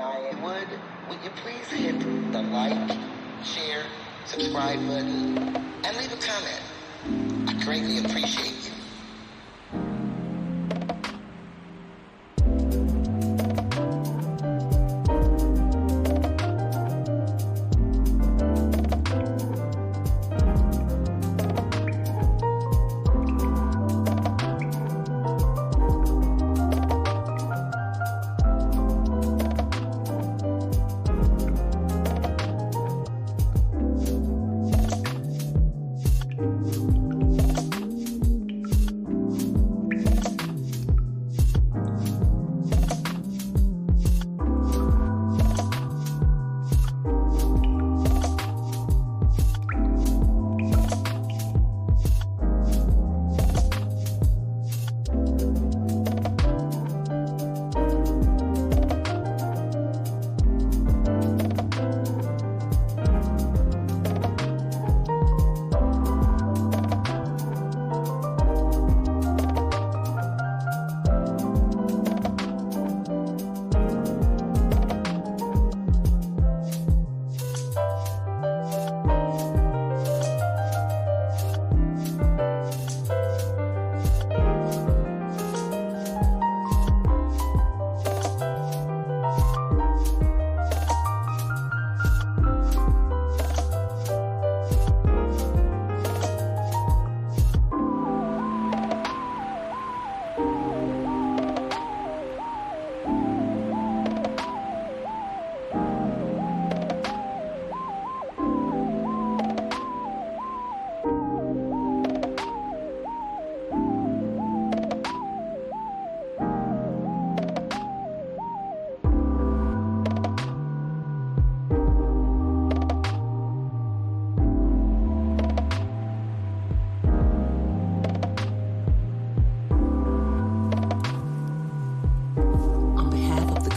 and would you please hit the like, share, subscribe button, and leave a comment. I greatly appreciate you.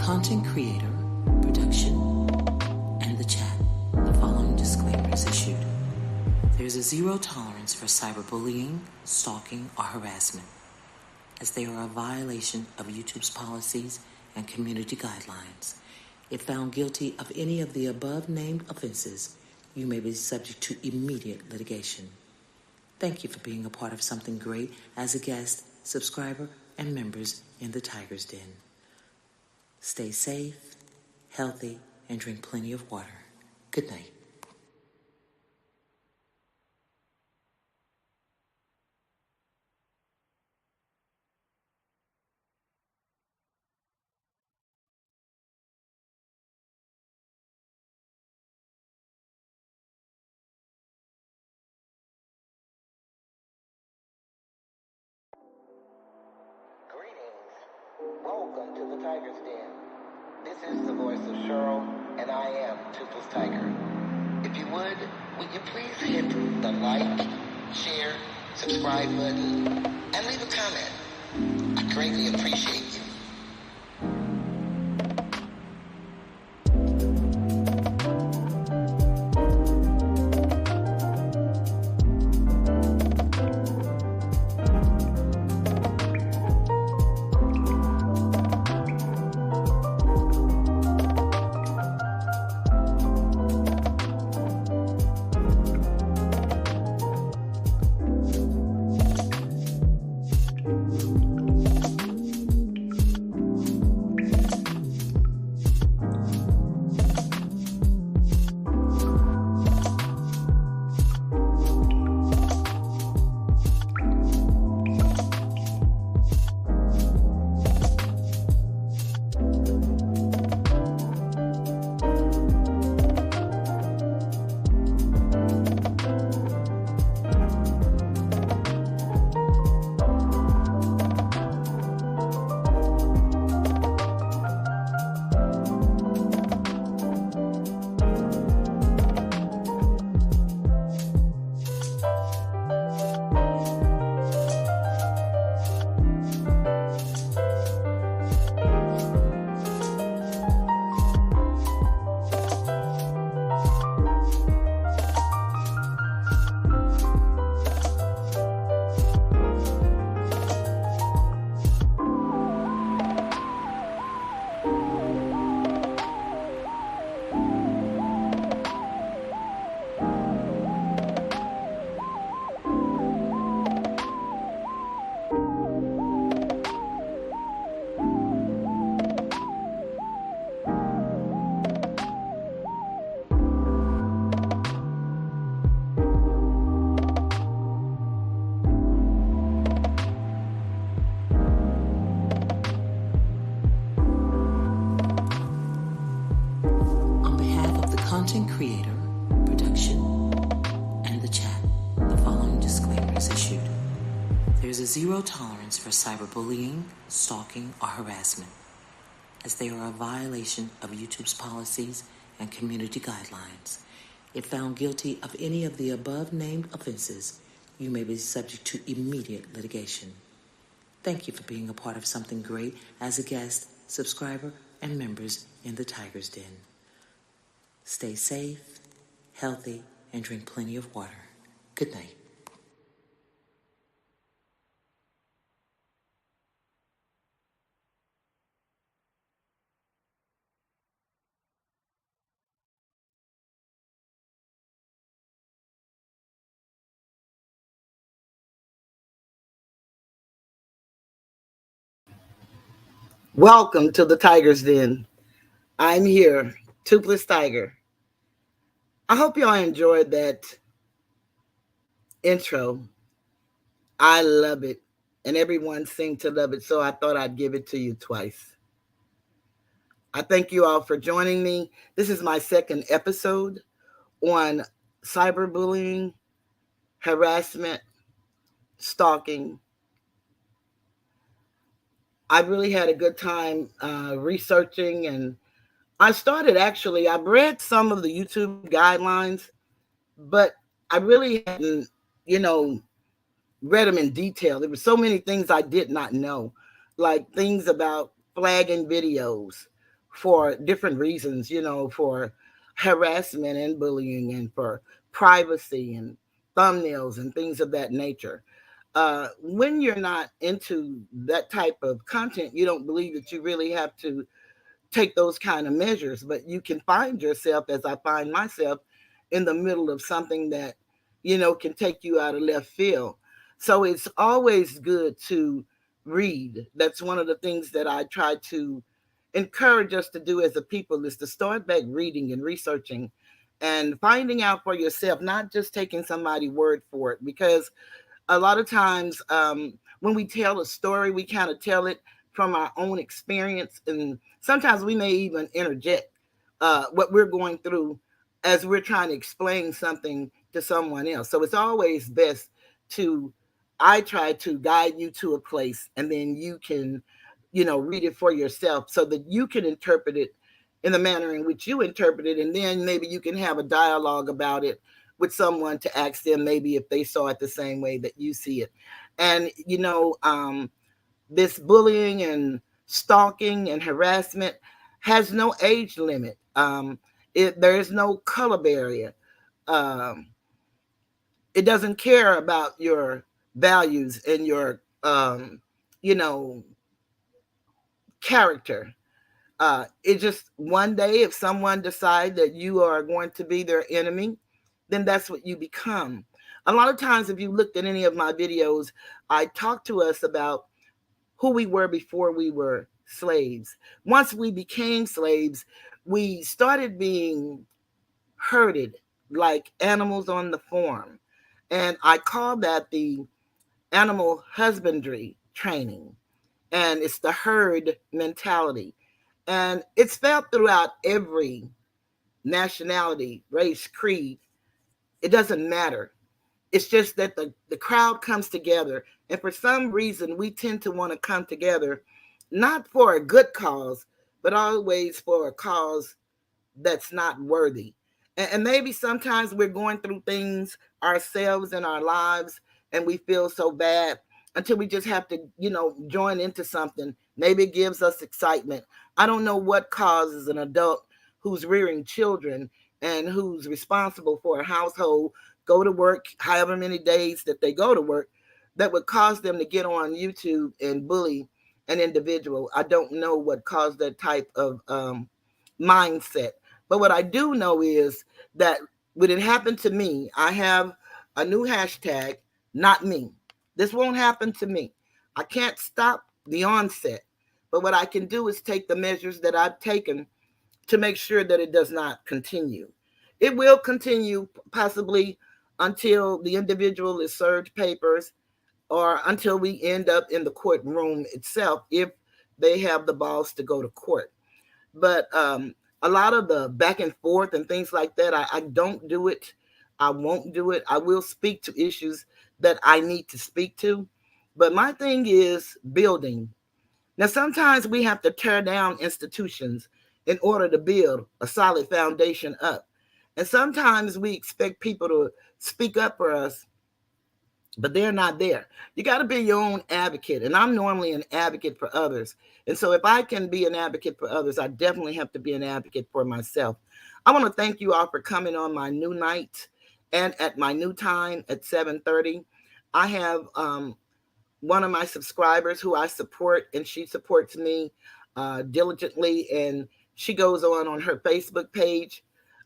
Content creator, production, and the chat, the following disclaimer is issued. There is a zero tolerance for cyberbullying, stalking, or harassment, as they are a violation of YouTube's policies and community guidelines. If found guilty of any of the above named offenses, you may be subject to immediate litigation. Thank you for being a part of something great as a guest, subscriber, and members in the Tiger's Den. Stay safe, healthy, and drink plenty of water. Good night. Greetings. Welcome to the Tiger's Den. This is the voice of Cheryl, and I am Toothless Tiger. If you would you please hit the like, share, subscribe button, and leave a comment. I greatly appreciate you. content creator, production, and the chat, the following disclaimer is issued. There is a zero tolerance for cyberbullying, stalking, or harassment, as they are a violation of YouTube's policies and community guidelines. If found guilty of any of the above-named offenses, you may be subject to immediate litigation. Thank you for being a part of something great as a guest, subscriber, and members in the Tiger's Den. Stay safe, healthy, and drink plenty of water. Good night. Welcome to the Tiger's Den. I'm here, Toothless Tiger. I hope y'all enjoyed that intro. I love it, and everyone seemed to love it, so I thought I'd give it to you twice. I thank you all for joining me. This is my second episode on cyberbullying, harassment, stalking. I really had a good time researching, and I've read some of the YouTube guidelines, but I really hadn't, read them in detail. There were so many things I did not know, like things about flagging videos for different reasons, for harassment and bullying and for privacy and thumbnails and things of that nature. When you're not into that type of content, you don't believe that you really have to take those kind of measures, but you can find yourself, as I find myself, in the middle of something that, can take you out of left field. So it's always good to read. That's one of the things that I try to encourage us to do as a people, is to start back reading and researching and finding out for yourself, not just taking somebody's word for it, because a lot of times when we tell a story, we kind of tell it from our own experience. And sometimes we may even interject what we're going through as we're trying to explain something to someone else. So it's always best I try to guide you to a place, and then you can, read it for yourself so that you can interpret it in the manner in which you interpret it. And then maybe you can have a dialogue about it with someone to ask them maybe if they saw it the same way that you see it. And, this bullying and stalking and harassment has no age limit. There is no color barrier. Um, it doesn't care about your values and your, you know, character. It just one day, if someone decides that you are going to be their enemy, then that's what you become. A lot of times, if you looked at any of my videos, I talked to us about who we were before we were slaves. Once we became slaves, we started being herded like animals on the farm. And I call that the animal husbandry training. And it's the herd mentality. And it's felt throughout every nationality, race, creed. It doesn't matter. It's just that the crowd comes together. And for some reason, we tend to want to come together, not for a good cause, but always for a cause that's not worthy. And maybe sometimes we're going through things ourselves in our lives, and we feel so bad until we just have to, join into something. Maybe it gives us excitement. I don't know what causes an adult who's rearing children and who's responsible for a household, go to work however many days that they go to work, that would cause them to get on YouTube and bully an individual. I don't know what caused that type of mindset. But what I do know is that when it happened to me, I have a new hashtag, not me. This won't happen to me. I can't stop the onset. But what I can do is take the measures that I've taken to make sure that it does not continue. It will continue possibly until the individual is served papers or until we end up in the courtroom itself, if they have the balls to go to court. But a lot of the back and forth and things like that, I don't do it. I won't do it. I will speak to issues that I need to speak to. But my thing is building. Now, sometimes we have to tear down institutions in order to build a solid foundation up. And sometimes we expect people to speak up for us, but they're not there. You got to be your own advocate. And I'm normally an advocate for others. And so if I can be an advocate for others, I definitely have to be an advocate for myself. I want to thank you all for coming on my new night and at my new time at 7:30. I have one of my subscribers who I support, and she supports me diligently. And she goes on her Facebook page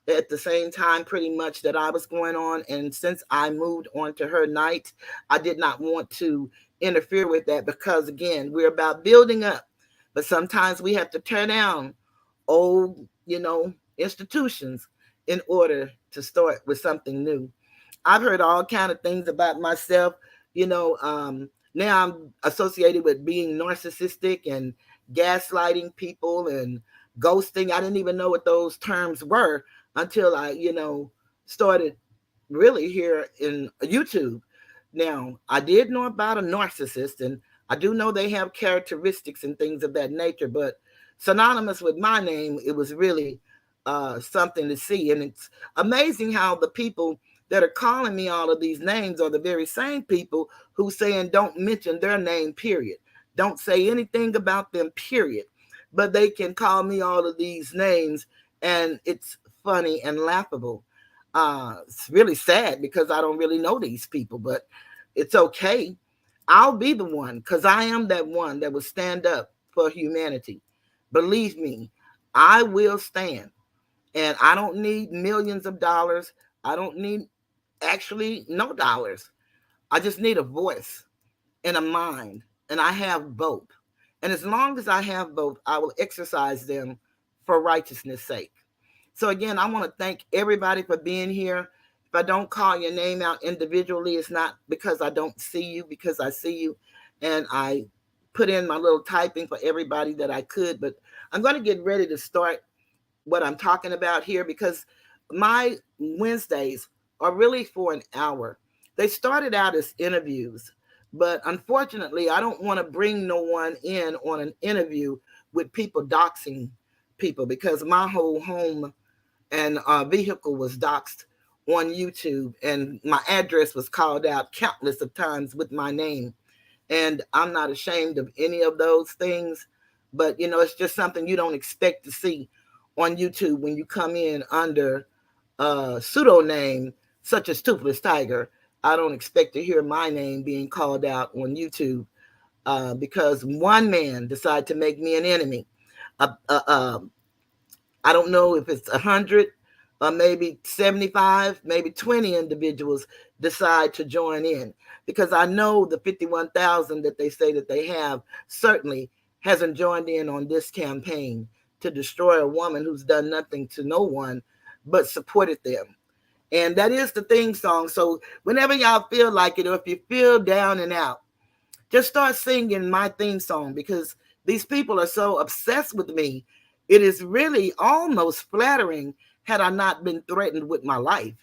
at the same time, pretty much, that I was going on. And since I moved on to her night, I did not want to interfere with that because, again, we're about building up. But sometimes we have to tear down old, institutions in order to start with something new. I've heard all kind of things about myself. Now I'm associated with being narcissistic and gaslighting people and ghosting. I didn't even know what those terms were until I, started really here in YouTube. Now, I did know about a narcissist, and I do know they have characteristics and things of that nature, but synonymous with my name, it was really something to see. And it's amazing how the people that are calling me all of these names are the very same people who saying don't mention their name, period. Don't say anything about them, period. But they can call me all of these names, and it's funny and laughable. It's really sad because I don't really know these people, but it's okay. I'll be the one because I am that one that will stand up for humanity. Believe me, I will stand. And I don't need millions of dollars. I don't need actually no dollars. I just need a voice and a mind. And I have both. And as long as I have both, I will exercise them for righteousness' sake. So again, I want to thank everybody for being here. If I don't call your name out individually, it's not because I don't see you, because I see you. And I put in my little typing for everybody that I could. But I'm going to get ready to start what I'm talking about here because my Wednesdays are really for an hour. They started out as interviews, but unfortunately, I don't want to bring no one in on an interview with people doxing people because my whole home and vehicle was doxed on YouTube, and my address was called out countless of times with my name. And I'm not ashamed of any of those things, but it's just something you don't expect to see on YouTube when you come in under a pseudonym such as Toothless Tiger. I don't expect to hear my name being called out on YouTube because one man decided to make me an enemy. I don't know if it's 100 or maybe 75, maybe 20 individuals decide to join in because I know the 51,000 that they say that they have certainly hasn't joined in on this campaign to destroy a woman who's done nothing to no one but supported them. And that is the theme song. So whenever y'all feel like it, or if you feel down and out, just start singing my theme song because these people are so obsessed with me. It is really almost flattering had I not been threatened with my life.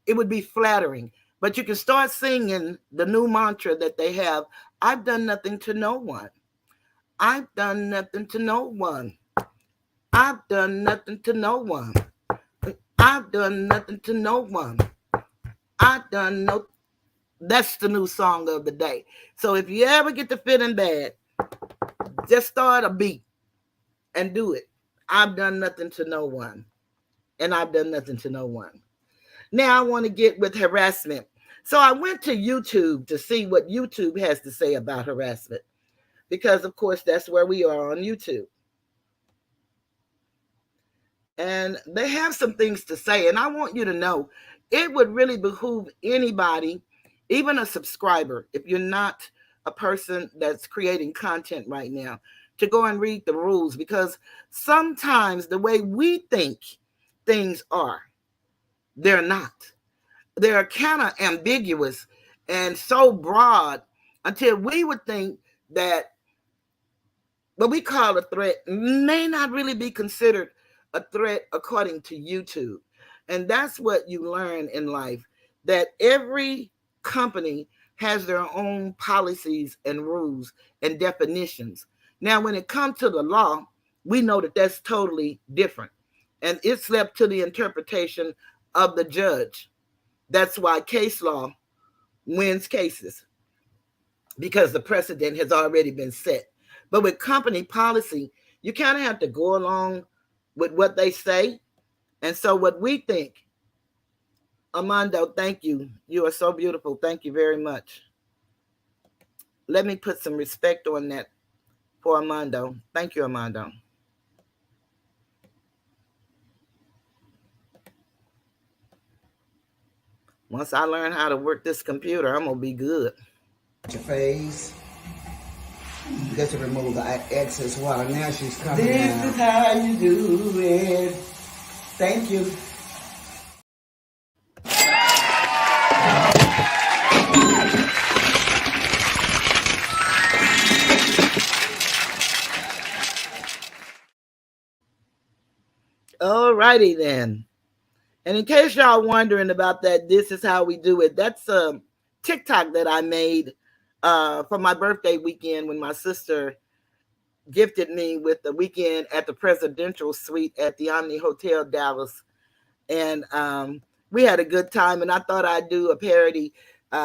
It would be flattering. But you can start singing the new mantra that they have. I've done nothing to no one. I've done nothing to no one. I've done nothing to no one. I've done nothing to no one. I've done no. That's the new song of the day. So if you ever get to feeling bad, just start a beat and do it. I've done nothing to no one. And I've done nothing to no one. Now I want to get with harassment. So I went to YouTube to see what YouTube has to say about harassment. Because, of course, that's where we are on YouTube. And they have some things to say. And I want you to know, it would really behoove anybody, even a subscriber, if you're not a person that's creating content right now, to go and read the rules. Because sometimes the way we think things are, they're not. They're kind of ambiguous and so broad until we would think that what we call a threat may not really be considered a threat according to YouTube. And that's what you learn in life, that every company has their own policies and rules and definitions. Now, when it comes to the law, we know that that's totally different. And it's left to the interpretation of the judge. That's why case law wins cases, because the precedent has already been set. But with company policy, you kind of have to go along with what they say. And so what we think, Armando, thank you. You are so beautiful. Thank you very much. Let me put some respect on that for Armando. Thank you, Armando. Once I learn how to work this computer, I'm going to be good. Your face. You got to remove the excess water. Now she's coming This out. is how you do it. Thank you. All righty then. And in case y'all wondering about that, this is how we do it. That's a TikTok that I made for my birthday weekend when my sister gifted me with the weekend at the presidential suite at the Omni Hotel Dallas. And we had a good time. And I thought I'd do a parody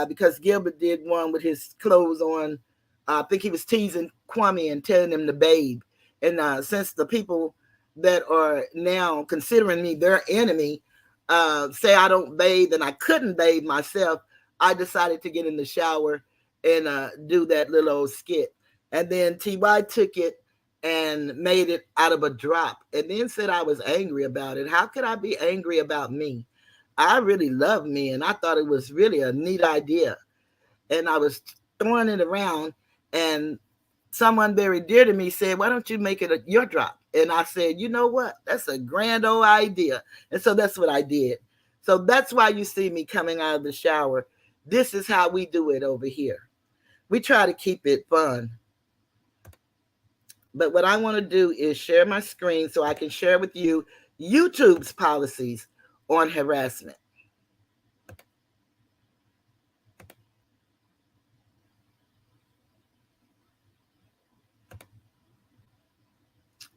because Gilbert did one with his clothes on. I think he was teasing Kwame and telling him to bathe. And since the people that are now considering me their enemy say I don't bathe and I couldn't bathe myself, I decided to get in the shower and do that little old skit. And then TY took it and made it out of a drop and then said I was angry about it. How could I be angry about me? I really love me, and I thought it was really a neat idea. And I was throwing it around, and someone very dear to me said, why don't you make it your drop? And I said, you know what? That's a grand old idea. And so that's what I did. So that's why you see me coming out of the shower. This is how we do it over here. We try to keep it fun. But what I want to do is share my screen so I can share with you YouTube's policies on harassment.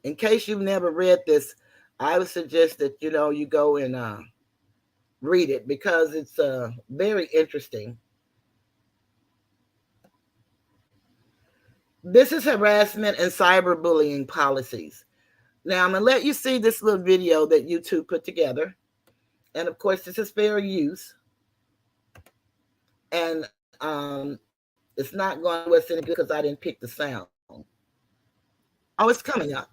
In case you've never read this, I would suggest that you go and read it because it's very interesting. This is harassment and cyberbullying policies. Now I'm gonna let you see this little video that YouTube put together, and of course this is fair use. And it's not going to us any good because I didn't pick the sound. Oh, it's coming up.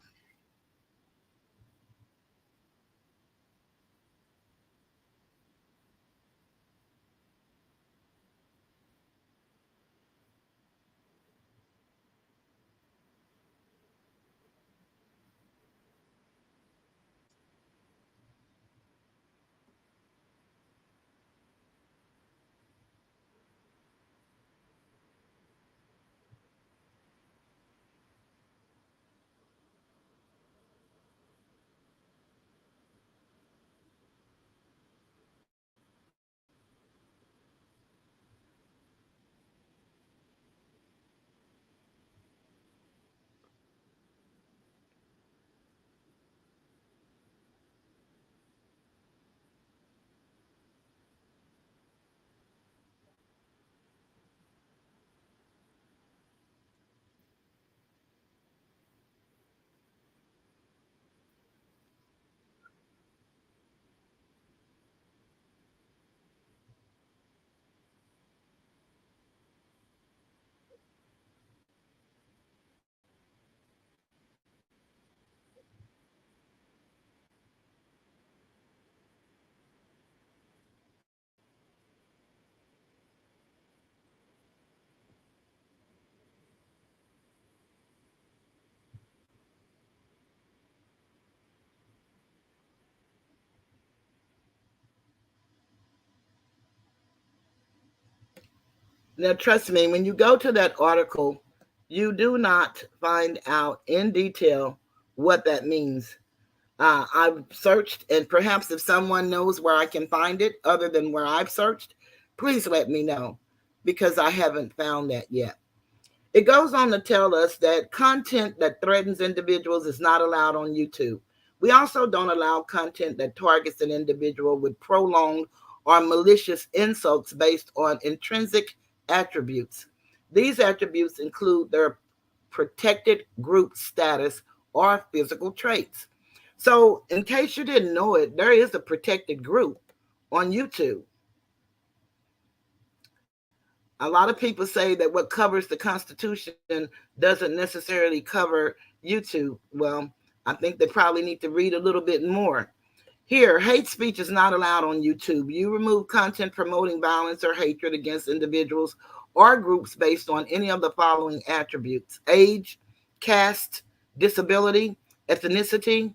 Now, trust me, when you go to that article, you do not find out in detail what that means. I've searched, and perhaps if someone knows where I can find it other than where I've searched, please let me know because I haven't found that yet. It goes on to tell us that content that threatens individuals is not allowed on YouTube. We also don't allow content that targets an individual with prolonged or malicious insults based on intrinsic attributes. These attributes include their protected group status or physical traits. So, in case you didn't know it, there is a protected group on YouTube. A lot of people say that what covers the Constitution doesn't necessarily cover YouTube. Well, I think they probably need to read a little bit more. Here, hate speech is not allowed on YouTube. You remove content promoting violence or hatred against individuals or groups based on any of the following attributes: age, caste, disability, ethnicity,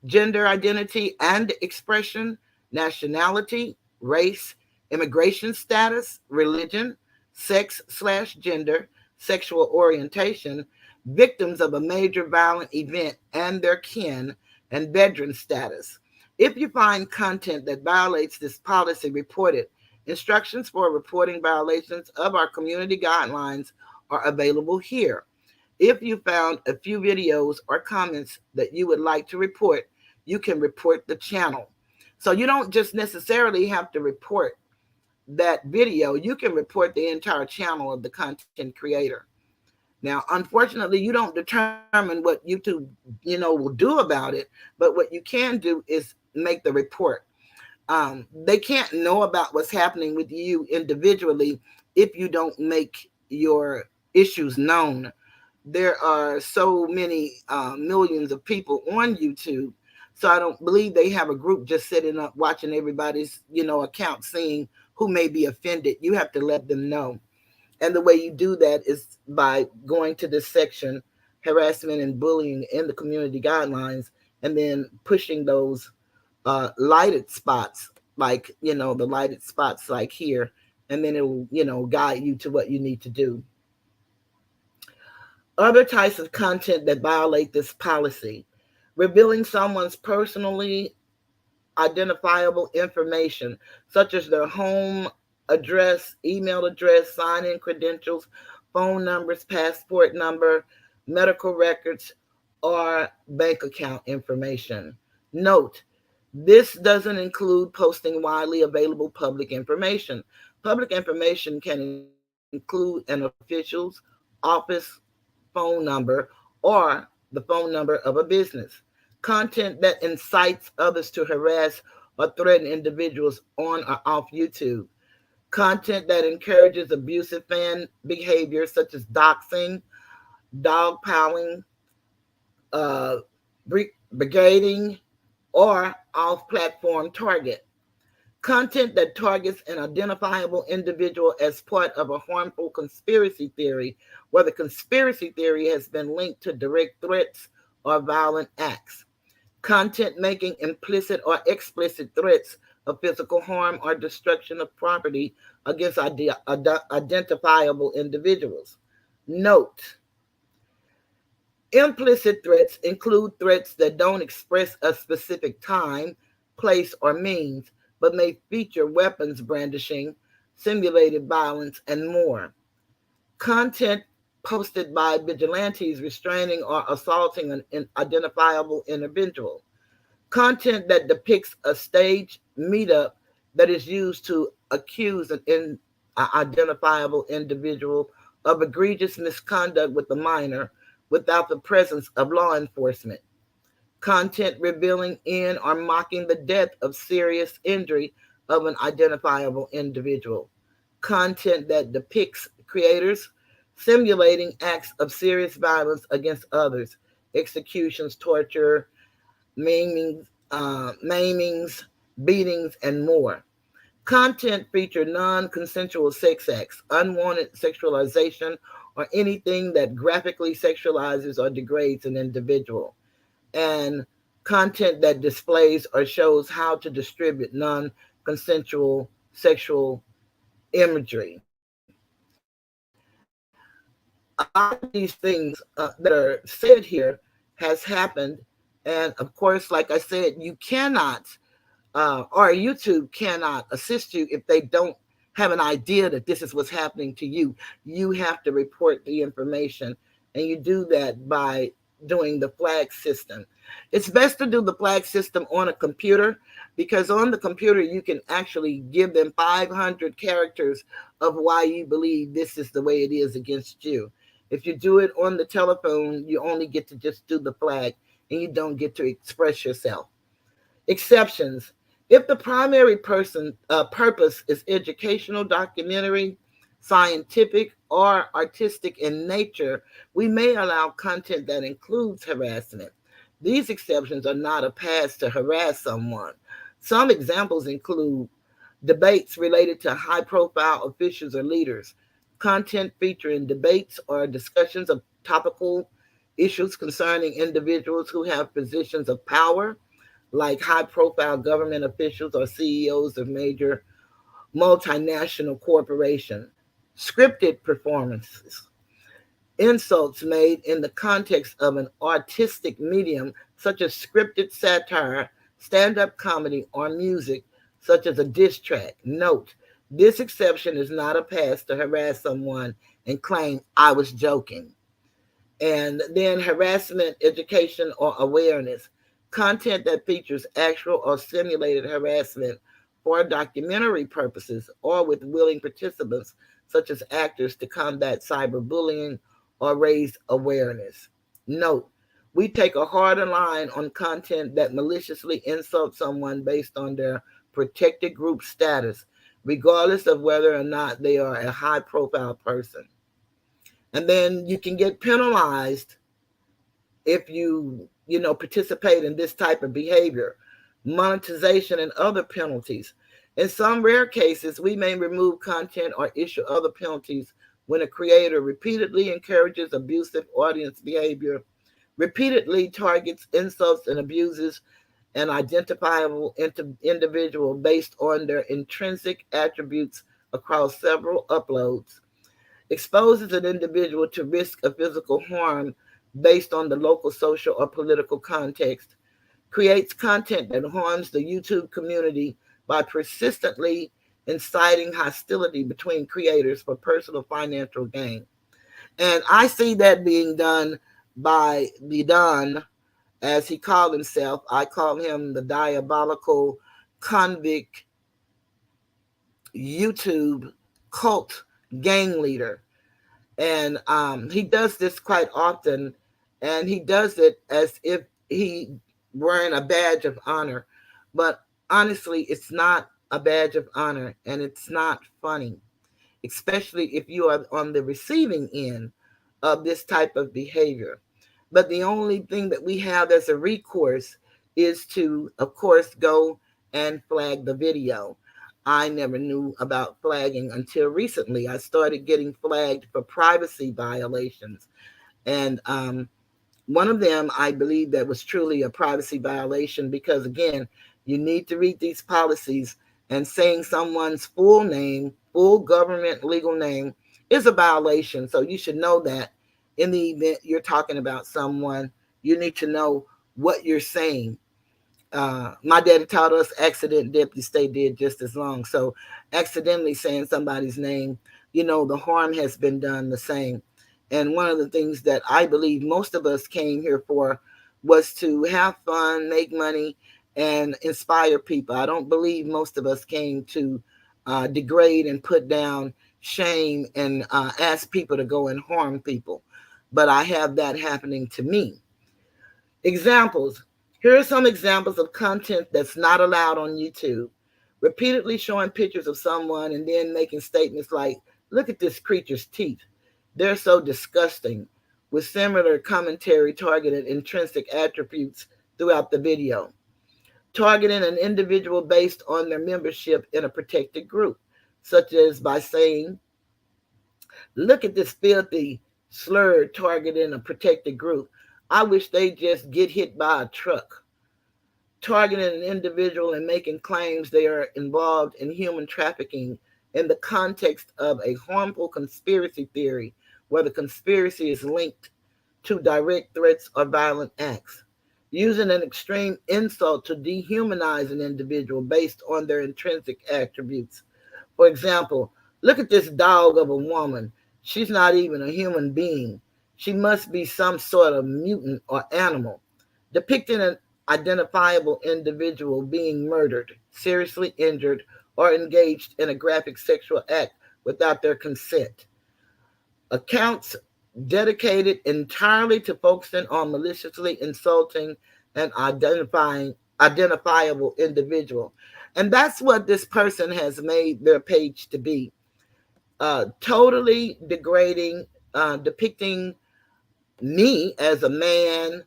gender identity and expression, nationality, race, immigration status, religion, sex/gender, sexual orientation, victims of a major violent event and their kin, and veteran status. If you find content that violates this policy, report it. Instructions for reporting violations of our community guidelines are available here. If you found a few videos or comments that you would like to report, you can report the channel. So you don't just necessarily have to report that video, you can report the entire channel of the content creator. Now, unfortunately, you don't determine what YouTube, will do about it, but what you can do is make the report. They can't know about what's happening with you individually if you don't make your issues known. There are so many millions of people on YouTube, so I don't believe they have a group just sitting up watching everybody's account, seeing who may be offended. You have to let them know, and the way you do that is by going to this section, harassment and bullying in the community guidelines, and then pushing those lighted spots, like the lighted spots like here, and then it will guide you to what you need to do. Other types of content that violate this policy: revealing someone's personally identifiable information, such as their home address, email address, sign in credentials, phone numbers, passport number, medical records, or bank account information. Note, this doesn't include posting widely available public information. Public information can include an official's office phone number or the phone number of a business. Content that incites others to harass or threaten individuals on or off YouTube. Content that encourages abusive fan behavior such as doxing, dogpiling, uh, brigading, or off platform target. Content that targets an identifiable individual as part of a harmful conspiracy theory, where the conspiracy theory has been linked to direct threats or violent acts. Content making implicit or explicit threats of physical harm or destruction of property against identifiable individuals. Note, implicit threats include threats that don't express a specific time, place, or means, but may feature weapons brandishing, simulated violence, and more. Content posted by vigilantes restraining or assaulting an identifiable individual. Content that depicts a stage meetup that is used to accuse an identifiable individual of egregious misconduct with a minor without the presence of law enforcement. Content revealing in or mocking the death of serious injury of an identifiable individual. Content that depicts creators simulating acts of serious violence against others, executions, torture, maimings, beatings, and more. Content feature non-consensual sex acts, unwanted sexualization, or anything that graphically sexualizes or degrades an individual. And content that displays or shows how to distribute non-consensual sexual imagery. A lot of these things that are said here has happened, And of course, like I said, you cannot, or YouTube cannot assist you if they don't have an idea that this is what's happening to you. You have to report the information, and you do that by doing the flag system. It's best to do the flag system on a computer, because on the computer you can actually give them 500 characters of why you believe this is the way it is against you. If you do it on the telephone, you only get to just do the flag, and you don't get to express yourself. Exceptions. If the primary purpose is educational, documentary, scientific, or artistic in nature, we may allow content that includes harassment. These exceptions are not a pass to harass someone. Some examples include debates related to high profile officials or leaders, content featuring debates or discussions of topical issues concerning individuals who have positions of power, like high profile government officials or CEOs of major multinational corporations. Scripted performances, insults made in the context of an artistic medium, such as scripted satire, stand up comedy, or music, such as a diss track. Note, this exception is not a pass to harass someone and claim I was joking. And then harassment, education, or awareness. Content that features actual or simulated harassment for documentary purposes or with willing participants, such as actors, to combat cyberbullying or raise awareness. Note, we take a harder line on content that maliciously insults someone based on their protected group status, regardless of whether or not they are a high profile person. And then you can get penalized if you participate in this type of behavior, monetization and other penalties. In some rare cases, we may remove content or issue other penalties when a creator repeatedly encourages abusive audience behavior, repeatedly targets, insults, and abuses an identifiable individual based on their intrinsic attributes across several uploads, exposes an individual to risk of physical harm based on the local social or political context, creates content that harms the YouTube community by persistently inciting hostility between creators for personal financial gain. And I see that being done by the Don, as he called himself. I call him the diabolical convict YouTube cult gang leader. And he does this quite often, and he does it as if he wearing a badge of honor. But honestly, it's not a badge of honor, and it's not funny, especially if you are on the receiving end of this type of behavior. But the only thing that we have as a recourse is to, of course, go and flag the video. I never knew about flagging until recently. I started getting flagged for privacy violations. And one of them, I believe that was truly a privacy violation because, again, you need to read these policies, and saying someone's full name, full government legal name, is a violation. So you should know that in the event you're talking about someone, you need to know what you're saying. My daddy taught us accident deputy stay dead just as long. So accidentally saying somebody's name, the harm has been done the same. And one of the things that I believe most of us came here for was to have fun, make money, and inspire people. I don't believe most of us came to degrade and put down, shame, and ask people to go and harm people. But I have that happening to me. Examples. Here are some examples of content that's not allowed on YouTube. Repeatedly showing pictures of someone and then making statements like, look at this creature's teeth. They're so disgusting, with similar commentary targeted intrinsic attributes throughout the video. Targeting an individual based on their membership in a protected group, such as by saying, look at this filthy slur targeting a protected group. I wish they just get hit by a truck. Targeting an individual and making claims they are involved in human trafficking in the context of a harmful conspiracy theory where the conspiracy is linked to direct threats or violent acts. using an extreme insult to dehumanize an individual based on their intrinsic attributes. For example, look at this dog of a woman. She's not even a human being. She must be some sort of mutant or animal, depicting an identifiable individual being murdered, seriously injured, or engaged in a graphic sexual act without their consent. Accounts dedicated entirely to focusing on maliciously insulting an identifiable individual. And that's what this person has made their page to be. Totally degrading, depicting me as a man,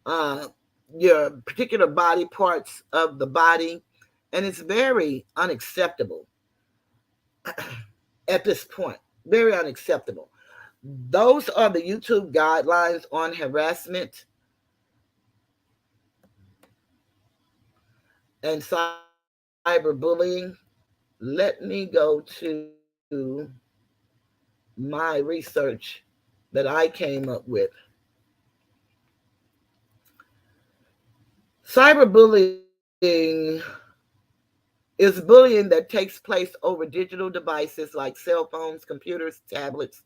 uh, your particular body parts of the body, and it's very unacceptable at this point. Very unacceptable. Those are the YouTube guidelines on harassment and cyberbullying. Let me go to my research that I came up with. Cyberbullying is bullying that takes place over digital devices like cell phones, computers, tablets.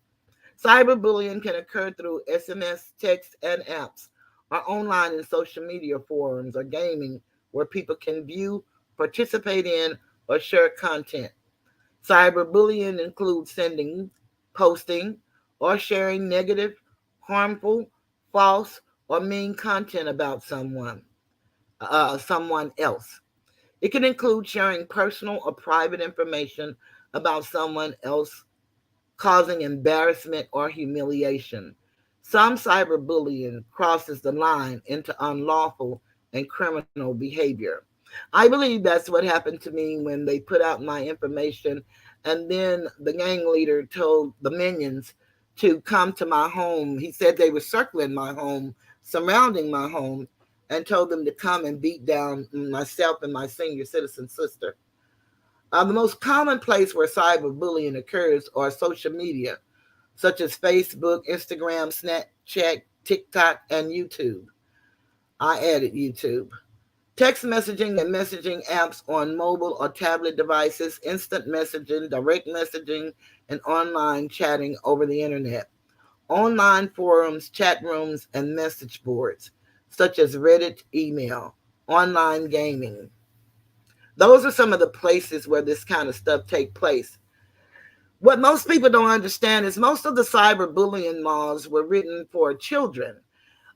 Cyberbullying can occur through SMS, text, and apps, or online and social media forums or gaming where people can view, participate in, or share content. Cyberbullying includes sending, posting, or sharing negative, harmful, false, or mean content about someone else. It can include sharing personal or private information about someone else, causing embarrassment or humiliation. Some cyberbullying crosses the line into unlawful and criminal behavior. I believe that's what happened to me when they put out my information, and then the gang leader told the minions to come to my home. He said they were circling my home, surrounding my home, and told them to come and beat down myself and my senior citizen sister. The most common place where cyberbullying occurs are social media, such as Facebook, Instagram, Snapchat, TikTok, and YouTube. I added YouTube. Text messaging and messaging apps on mobile or tablet devices, instant messaging, direct messaging, and online chatting over the internet. Online forums, chat rooms, and message boards, such as Reddit, email, online gaming. Those are some of the places where this kind of stuff take place. What most people don't understand is most of the cyberbullying laws were written for children.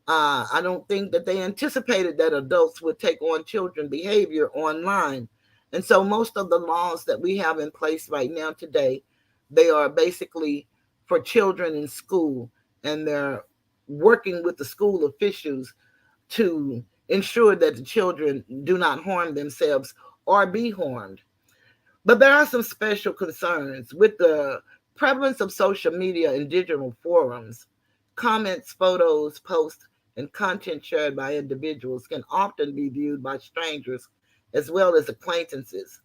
I don't think that they anticipated that adults would take on children behavior online. And so most of the laws that we have in place right now today, they are basically for children in school, and they're working with the school officials to ensure that the children do not harm themselves or be harmed. But there are some special concerns with the prevalence of social media and digital forums. Comments, photos, posts, and content shared by individuals can often be viewed by strangers as well as acquaintances.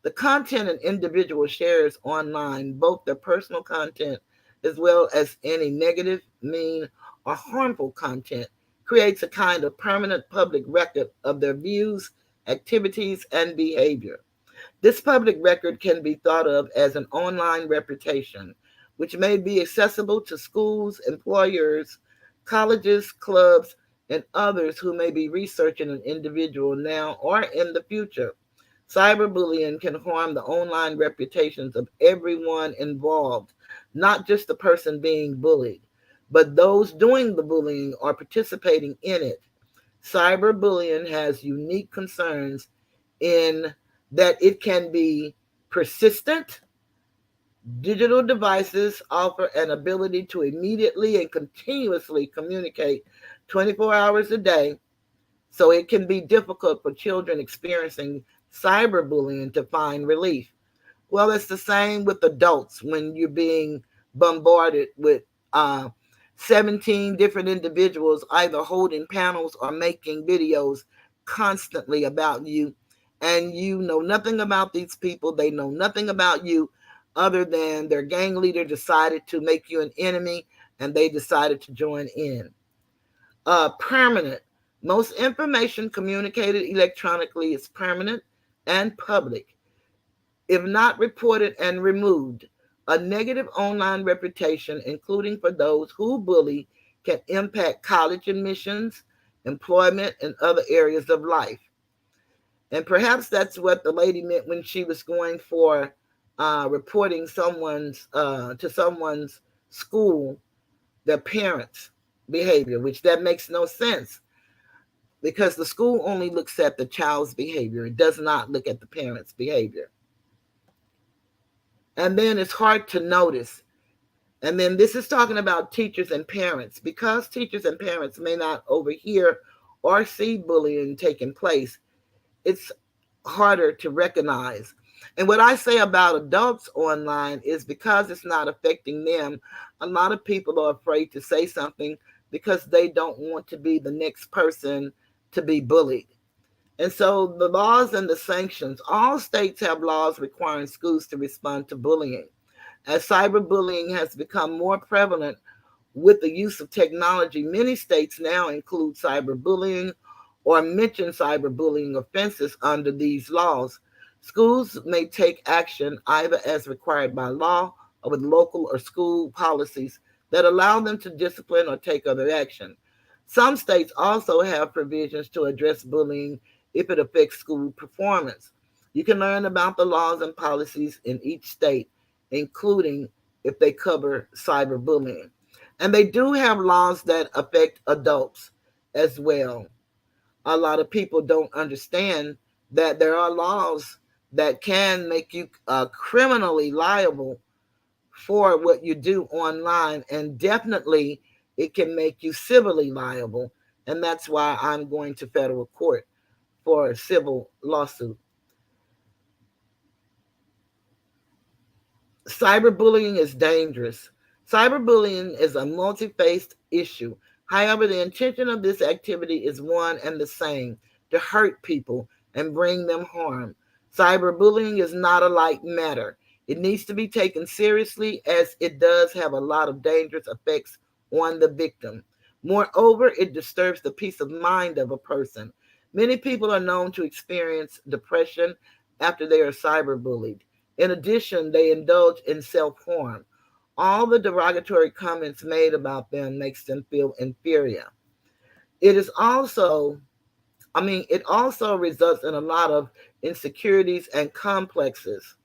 The content an individual shares online, both their personal content as well as any negative, mean, or harmful content, creates a kind of permanent public record of their views, activities, and behavior. This public record can be thought of as an online reputation, which may be accessible to schools, employers, colleges, clubs, and others who may be researching an individual now or in the future. Cyberbullying can harm the online reputations of everyone involved, not just the person being bullied, but those doing the bullying or participating in it. Cyberbullying has unique concerns in that it can be persistent. Digital devices offer an ability to immediately and continuously communicate 24 hours a day, so it can be difficult for children experiencing cyberbullying to find relief. Well, it's the same with adults when you're being bombarded with uh, 17 different individuals either holding panels or making videos constantly about you. And you know nothing about these people. They know nothing about you other than their gang leader decided to make you an enemy and they decided to join in. Permanent. Most information communicated electronically is permanent and public. If not reported and removed, a negative online reputation, including for those who bully, can impact college admissions, employment, and other areas of life. And perhaps that's what the lady meant when she was going for reporting someone's to someone's school their parents' behavior, which that makes no sense because the school only looks at the child's behavior. It does not look at the parents' behavior. And then it's hard to notice. And then this is talking about teachers and parents. Because teachers and parents may not overhear or see bullying taking place, it's harder to recognize. And what I say about adults online is because it's not affecting them, a lot of people are afraid to say something because they don't want to be the next person to be bullied. And so the laws and the sanctions, all states have laws requiring schools to respond to bullying. As cyberbullying has become more prevalent with the use of technology, many states now include cyberbullying or mention cyberbullying offenses under these laws. Schools may take action either as required by law or with local or school policies that allow them to discipline or take other action. Some states also have provisions to address bullying if it affects school performance. You can learn about the laws and policies in each state, including if they cover cyberbullying. And they do have laws that affect adults as well. A lot of people don't understand that there are laws that can make you criminally liable for what you do online, and definitely it can make you civilly liable. And that's why I'm going to federal court for a civil lawsuit. Cyberbullying is dangerous. Cyberbullying is a multi-faced issue. However, the intention of this activity is one and the same, to hurt people and bring them harm. Cyberbullying is not a light matter. It needs to be taken seriously as it does have a lot of dangerous effects on the victim. Moreover, it disturbs the peace of mind of a person. Many people are known to experience depression after they are cyberbullied. In addition, they indulge in self-harm. All the derogatory comments made about them makes them feel inferior. It is also, it also results in a lot of insecurities and complexes.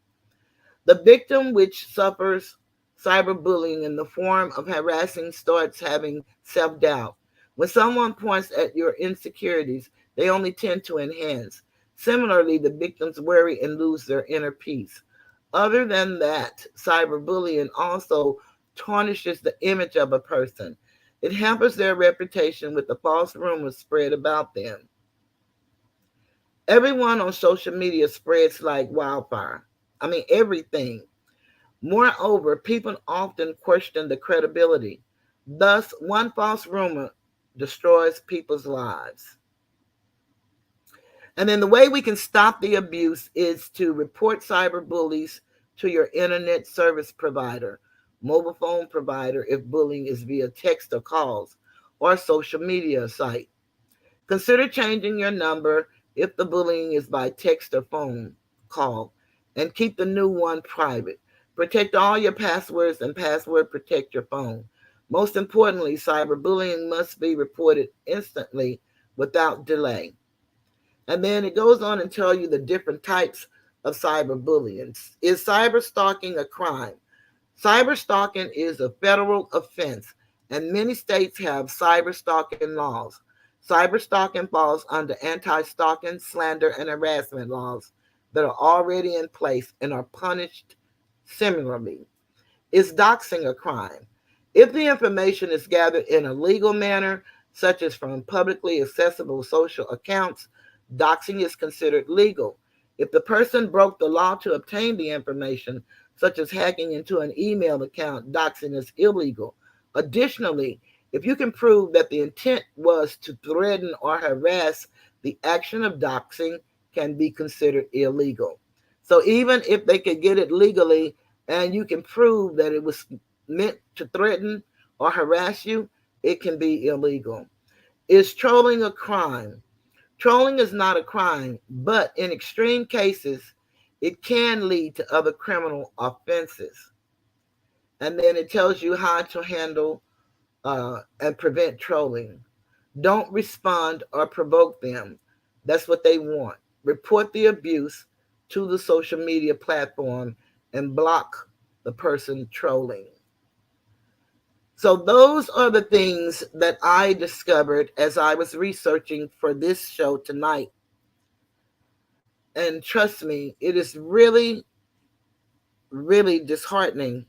The victim which suffers cyberbullying in the form of harassing starts having self-doubt. When someone points at your insecurities, they only tend to enhance. Similarly, the victims worry and lose their inner peace. Other than that, cyberbullying also tarnishes the image of a person. It hampers their reputation with the false rumors spread about them. Everyone on social media spreads like wildfire. Everything. Moreover, people often question the credibility. Thus, one false rumor destroys people's lives. And then the way we can stop the abuse is to report cyberbullies to your internet service provider, mobile phone provider if bullying is via text or calls, or social media site. Consider changing your number if the bullying is by text or phone call, and keep the new one private. Protect all your passwords and password protect your phone. Most importantly, cyberbullying must be reported instantly without delay. And then it goes on and tell you the different types of cyberbullying. Is cyberstalking a crime? Cyberstalking is a federal offense, and many states have cyberstalking laws. Cyberstalking falls under anti-stalking, slander, and harassment laws that are already in place and are punished similarly. Is doxing a crime? If the information is gathered in a legal manner, such as from publicly accessible social accounts, doxing is considered legal. If the person broke the law to obtain the information, such as hacking into an email account, doxing is illegal. Additionally, if you can prove that the intent was to threaten or harass, the action of doxing can be considered illegal. So even if they could get it legally and you can prove that it was meant to threaten or harass you, it can be illegal. Is trolling a crime? Trolling is not a crime, but in extreme cases, it can lead to other criminal offenses. And then it tells you how to handle and prevent trolling. Don't respond or provoke them. That's what they want. Report the abuse to the social media platform and block the person trolling. So, those are the things that I discovered as I was researching for this show tonight. And trust me, it is really, really disheartening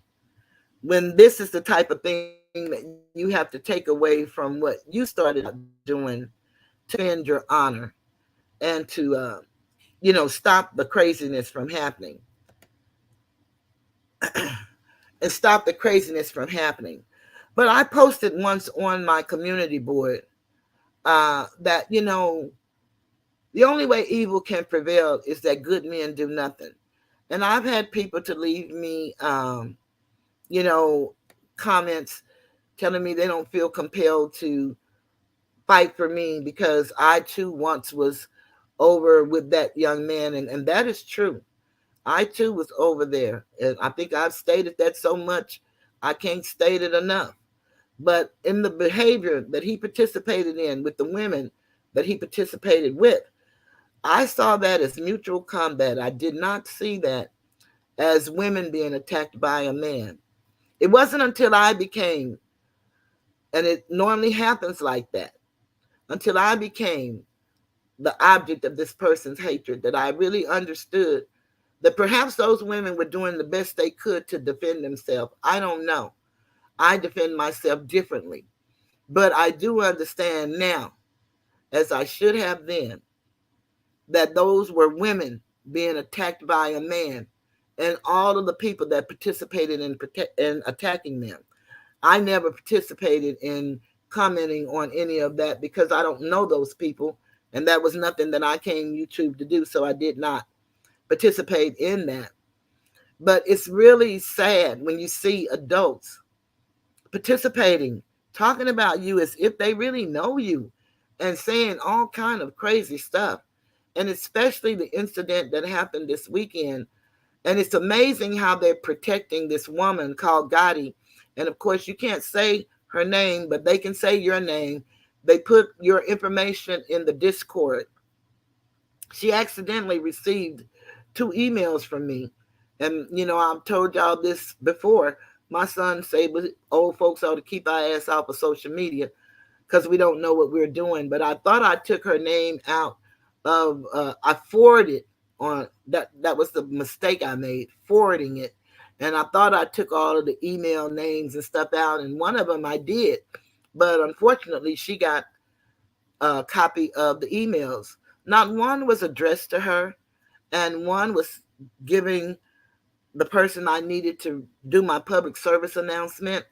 when this is the type of thing that you have to take away from what you started out doing to defend your honor and to, stop the craziness from happening and stop the craziness from happening. But I posted once on my community board that, the only way evil can prevail is that good men do nothing. And I've had people to leave me, you know, comments telling me they don't feel compelled to fight for me because I too once was over with that young man. And that is true. I too was over there. And I think I've stated that so much, I can't state it enough. But in the behavior that he participated in with the women that he participated with, I saw that as mutual combat. I did not see that as women being attacked by a man. It wasn't until I became, and it normally happens like that, until I became the object of this person's hatred, that I really understood that perhaps those women were doing the best they could to defend themselves. I don't know. I defend myself differently. But I do understand now, as I should have then, that those were women being attacked by a man and all of the people that participated in attacking them. I never participated in commenting on any of that because I don't know those people, and that was nothing that I came YouTube to do, so I did not participate in that. But it's really sad when you see adults participating, talking about you as if they really know you and saying all kind of crazy stuff. And especially the incident that happened this weekend. And it's amazing how they're protecting this woman called Gotti. And of course, you can't say her name, but they can say your name. They put your information in the Discord. She accidentally received 2 emails from me. And, I've told y'all this before. My son said, old folks ought to keep our ass off of social media because we don't know what we're doing. But I thought I took her name out of, I forwarded on, that was the mistake I made, forwarding it. And I thought I took all of the email names and stuff out. And one of them I did. But unfortunately, she got a copy of the emails. Not one was addressed to her, and one was giving the person I needed to do my public service announcement,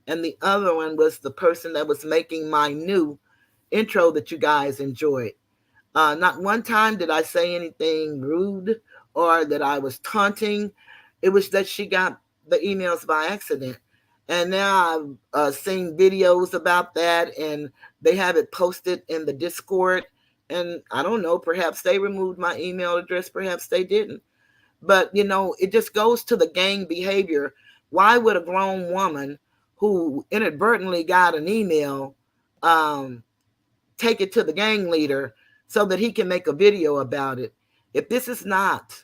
and the other one was the person that was making my new intro that you guys enjoyed. Not one time did I say anything rude or that I was taunting. It was that she got the emails by accident. And now I've seen videos about that, and they have it posted in the Discord. And I don't know, perhaps they removed my email address, perhaps they didn't. But, it just goes to the gang behavior. Why would a grown woman who inadvertently got an email take it to the gang leader so that he can make a video about it? If this is not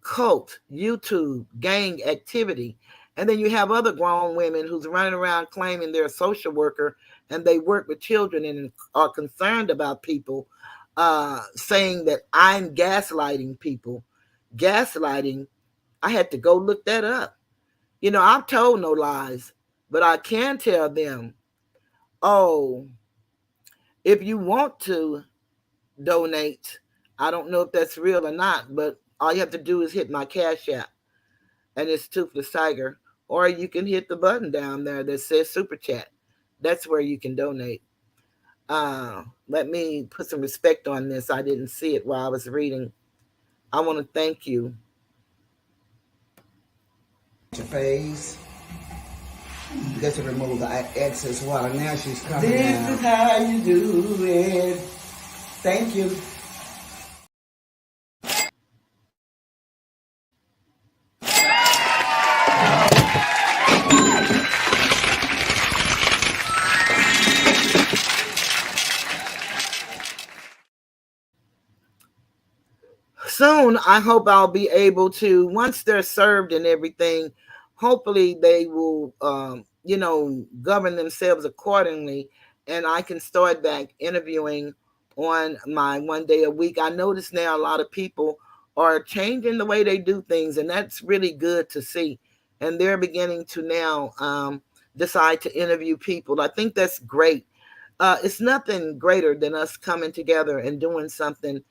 cult, YouTube, gang activity, and then you have other grown women who's running around claiming they're a social worker and they work with children and are concerned about people, saying that I'm gaslighting people. Gaslighting, I had to go look that up. I've told no lies, but I can tell them, oh, if you want to donate, I don't know if that's real or not, but all you have to do is hit my Cash App, and it's Toothless Tiger, or you can hit the button down there that says Super Chat. That's where you can donate. Let me put some respect on this. I didn't see it while I was reading. I want to thank you. Your face. Just to remove the excess water. Now she's coming This out. Is how you do it. Thank you. Soon, I hope I'll be able to, once they're served and everything, hopefully they will, govern themselves accordingly, and I can start back interviewing on my 1 day a week. I notice now a lot of people are changing the way they do things, and that's really good to see. And they're beginning to now decide to interview people. I think that's great. It's nothing greater than us coming together and doing something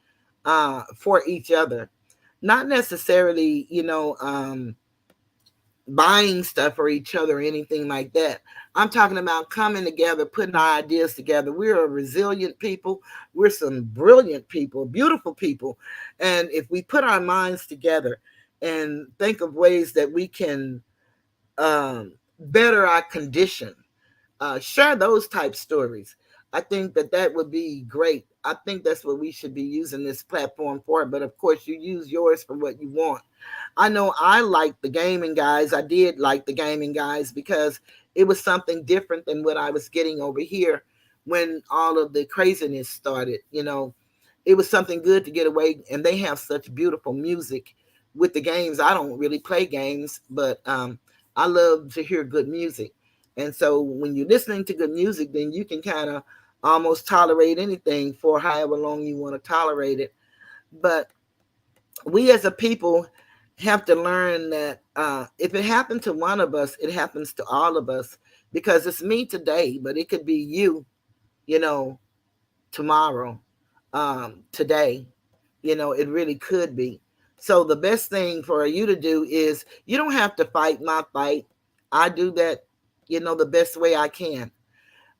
for each other. Not necessarily, buying stuff for each other or anything like that. I'm talking about coming together, putting our ideas together. We're a resilient people. We're some brilliant people, beautiful people. And if we put our minds together and think of ways that we can better our condition, share those type stories. I think that would be great. I think that's what we should be using this platform for. But of course, you use yours for what you want. I know I like the gaming guys. I did like the gaming guys because it was something different than what I was getting over here when all of the craziness started. It was something good to get away. And they have such beautiful music with the games. I don't really play games, but I love to hear good music. And so when you're listening to good music, then you can kind of almost tolerate anything for however long you want to tolerate it. But we as a people have to learn that if it happened to one of us, it happens to all of us, because it's me today, but it could be you, tomorrow, today, it really could be. So the best thing for you to do is you don't have to fight my fight. I do that, the best way I can.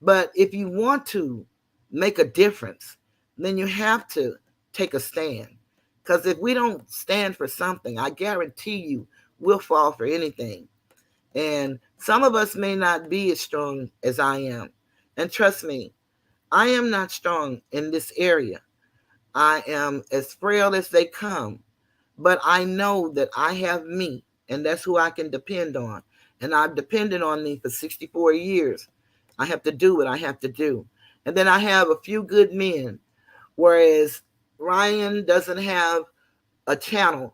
But if you want to make a difference, then you have to take a stand. Because if we don't stand for something, I guarantee you we'll fall for anything. And some of us may not be as strong as I am. And trust me, I am not strong in this area. I am as frail as they come. But I know that I have me, and that's who I can depend on. And I've depended on me for 64 years. I have to do what I have to do. And then I have a few good men, whereas Ryan doesn't have a channel.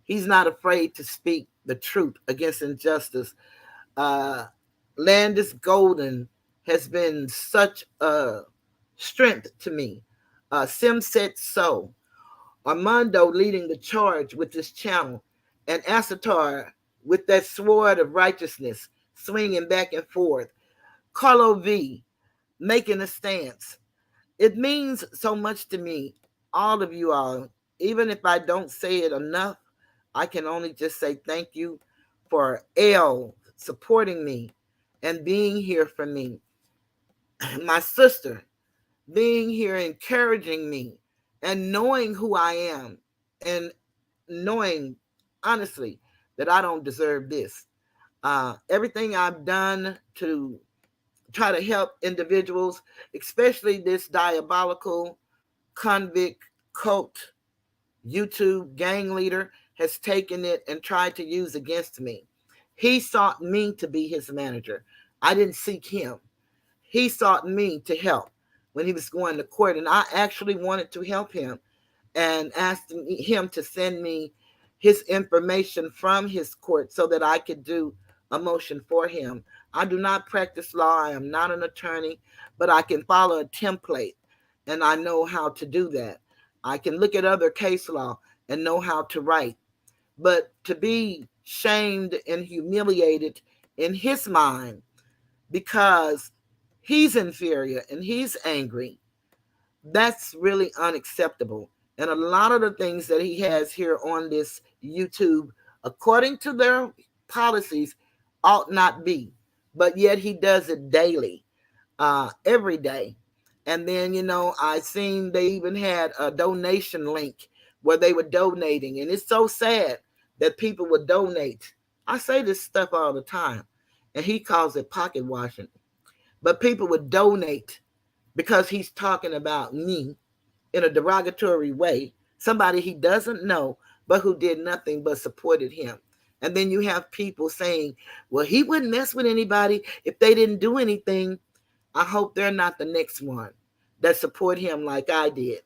He's not afraid to speak the truth against injustice. Landis Golden has been such a strength to me. Simset So, Armando leading the charge with this channel, and Asatar with that sword of righteousness swinging back and forth. Carlo V making a stance. It means so much to me, all of you all. Even if I don't say it enough, I can only just say thank you for L supporting me and being here for me. My sister being here encouraging me and knowing who I am and knowing honestly that I don't deserve this. Everything I've done to try to help individuals, especially this diabolical convict cult YouTube gang leader, has taken it and tried to use against me. He sought me to be his manager. I didn't seek him. He sought me to help when he was going to court, and I actually wanted to help him and asked him to send me his information from his court so that I could do a motion for him. I do not practice law. I am not an attorney, but I can follow a template, and I know how to do that. I can look at other case law and know how to write. But to be shamed and humiliated in his mind because he's inferior and he's angry, that's really unacceptable. And a lot of the things that he has here on this YouTube, according to their policies, ought not be. But yet he does it daily, every day. And then, I seen they even had a donation link where they were donating. And it's so sad that people would donate. I say this stuff all the time. and he calls it pocket washing. But people would donate because he's talking about me in a derogatory way, somebody he doesn't know, but who did nothing but supported him. And then you have people saying, well, he wouldn't mess with anybody if they didn't do anything. I hope they're not the next one that support him like I did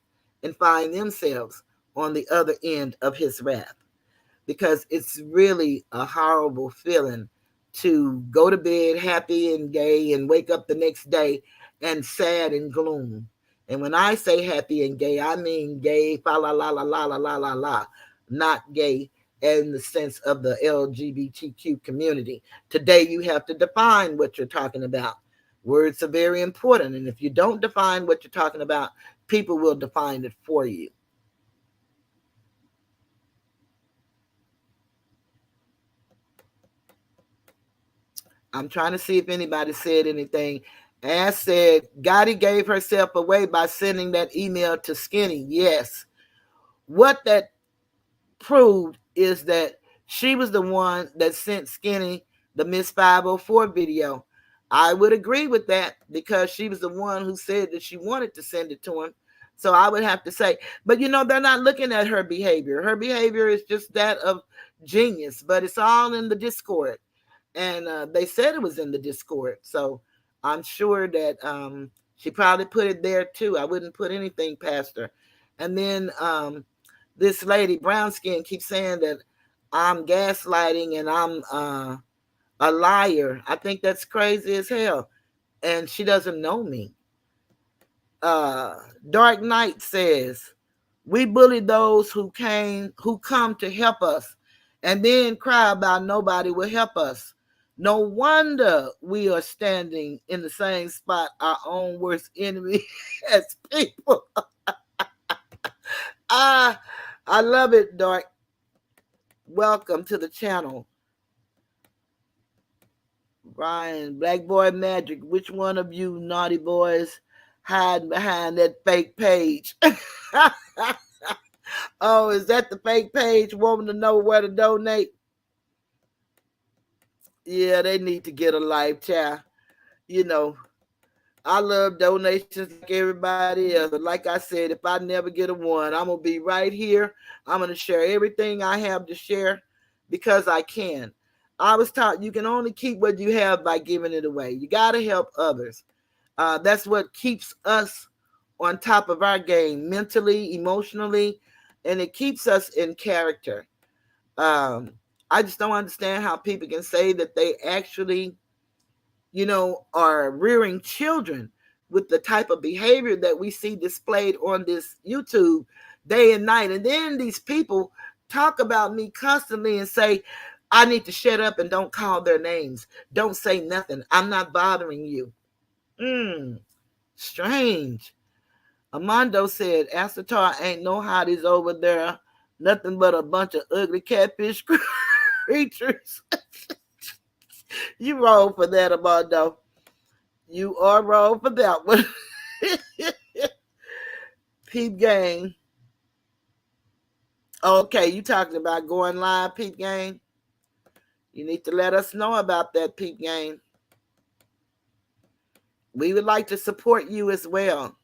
and find themselves on the other end of his wrath. Because it's really a horrible feeling to go to bed happy and gay and wake up the next day and sad and gloom. And when I say happy and gay, I mean gay, fa la la la la la la la la, not gay in the sense of the LGBTQ community. Today, you have to define what you're talking about. Words are very important. And if you don't define what you're talking about, people will define it for you. I'm trying to see if anybody said anything. Ash said, Gotti gave herself away by sending that email to Skinny. Yes. What that proved is that she was the one that sent Skinny the Miss 504 video. I would agree with that because she was the one who said that she wanted to send it to him. So I would have to say, but they're not looking at her behavior. Her behavior is just that of genius, but it's all in the Discord. And they said it was in the Discord. So I'm sure that she probably put it there too. I wouldn't put anything past her. And then this lady, brown skin, keeps saying that I'm gaslighting and I'm a liar. I think that's crazy as hell. And she doesn't know me. Dark Knight says, we bully those who come to help us and then cry about nobody will help us. No wonder we are standing in the same spot our own worst enemy as people. I love it, Dark. Welcome to the channel. Brian, Black Boy Magic, which one of you naughty boys hide behind that fake page? Oh, is that the fake page? Wanting to know where to donate? Yeah, they need to get a life, child. I love donations like everybody else. But like I said, if I never get a one, I'm going to be right here. I'm going to share everything I have to share because I can. I was taught you can only keep what you have by giving it away. You got to help others. That's what keeps us on top of our game mentally, emotionally, and it keeps us in character. I just don't understand how people can say that they actually, are rearing children with the type of behavior that we see displayed on this YouTube day and night. And then these people talk about me constantly and say, I need to shut up and don't call their names. Don't say nothing. I'm not bothering you. Strange. Armando said, Astatar ain't no hotties over there. Nothing but a bunch of ugly catfish creatures. You roll for that, Armando. You are wrong for that one. Peep Gang. Okay, you talking about going live, Peep Gang? You need to let us know about that, Peep Gang. We would like to support you as well.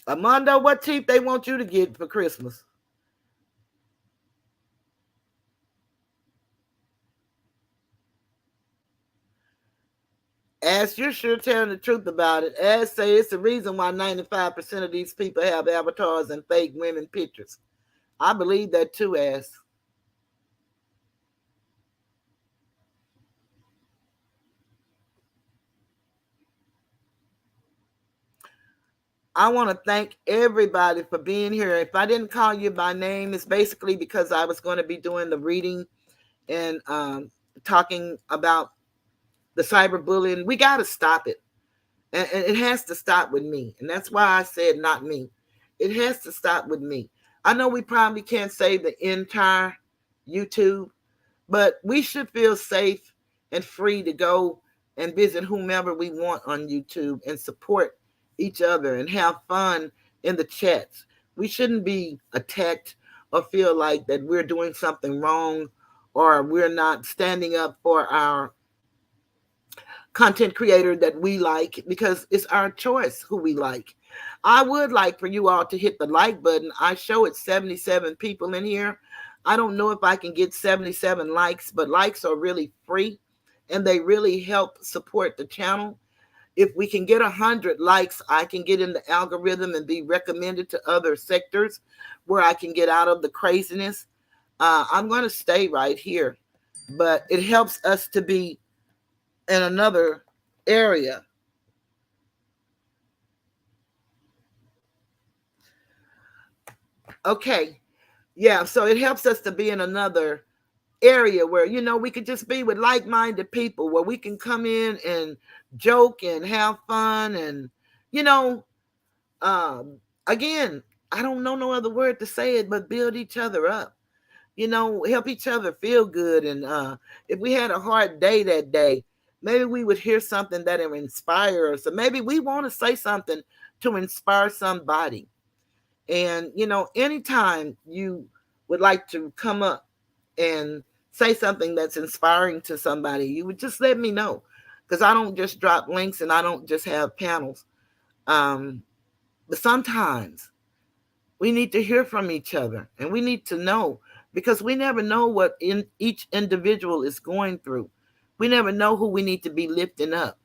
Armando, what teeth they want you to get for Christmas? Ask, you're sure telling the truth about it. Ask say it's the reason why 95% of these people have avatars and fake women pictures. I believe that too, Ask. I want to thank everybody for being here. If I didn't call you by name, it's basically because I was going to be doing the reading and talking about the cyberbullying. We got to stop it. And it has to stop with me. And that's why I said not me. It has to stop with me. I know we probably can't save the entire YouTube, but we should feel safe and free to go and visit whomever we want on YouTube and support each other and have fun in the chats. We shouldn't be attacked or feel like that we're doing something wrong or we're not standing up for our content creator that we like, because it's our choice who we like. I would like for you all to hit the like button. I show it 77 people in here. I don't know if I can get 77 likes, but likes are really free and they really help support the channel. If we can get 100 likes, I can get in the algorithm and be recommended to other sectors where I can get out of the craziness. I'm going to stay right here, but it helps us to be in another area. Okay. Yeah. So it helps us to be in another area where, we could just be with like-minded people where we can come in and joke and have fun and, you know, again, I don't know no other word to say it, but build each other up, help each other feel good. And if we had a hard day that day, maybe we would hear something that will inspire us. Or maybe we want to say something to inspire somebody. And, anytime you would like to come up and say something that's inspiring to somebody, you would just let me know. Because I don't just drop links and I don't just have panels. But sometimes we need to hear from each other and we need to know, because we never know what each individual is going through. We never know who we need to be lifting up.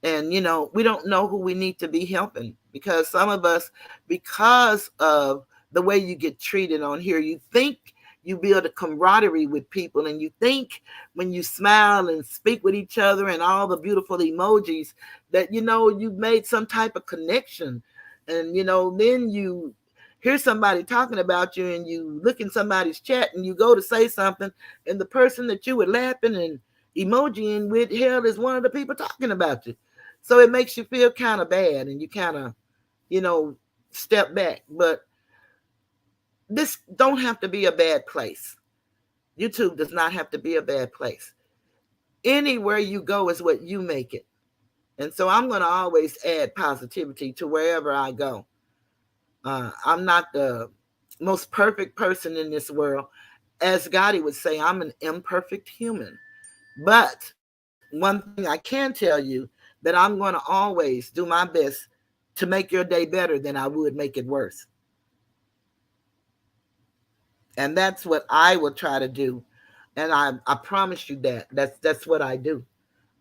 And, we don't know who we need to be helping, because some of us, because of the way you get treated on here, you think you build a camaraderie with people, and you think when you smile and speak with each other and all the beautiful emojis that, you've made some type of connection. And, then you hear somebody talking about you and you look in somebody's chat and you go to say something, and the person that you were laughing and emojiing with, hell, is one of the people talking about you. So it makes you feel kind of bad and you kind of, step back. But this don't have to be a bad place. YouTube does not have to be a bad place. Anywhere you go is what you make it. And so I'm going to always add positivity to wherever I go. I'm not the most perfect person in this world. As Gotti would say, I'm an imperfect human. But one thing I can tell you, that I'm going to always do my best to make your day better than I would make it worse. And that's what I will try to do. And I promise you that. That's what I do.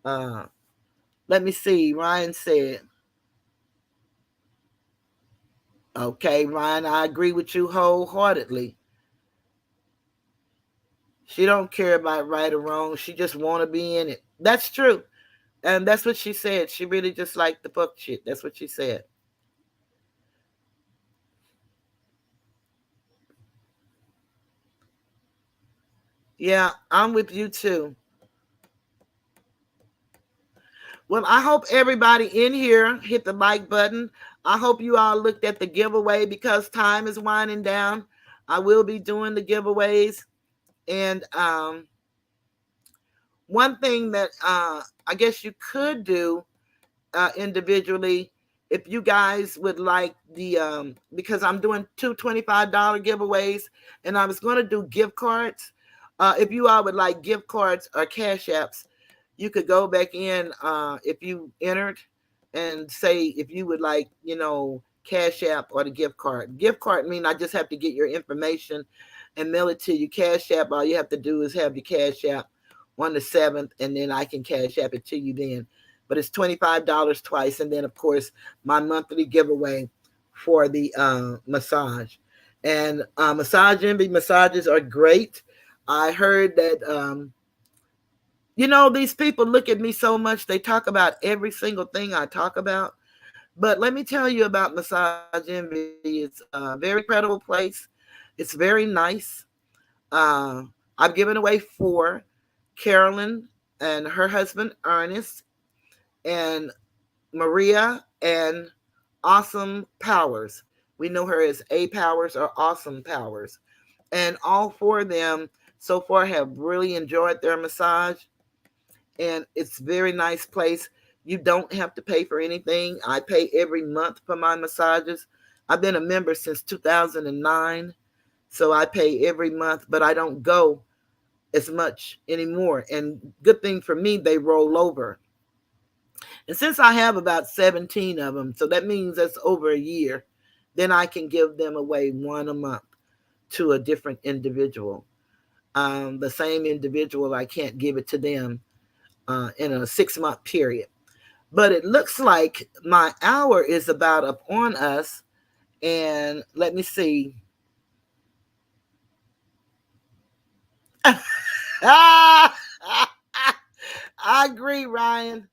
Let me see. Ryan said, okay, Ryan, I agree with you wholeheartedly. She don't care about right or wrong. She just want to be in it. That's true. And that's what she said. She really just liked the fuck shit. That's what she said. Yeah, I'm with you too. Well, I hope everybody in here hit the like button. I hope you all looked at the giveaway, because time is winding down. I will be doing the giveaways. And one thing that I guess you could do individually, if you guys would like the, because I'm doing two $25 giveaways, and I was going to do gift cards. If you all would like gift cards or cash apps, you could go back in if you entered and say if you would like, cash app or the gift card. Gift card mean I just have to get your information and mail it to you. Cash app, all you have to do is have your cash app on the 7th, and then I can cash app it to you then. But it's $25 twice. And then, of course, my monthly giveaway for the massage. And Massage Envy massages are great. I heard that, these people look at me so much. They talk about every single thing I talk about. But let me tell you about Massage Envy. It's a very credible place. It's very nice. I've given away 4. Carolyn and her husband, Ernest, and Maria, and Awesome Powers. We know her as A Powers or Awesome Powers. And all 4 of them so far have really enjoyed their massage. And it's a very nice place. You don't have to pay for anything. I pay every month for my massages. I've been a member since 2009. So I pay every month, but I don't go as much anymore. And good thing for me, they roll over. And since I have about 17 of them, so that means that's over a year, then I can give them away one a month to a different individual. The same individual, I can't give it to them in a 6-month period. But it looks like my hour is about up on us. And let me see. I agree, Ryan.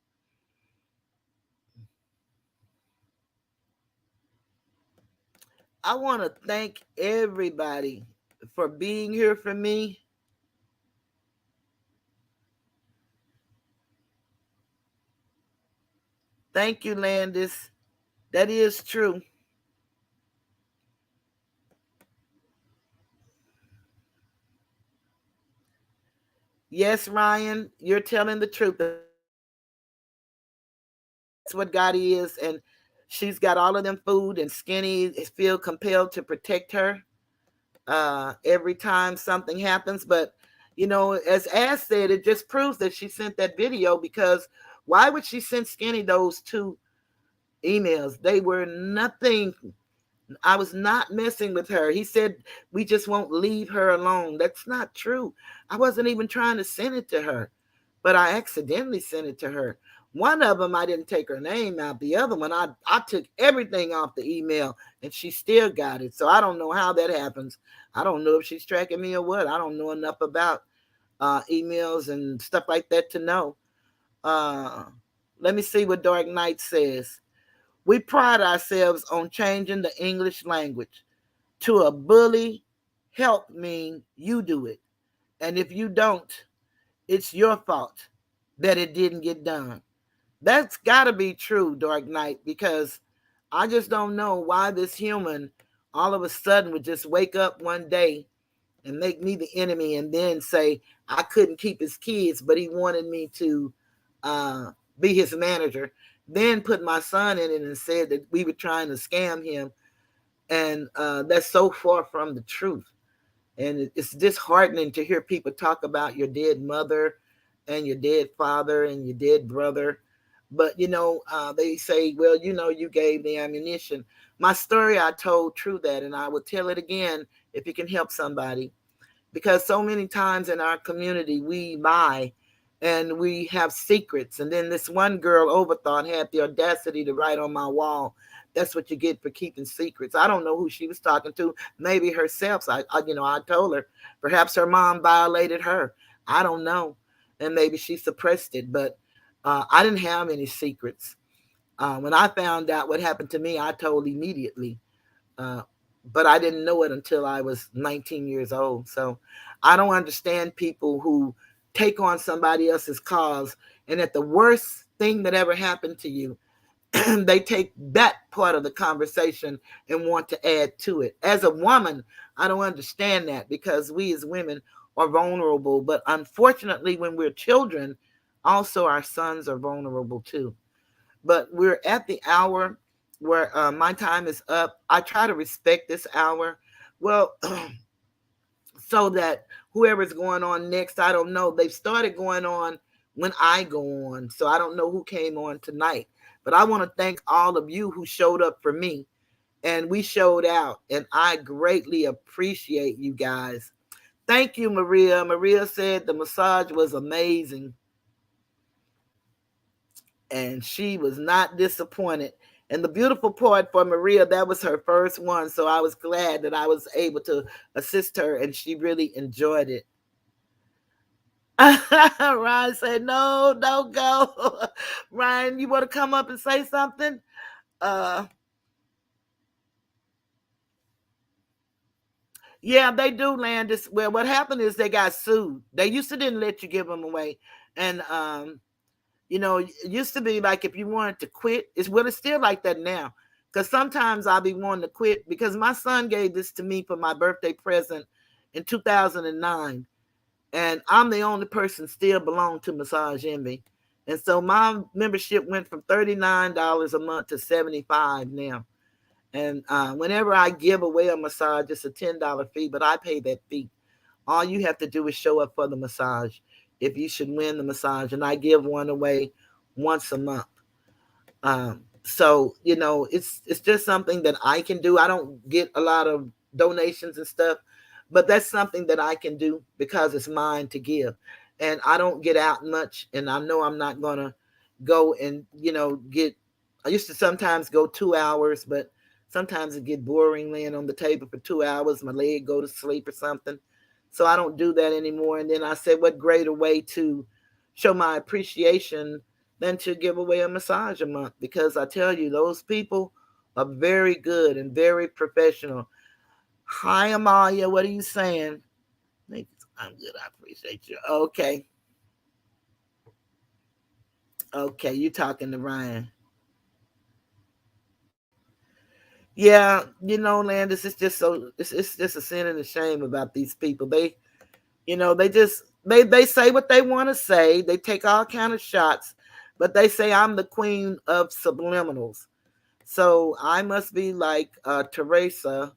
I want to thank everybody for being here for me. Thank you, Landis. That is true. Yes, Ryan, you're telling the truth. That's what God is. And she's got all of them food, and Skinny feel compelled to protect her every time something happens. But, as Ash said, it just proves that she sent that video, because why would she send Skinny those 2 emails? They were nothing. I was not messing with her. He said, we just won't leave her alone. That's not true. I wasn't even trying to send it to her, but I accidentally sent it to her. One of them, I didn't take her name out. The other one, I took everything off the email, and she still got it. So I don't know how that happens. I don't know if she's tracking me or what. I don't know enough about emails and stuff like that to know. Uh, Let me see what Dark Knight says. We pride ourselves on changing the English language. To a bully, help mean you do it. And if you don't, it's your fault that it didn't get done. That's got to be true, Dark Knight, because I just don't know why this human all of a sudden would just wake up one day and make me the enemy, and then say I couldn't keep his kids, but he wanted me to be his manager. Then put my son in it and said that we were trying to scam him. And that's so far from the truth. And it's disheartening to hear people talk about your dead mother and your dead father and your dead brother. But, they say, well, you gave the ammunition. My story, I told true that, and I will tell it again if it can help somebody. Because so many times in our community, we lie and we have secrets. And then this one girl, Overthought, had the audacity to write on my wall, that's what you get for keeping secrets. I don't know who she was talking to. Maybe herself. So I told her. Perhaps her mom violated her. I don't know. And maybe she suppressed it. But I didn't have any secrets. When I found out what happened to me, I told immediately. Uh, but I didn't know it until I was 19 years old. So I don't understand people who take on somebody else's cause, and at the worst thing that ever happened to you, they take that part of the conversation and want to add to it. As a woman, I don't understand that, because we as women are vulnerable. But unfortunately, when we're children, also our sons are vulnerable too. But we're at the hour where my time is up. I try to respect this hour. Well, so that whoever's going on next, I don't know. They've started going on when I go on. So I don't know who came on tonight. But I want to thank all of you who showed up for me. And we showed out. And I greatly appreciate you guys. Thank you, Maria. Maria said the massage was amazing. And she was not disappointed. And the beautiful part for Maria, that was her first one. So I was glad that I was able to assist her, and she really enjoyed it. Ryan said, no, don't go. Ryan, you want to come up and say something? Yeah, they do, Landis. Well, what happened is they got sued. They used to didn't let you give them away. And it used to be like if you wanted to quit, it's still like that now. Because sometimes I'll be wanting to quit, because my son gave this to me for my birthday present in 2009. And I'm the only person still belong to Massage Envy. And so my membership went from $39 a month to $75 now. And whenever I give away a massage, it's a $10 fee, but I pay that fee. All you have to do is show up for the massage if you should win the massage. And I give one away once a month. So it's just something that I can do. I don't get a lot of donations and stuff, but that's something that I can do because it's mine to give. And I don't get out much, and I know I'm not gonna go and get. I used to sometimes go 2 hours, but sometimes it get boring laying on the table for 2 hours. My leg go to sleep or something, so I don't do that anymore. And then I said, what greater way to show my appreciation than to give away a massage a month? Because I tell you, those people are very good and very professional. Hi, Amalia. What are you saying? I'm good. I appreciate you. Okay. Okay. You talking to Ryan. Yeah. Landis, it's just so, it's just a sin and a shame about these people. They say what they want to say. They take all kind of shots, but they say I'm the queen of subliminals. So I must be like Teresa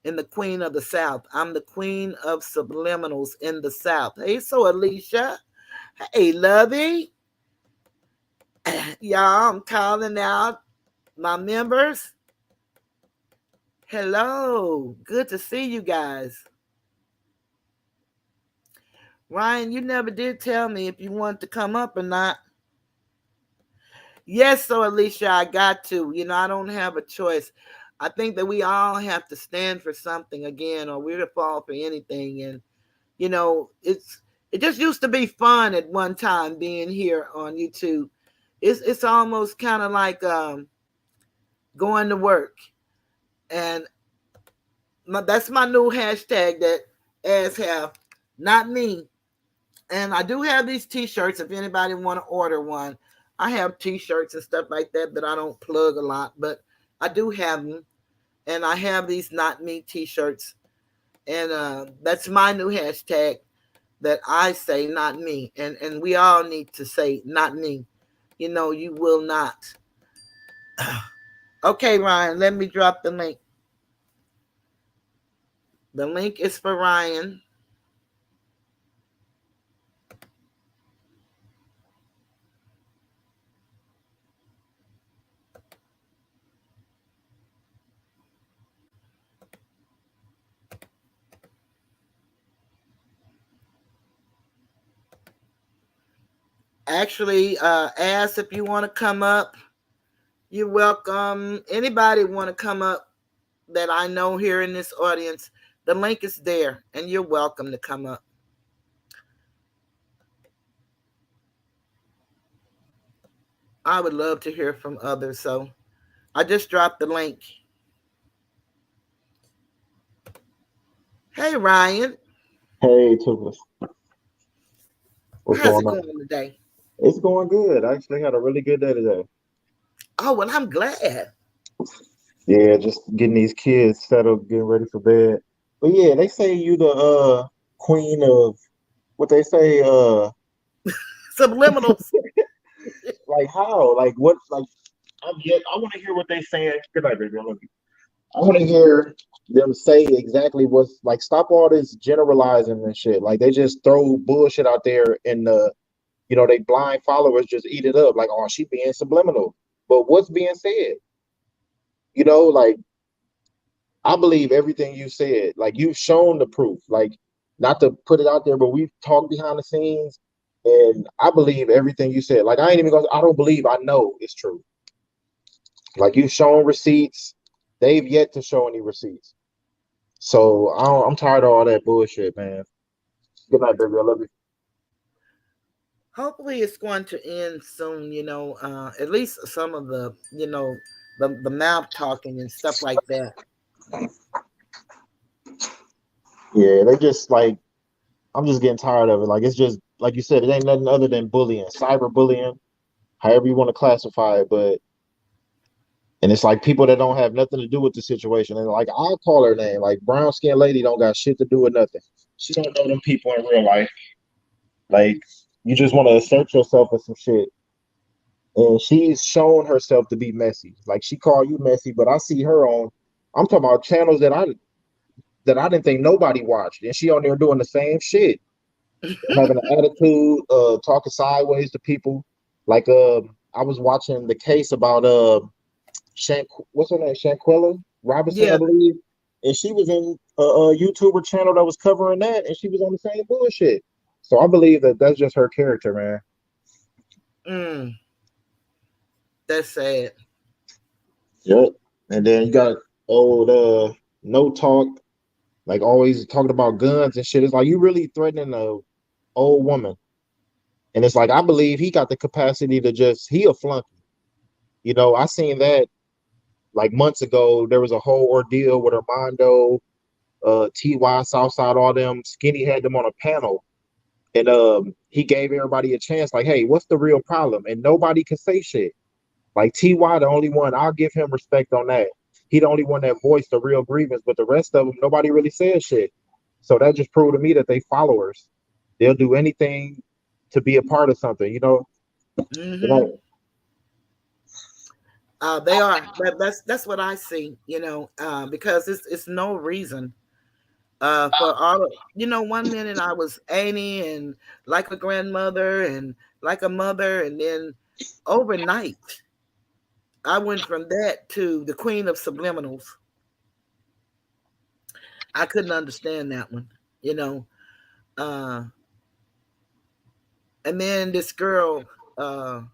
in the Queen of the South. I'm the queen of subliminals in the South. Hey, so Alicia. Hey, Lovey. Y'all, I'm calling out my members. Hello. Good to see you guys. Ryan, you never did tell me if you wanted to come up or not. Yes, so Alicia, I got to. I don't have a choice. I think that we all have to stand for something again, or we're to fall for anything. And it just used to be fun at one time being here on YouTube. It's almost kind of like going to work, and that's my new hashtag that as have not me. And I do have these T-shirts. If anybody want to order one, I have T-shirts and stuff like that I don't plug a lot, but I do have them. And I have these not me T-shirts, and that's my new hashtag that I say not me, and we all need to say not me. You will not. Okay, Ryan, let me drop the link. The link is for Ryan. Actually, ask if you want to come up. You're welcome. Anybody want to come up that I know here in this audience, the link is there, and you're welcome to come up. I would love to hear from others, so I just dropped the link. Hey, Ryan. Hey, Tukas. What's How's it going on? going today? It's going good. I actually had a really good day today. Oh, well, I'm glad. Yeah, just getting these kids settled, getting ready for bed. But yeah, they say you the queen of what they say, Subliminals. like how? Like what I want to hear what they saying. Good night, baby. I love you. I want to hear them say exactly what's like, stop all this generalizing and shit. Like they just throw bullshit out there and they blind followers just eat it up. Like, oh, she being subliminal. But what's being said? Like I believe everything you said. Like you've shown the proof. Like not to put it out there, but we've talked behind the scenes, and I believe everything you said. Like I ain't even gonna. I don't believe. I know it's true. Like you've shown receipts. They've yet to show any receipts. So I'm tired of all that bullshit, man. Good night, baby. I love you. Hopefully, it's going to end soon. At least some of the mouth talking and stuff like that. Yeah, they just like I'm just getting tired of it. Like it's just like you said, it ain't nothing other than bullying, cyberbullying, however you want to classify it. And it's like people that don't have nothing to do with the situation. And like I'll call her name, like brown skinned lady don't got shit to do with nothing. She don't know them people in real life. Like you just want to assert yourself or some shit. and she's shown herself to be messy. Like she called you messy, but I see her on. I'm talking about channels that I didn't think nobody watched, and she on there doing the same shit, having an attitude, talking sideways to people. Like I was watching the case about what's her name, Shanquella Robinson, I Yeah. believe, and she was in a YouTuber channel that was covering that, and she was on the same bullshit. So I believe that that's just her character, man. That's sad. Yep. And then you got old no talk, like always talking about guns and shit. It's like you really threatening a old woman. And it's like I believe he got the capacity to he a flunky. You know, I seen that like months ago. There was a whole ordeal with Armando, TY, Southside, all them. Skinny had them on a panel. And he gave everybody a chance, like, hey, what's the real problem? And nobody could say shit. Like TY, the only one, I'll give him respect on that. He the only one that voiced the real grievance, but the rest of them, nobody really said shit. So that just proved to me that they followers. They'll do anything to be a part of something, you know? Mm-hmm. They are. That's what I see, you know, because it's no reason for all of, you know, one minute I was Annie and like a grandmother and like a mother, and then overnight I went from that to the queen of subliminals. I couldn't understand that one, you know. Uh, and then this girl, the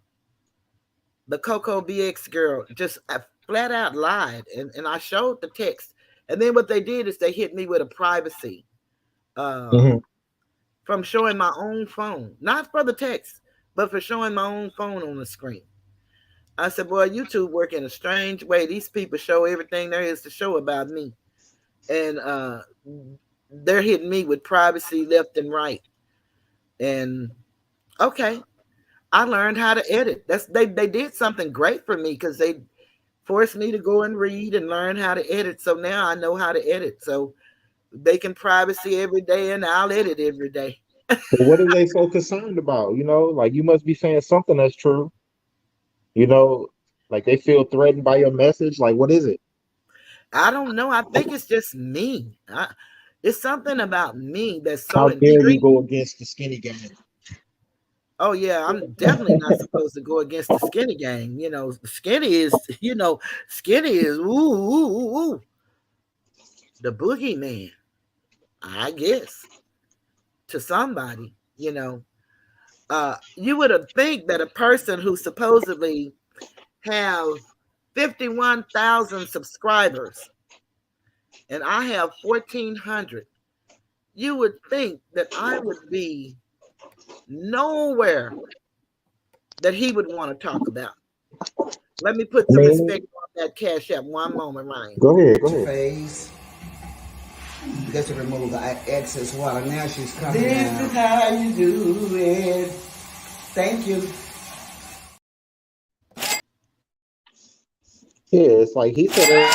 Coco BX girl, just flat out lied, and I showed the text. And then what they did is they hit me with a privacy Mhm. from showing my own phone, not for the text, but for showing my own phone on the screen. I said, boy, YouTube work in a strange way. These people show everything there is to show about me. And they're hitting me with privacy left and right. And okay, I learned how to edit. They did something great for me because they forced me to go and read and learn how to edit. So now I know how to edit. So they can privacy every day and I'll edit every day. But what are they so concerned about? You know, like you must be saying something that's true. You know, like they feel threatened by your message. Like, what is it? I don't know. I think it's just me. It's something about me that's so How dare you intriguing. go against the skinny gang? Oh yeah, I'm definitely not supposed to go against the skinny gang. You know, skinny is, you know, skinny is ooh, the boogeyman, I guess, to somebody, you know. You would have think that a person who supposedly have 51,000 subscribers and I have 1,400, you would think that I would be nowhere that he would want to talk about. Let me put I some mean, respect on that cash app. One moment, Ryan. go ahead, go ahead. Phase. Just to remove the excess water. Now she's coming This out. is how you do it. Thank you. Yeah, it's like he said it.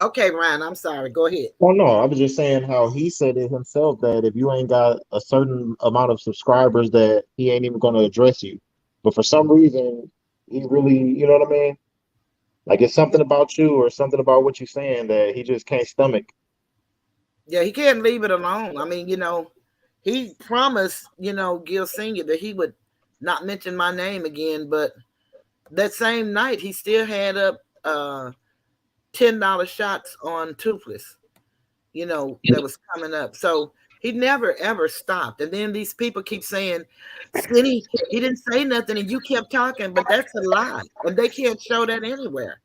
Okay, Ryan, I'm sorry. Go ahead. Oh no, I was just saying how he said it himself that if you ain't got a certain amount of subscribers, that he ain't even going to address you. But for some reason, he really, you know what I mean? Like it's something about you or something about what you're saying that he just can't stomach. Yeah, he can't leave it alone. I mean, you know, he promised, you know, Gil Sr. that he would not mention my name again, but that same night he still had up $10 shots on Toothless, you know, that was coming up. So he never ever stopped. And then these people keep saying, Skinny, he didn't say nothing and you kept talking, but that's a lie. And they can't show that anywhere.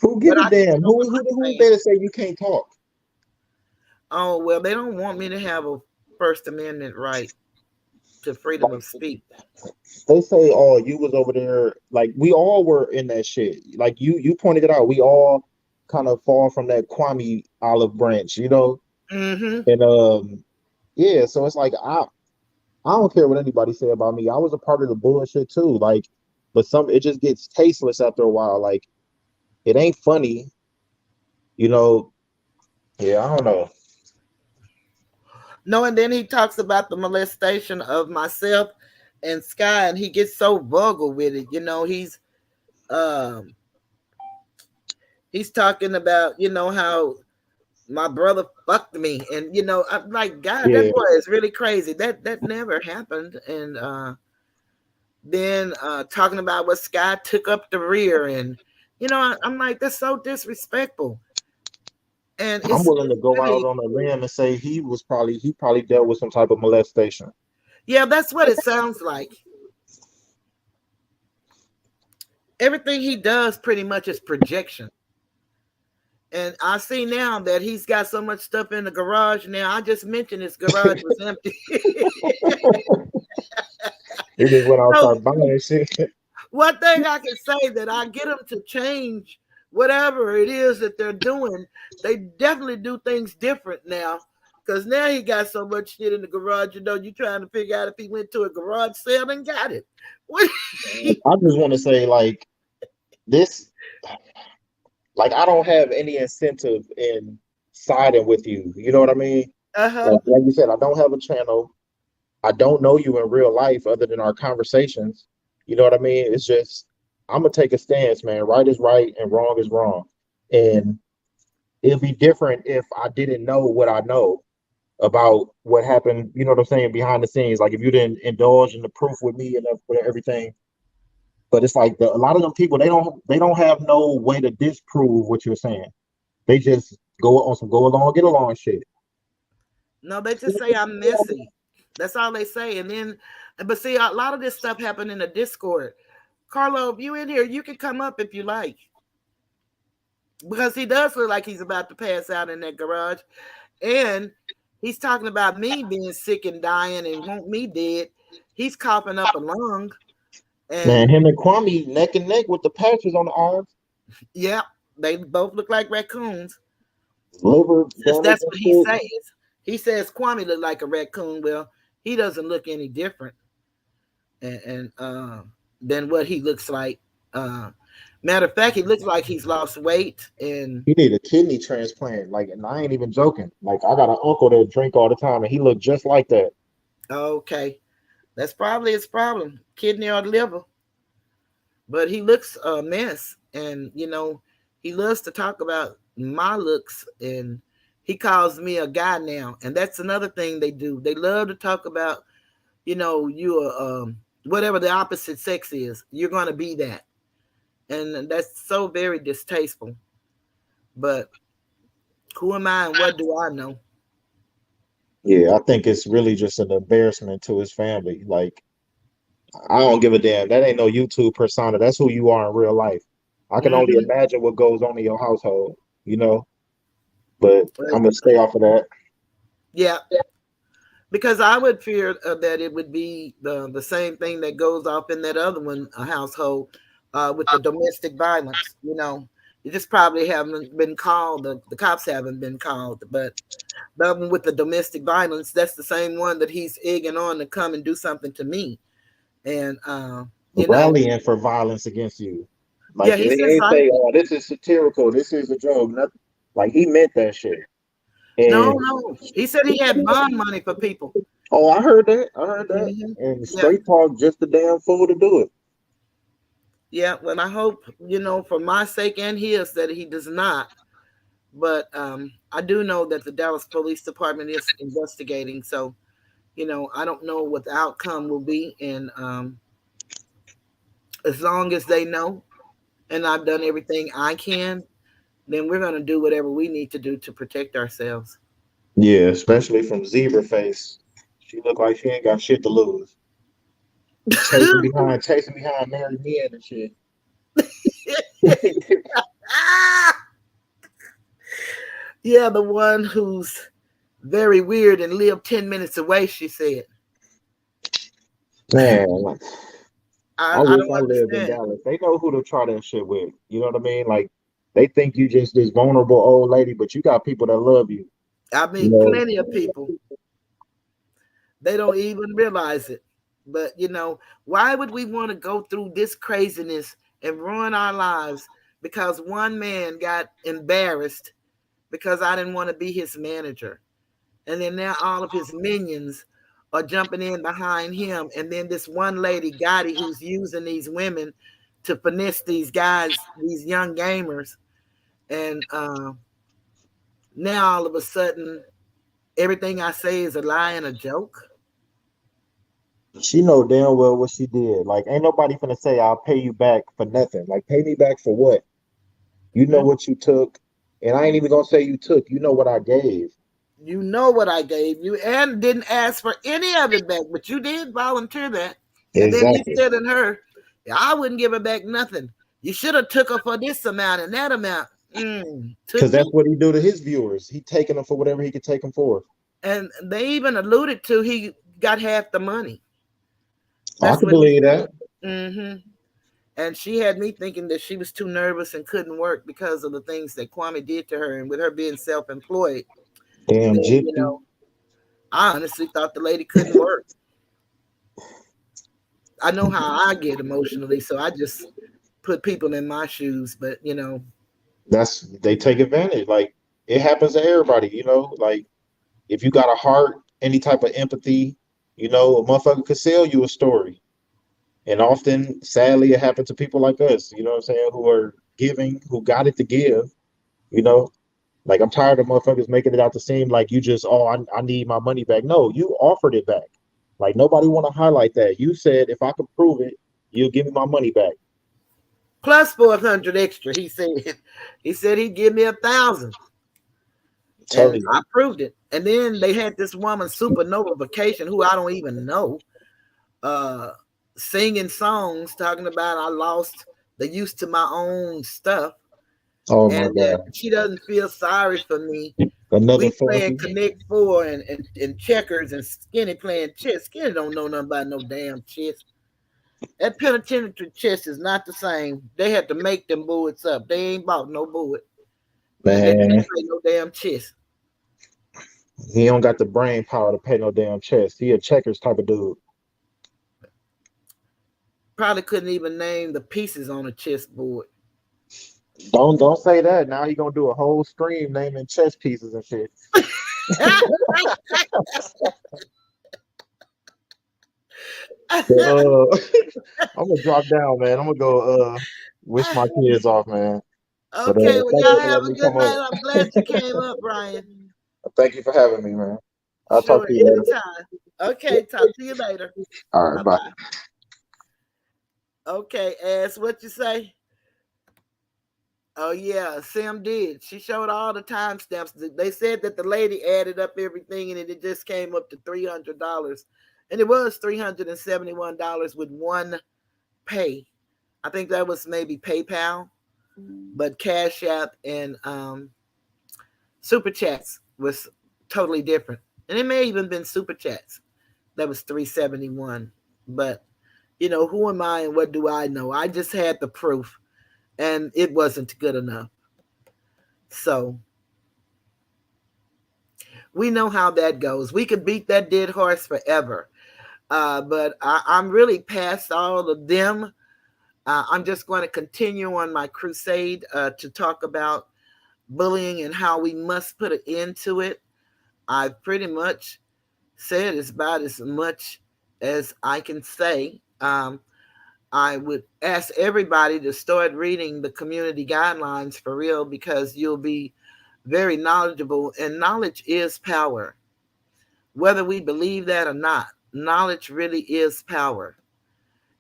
Who give But a I just damn? know what Who's I'm saying. there to say you can't talk? Oh, well, they don't want me to have a First Amendment right to freedom Like of speech. they say, oh, you was over there. Like we all were in that shit. Like you pointed it out. We all kind of fall from that Kwame olive branch, you know. Mm-hmm. And yeah. So it's like I don't care what anybody say about me. I was a part of the bullshit too. Like, but it just gets tasteless after a while. Like it ain't funny, you know. Yeah, I don't know. No, and then he talks about the molestation of myself and Sky, and he gets so vulgar with it. Um he's talking about, how my brother fucked me, and I'm like, God, that Yeah, boy is really crazy. That never happened. And then talking about what Sky took up the rear, and I'm like, that's so disrespectful. And I'm it's willing to go out really, on a limb and say he probably dealt with some type of molestation. yeah, that's what it sounds like. Everything he does pretty much is projection. And I see now that he's got so much stuff in the garage now. I just mentioned his garage was empty. He just went out and So started buying shit. one thing I can say that I get them to change whatever it is that they're doing. They definitely do things different now. Because now he got so much shit in the garage, you're trying to figure out if he went to a garage sale and got it. What? I just want to say like this, like I don't have any incentive in siding with you. You know what I mean? Uh-huh. Like you said, I don't have a channel. I don't know you in real life other than our conversations. You know what I mean? It's just I'm gonna take a stance, man. Right is right and wrong is wrong. And it'd be different if I didn't know what I know about what happened, you know what I'm saying, behind the scenes. Like if you didn't indulge in the proof with me and everything. But it's like a lot of them people they don't have no way to disprove what you're saying. They just go on some go along, get along shit. No, they just say I'm messy. That's all they say. And then, but see, a lot of this stuff happened in the Discord. Carlo, if you in here, you can come up if you like. Because he does look like he's about to pass out in that garage. And he's talking about me being sick and dying and want me dead. He's coughing up a lung. Man, And him and Kwame neck and neck with the patches on the arms, yeah, they both look like raccoons. liver Since damage that's and what he shit. says. He says Kwame looked like a raccoon. Well, he doesn't look any different. And than what he looks like. Uh, Matter of fact, he looks like he's lost weight. And He need a kidney transplant. Like, and I ain't even joking. Like, I got an uncle that drink all the time, and he looked just like that. okay, that's probably his problem, kidney or liver. But he looks a mess, and he loves to talk about my looks, and he calls me a guy now, and that's another thing they do. They love to talk about, you are whatever the opposite sex is, you're going to be that, and that's so very distasteful. But who am I and what do I know? Yeah, I think it's really just an embarrassment to his family. Like, I don't give a damn. That ain't no YouTube persona. That's who you are in real life. I can only Mm-hmm. imagine what goes on in your household, you know. But I'm gonna stay off of that. Yeah, because I would fear that it would be the same thing that goes off in that other one household with the domestic violence. You just probably haven't been called. The cops haven't been called, but the one with the domestic violence, that's the same one that he's egging on to come and do something to me. And Rallying for violence against you. yeah, Like he he's ain't say, inciting. "Oh, this is satirical. This is a joke." Nothing. Like he meant that shit. No, And no, he said he had bond money for people. oh, I heard that. I heard that. Hmm. And Yeah. straight talk, just the damn fool to do it. Yeah, well, I hope, for my sake and his, that he does not. But I do know that the Dallas Police Department is investigating. So, I don't know what the outcome will be. And as long as they know and I've done everything I can, then we're going to do whatever we need to do to protect ourselves. Yeah, especially from Zebra Face. She look like she ain't got shit to lose. Chasing behind married men and shit. Yeah, the one who's very weird and lived 10 minutes away, she said. Man, like, I I wish don't I lived in understand. Dallas. They know who to try that shit with. You know what I mean? Like they think you just this vulnerable old lady, but you got people that love you. I You mean, know, plenty of people, they don't even realize it. But, why would we want to go through this craziness and ruin our lives because one man got embarrassed because I didn't want to be his manager. And then now all of his minions are jumping in behind him. And then this one lady, Gotti, who's using these women to finesse these guys, these young gamers. And now all of a sudden, everything I say is a lie and a joke. She know damn well what she did. Like, ain't nobody finna say I'll pay you back for nothing. Like, pay me back for what? You know what you took, and I ain't even gonna say you took. You know what I gave. You know what I gave you and didn't ask for any of it back, but you did volunteer that. And then you Exactly. said in her, I wouldn't give her back nothing. You should have took her for this amount and that amount. Because Took that's me. what he do to his viewers. He taking them for whatever he could take them for. And they even alluded to he got half the money. I That's can what he believe that. said. And she had me thinking that she was too nervous and couldn't work because of the things that Kwame did to her, and with her being self-employed. Damn Then, gypsy. I honestly thought the lady couldn't work. I know how I get emotionally, so I just put people in my shoes. But That's they take advantage. Like it happens to everybody. Like if you got a heart, any type of empathy, a motherfucker could sell you a story. And often, sadly, it happens to people like us, you know what I'm saying, who are giving, who got it to give, you know. Like I'm tired of motherfuckers making it out to seem like you just, oh, I need my money back. No, you offered it back. Like nobody want to highlight that. You said if I could prove it, you'll give me my money back. plus 400 extra. He said he'd give me 1,000, I'm and telling you. I proved it. And then they had this woman, Supernova Vacation, who I don't even know, uh, singing songs talking about I lost the use to my own stuff, Oh my and that God. she doesn't feel sorry for me. Another We playing phony. Connect Four and checkers, and Skinny playing chess. Skinny don't know nothing about no damn chess. That penitentiary chess is not the same. They had to make them bullets up. They ain't bought no bullet, and they Man, can't play no damn chess. he don't got the brain power to pay no damn chess. He a checkers type of dude. Probably couldn't even name the pieces on a chessboard. Don't say that. Now he gonna do a whole stream naming chess pieces and shit. But, I'm gonna drop down, man. I'm gonna go wish my kids off, man. But Okay, well, thank you y'all for have letting a me good come up. night. I'm glad you came up, Brian. Thank you for having me, man. I'll talk Sure, to you later. anytime. Okay, talk to you later. All Bye right, bye. bye. Okay, Ash, what you say? Oh yeah, Sam did. She showed all the timestamps. They said that the lady added up everything and it just came up to $300, and it was $371 with one pay. I think that was maybe PayPal, but Cash App and Super Chats was totally different, and it may even been Super Chats that was 371. But who am I and what do I know? I just had the proof, and it wasn't good enough. So we know how that goes. We could beat that dead horse forever. But I'm really past all of them. I'm just going to continue on my crusade to talk about bullying and how we must put an end to it. I've pretty much said it's about as much as I can say. I would ask everybody to start reading the community guidelines for real, because you'll be very knowledgeable, and knowledge is power. Whether we believe that or not, knowledge really is power.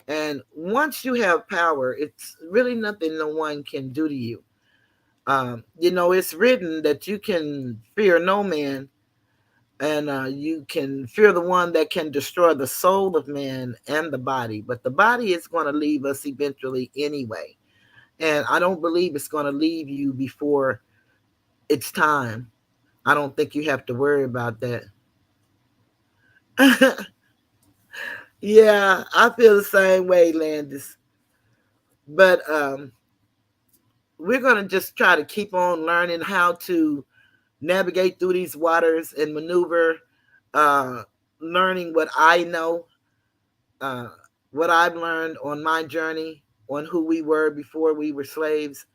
And once you have power, it's really nothing no one can do to you. It's written that you can fear no man, and you can fear the one that can destroy the soul of man and the body. But the body is going to leave us eventually anyway. And I don't believe it's going to leave you before it's time. I don't think you have to worry about that. Yeah, I feel the same way, Landis. But we're going to just try to keep on learning how to navigate through these waters and maneuver, uh, learning what I know, uh, what I've learned on my journey, on who we were before we were slaves.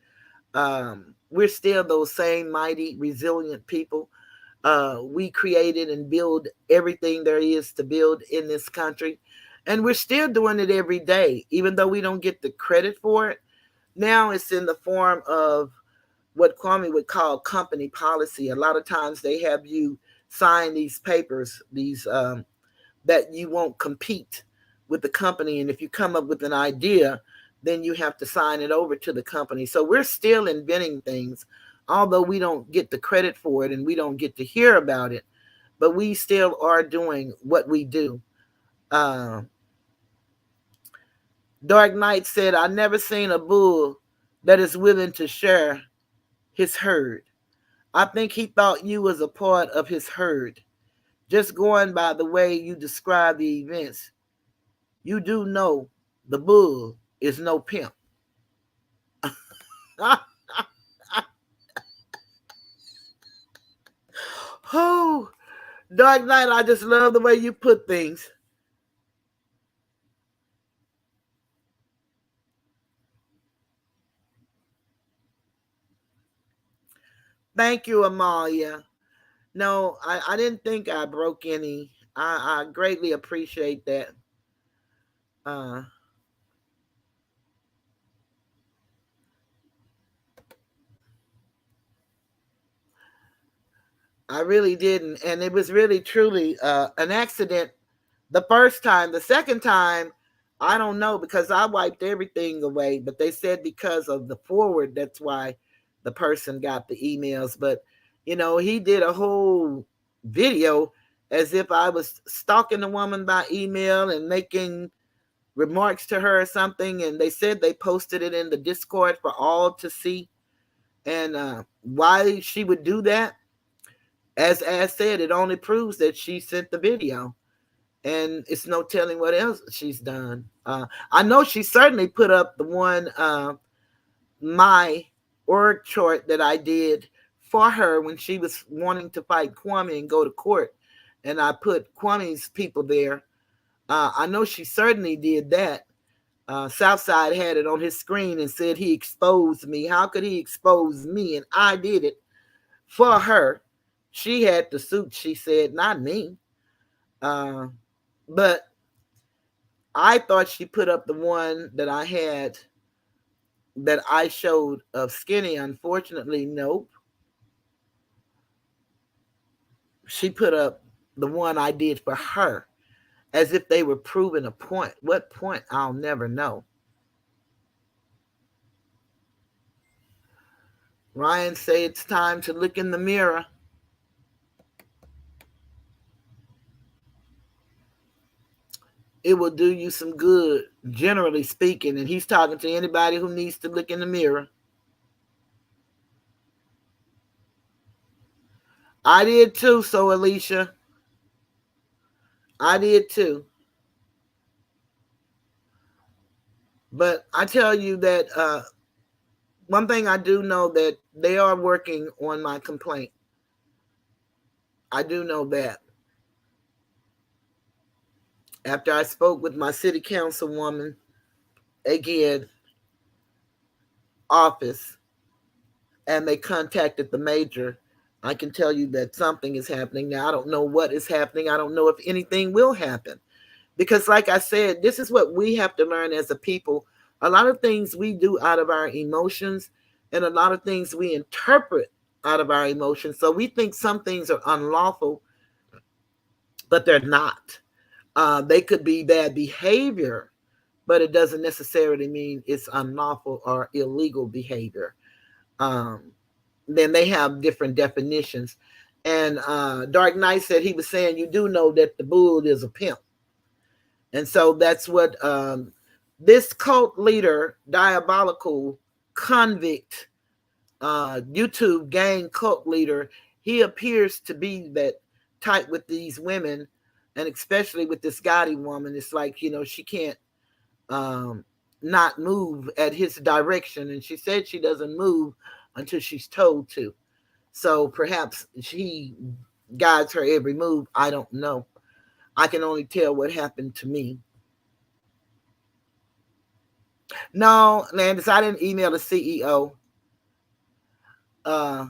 We're still those same mighty, resilient people. We created and build everything there is to build in this country. And we're still doing it every day, even though we don't get the credit for it. Now it's in the form of what Kwame would call company policy. A lot of times they have you sign these papers, these that you won't compete with the company. And if you come up with an idea, then you have to sign it over to the company. So we're still inventing things, although we don't get the credit for it and we don't get to hear about it, but we still are doing what we do. Uh, Dark Knight said, I never seen a bull that is willing to share his herd. I think he thought you was a part of his herd. Just going by the way you describe the events, you do know the bull is no pimp. Oh, Dark Knight, I just love the way you put things. Thank you, Amalia. No, I didn't think I broke any. I greatly appreciate that. Uh, I really didn't. And it was really, truly an accident the first time. The second time, I don't know because I wiped everything away. But they said because of the forward, that's why the person got the emails. But, you know, he did a whole video as if I was stalking the woman by email and making remarks to her or something. And they said they posted it in the Discord for all to see. And why she would do that, as said, it only proves that she sent the video, and it's no telling what else she's done. I know she certainly put up the one, my org chart that I did for her when she was wanting to fight Kwame and go to court, and I put Kwame's people there. I know she certainly did that. Southside had it on his screen and said he exposed me. How could he expose me? And I did it for her. She had the suit, she said, not me. But I thought she put up the one that I had that I showed of Skinny. Unfortunately, nope. She put up the one I did for her as if they were proving a point. What point? I'll never know. Ryan say it's time to look in the mirror. It will do you some good, generally speaking. And he's talking to anybody who needs to look in the mirror. I did too, so Alicia. I did too. But I tell you that one thing I do know that they are working on my complaint. I do know that. After I spoke with my city councilwoman, again, office, and they contacted the major, I can tell you that something is happening. Now, I don't know what is happening. I don't know if anything will happen. Because like I said, this is what we have to learn as a people. A lot of things we do out of our emotions, and a lot of things we interpret out of our emotions. So we think some things are unlawful, but they're not. They could be bad behavior, but it doesn't necessarily mean it's unlawful or illegal behavior. Then they have different definitions. And Dark Knight said he was saying, you do know that the bull is a pimp. And so that's what this cult leader, diabolical convict, YouTube gang cult leader, he appears to be that type with these women, and especially with this Gotti woman. It's like, you know, she can't not move at his direction. And she said she doesn't move until she's told to. So perhaps he guides her every move. I don't know. I can only tell what happened to me. No, Landis, I didn't email the CEO. uh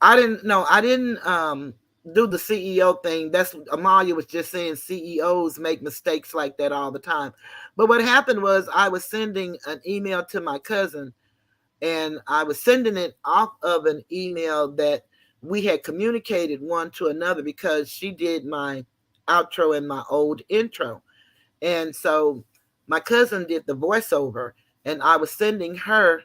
I didn't do the CEO thing. That's Amalia was just saying CEOs make mistakes like that all the time. But what happened was I was sending an email to my cousin, and I was sending it off of an email that we had communicated one to another because she did my outro and my old intro. And so my cousin did the voiceover, and I was sending her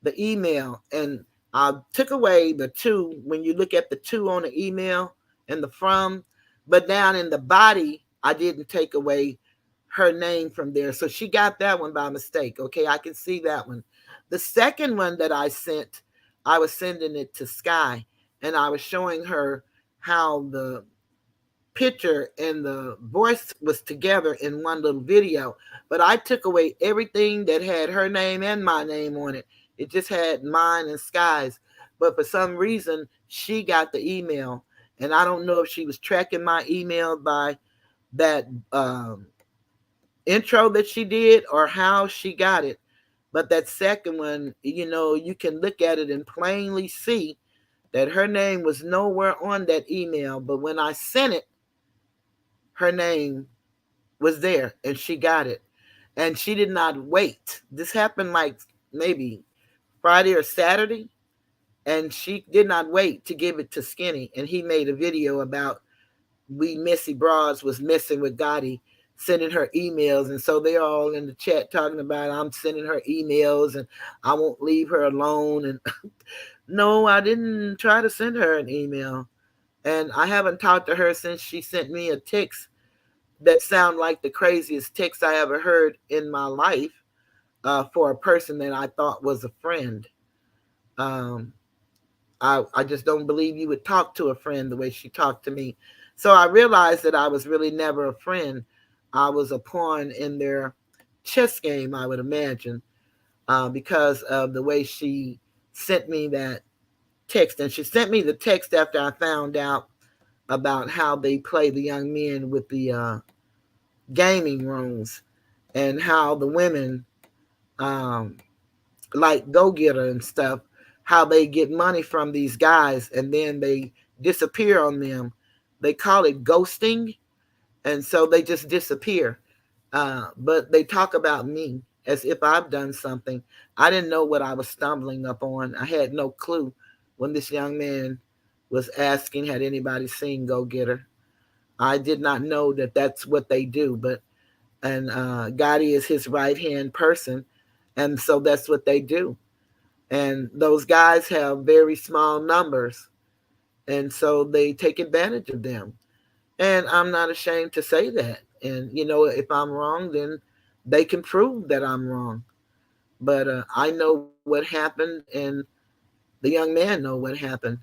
the email, and I took away the two when you look at the two on the email and the from, but down in the body, I didn't take away her name from there. So she got that one by mistake. Okay, I can see that one. The second one that I sent, I was sending it to Sky, and I was showing her how the picture and the voice was together in one little video, but I took away everything that had her name and my name on it. It just had mine and Sky's. But for some reason, she got the email, and I don't know if she was tracking my email by that intro that she did or how she got it. But that second one, you can look at it and plainly see that her name was nowhere on that email. But when I sent it, her name was there and she got it. And she did not wait. This happened like maybe Friday or Saturday. And she did not wait to give it to Skinny. And he made a video about we Missy Bras was messing with Gotti, sending her emails. And so they're all in the chat talking about I'm sending her emails and I won't leave her alone. And no, I didn't try to send her an email. And I haven't talked to her since she sent me a text that sound like the craziest text I ever heard in my life, for a person that I thought was a friend. I just don't believe you would talk to a friend the way she talked to me. So I realized that I was really never a friend. I was a pawn in their chess game, I would imagine, because of the way she sent me that text. And she sent me the text after I found out about how they play the young men with the gaming rooms, and how the women, like Go Getter and stuff, how they get money from these guys and then they disappear on them. They call it ghosting, and so they just disappear. But they talk about me as if I've done something. I didn't know what I was stumbling up on. I had no clue when this young man was asking, had anybody seen Go Getter? I did not know that that's what they do, and Gotti is his right hand person, and so that's what they do. And those guys have very small numbers, and so they take advantage of them. And I'm not ashamed to say that. And if I'm wrong, then they can prove that I'm wrong. But I know what happened, and the young man know what happened,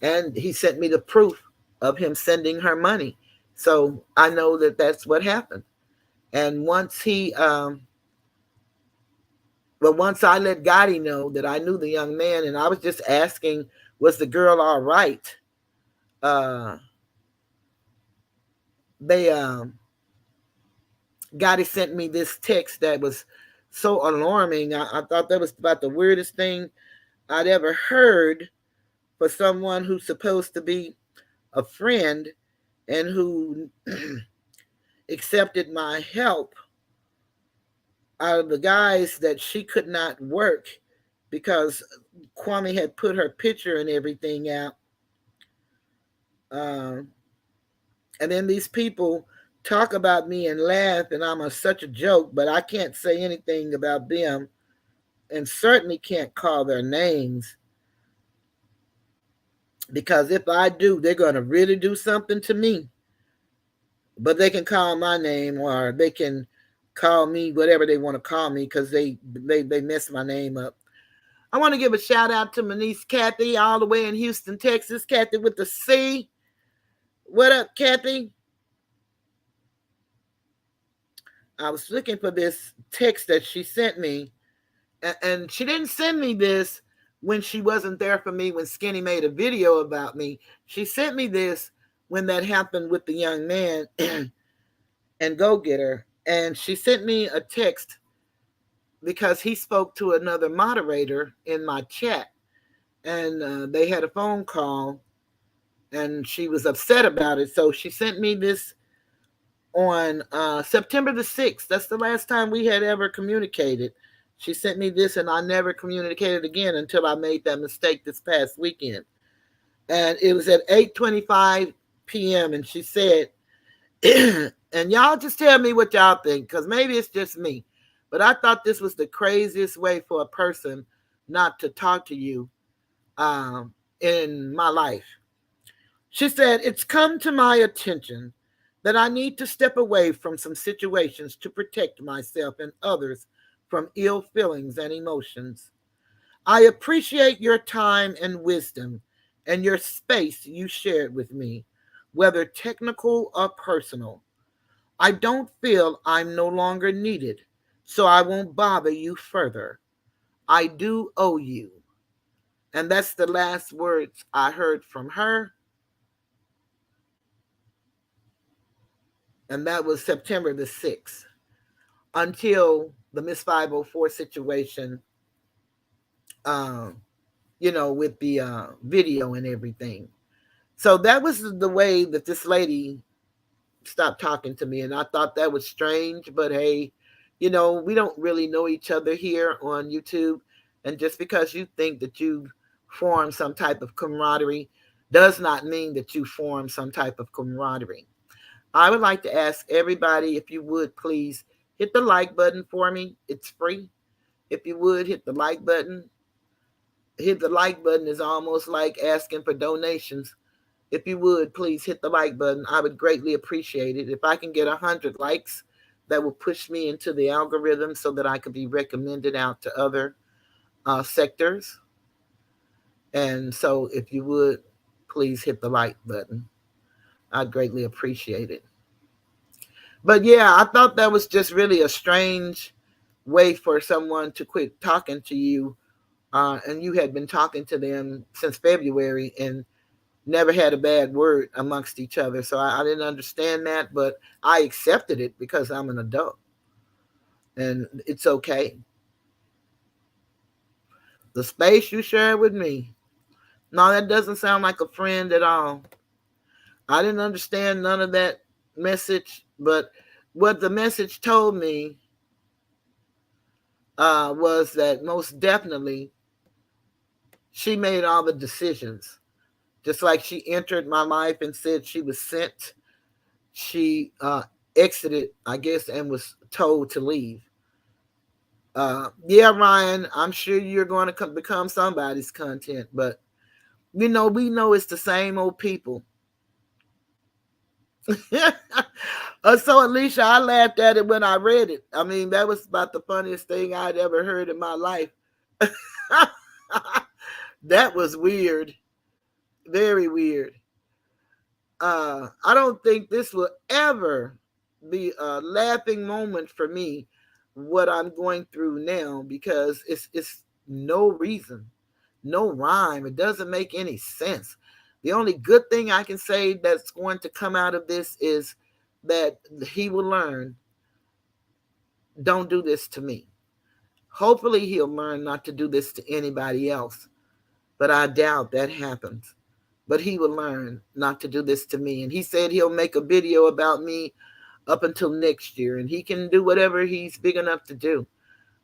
and he sent me the proof of him sending her money. So I know that that's what happened. And once I let Gotti know that I knew the young man, and I was just asking, was the girl all right? They Gotti sent me this text that was so alarming. I thought that was about the weirdest thing I'd ever heard for someone who's supposed to be a friend and who accepted my help out of the guys that she could not work because Kwame had put her picture and everything out. And then these people talk about me and laugh, and I'm such a joke, but I can't say anything about them and certainly can't call their names, because if I do, they're going to really do something to me. But they can call my name, or they can call me whatever they want to call me, because they mess my name up. I want to give a shout out to my niece Kathy, all the way in Houston, Texas. Kathy with the C. What up, Kathy? I was looking for this text that she sent me, and she didn't send me this when she wasn't there for me when Skinny made a video about me. She sent me this when that happened with the young man and Go Getter. And she sent me a text because he spoke to another moderator in my chat, and they had a phone call, and she was upset about it. So she sent me this on September the 6th. That's the last time we had ever communicated. She sent me this, and I never communicated again until I made that mistake this past weekend. And it was at 8:25 p.m. And she said, and y'all just tell me what y'all think, because maybe it's just me, but I thought this was the craziest way for a person not to talk to you in my life. She said, it's come to my attention that I need to step away from some situations to protect myself and others from ill feelings and emotions. I appreciate your time and wisdom and your space you shared with me, whether technical or personal. I don't feel I'm no longer needed, so I won't bother you further. I do owe you. And that's the last words I heard from her. And that was September the 6th, until the Miss 504 situation, with the video and everything. So that was the way that this lady stopped talking to me. And I thought that was strange, but hey, we don't really know each other here on YouTube. And just because you think that you form some type of camaraderie does not mean that you form some type of camaraderie. I would like to ask everybody, if you would please hit the like button for me. It's free. If you would hit the like button. Hit the like button is almost like asking for donations. If you would please hit the like button, I would greatly appreciate it. If I can get 100 likes, that will push me into the algorithm so that I could be recommended out to other sectors. And so if you would please hit the like button, I'd greatly appreciate it. But yeah, I thought that was just really a strange way for someone to quit talking to you. And you had been talking to them since February and never had a bad word amongst each other. So I didn't understand that, but I accepted it because I'm an adult. And it's okay. The space you share with me. No, that doesn't sound like a friend at all. I didn't understand none of that message, but what the message told me was that most definitely she made all the decisions. Just like she entered my life and said she was sent, she exited, I guess, and was told to leave. Yeah, Ryan, I'm sure you're going to become somebody's content, but we know it's the same old people. So Alicia, I laughed at it when I read it. I mean, that was about the funniest thing I'd ever heard in my life. That was weird. Very weird. I don't think this will ever be a laughing moment for me, what I'm going through now, because it's no reason, no rhyme. It doesn't make any sense. The only good thing I can say that's going to come out of this is that he will learn, don't do this to me. Hopefully he'll learn not to do this to anybody else, but I doubt that happens. But he will learn not to do this to me. And he said he'll make a video about me up until next year, and he can do whatever he's big enough to do.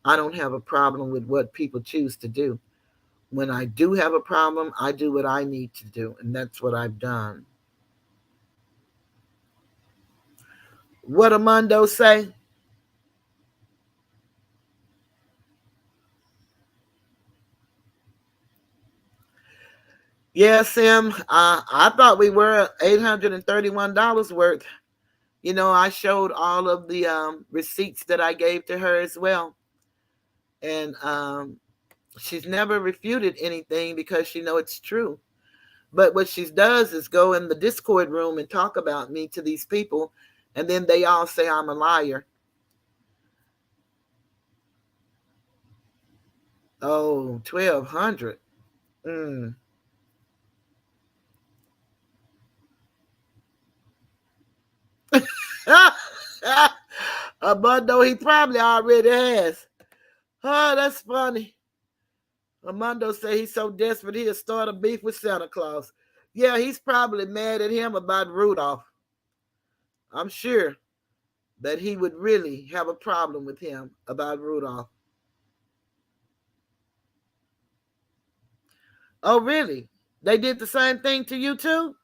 I don't have a problem with what people choose to do. When I do have a problem, I do what I need to do, and that's what I've done. What Amundo say? Yeah, Sam, I thought we were $831 worth. I showed all of the receipts that I gave to her as well. And she's never refuted anything because she knows it's true. But what she does is go in the Discord room and talk about me to these people, and then they all say I'm a liar. Oh, 1,200. But no, he probably already has. Oh, that's funny. Armando say he's so desperate he'll start a beef with Santa Claus. Yeah, he's probably mad at him about Rudolph. I'm sure that he would really have a problem with him about Rudolph. Oh, really? They did the same thing to you too?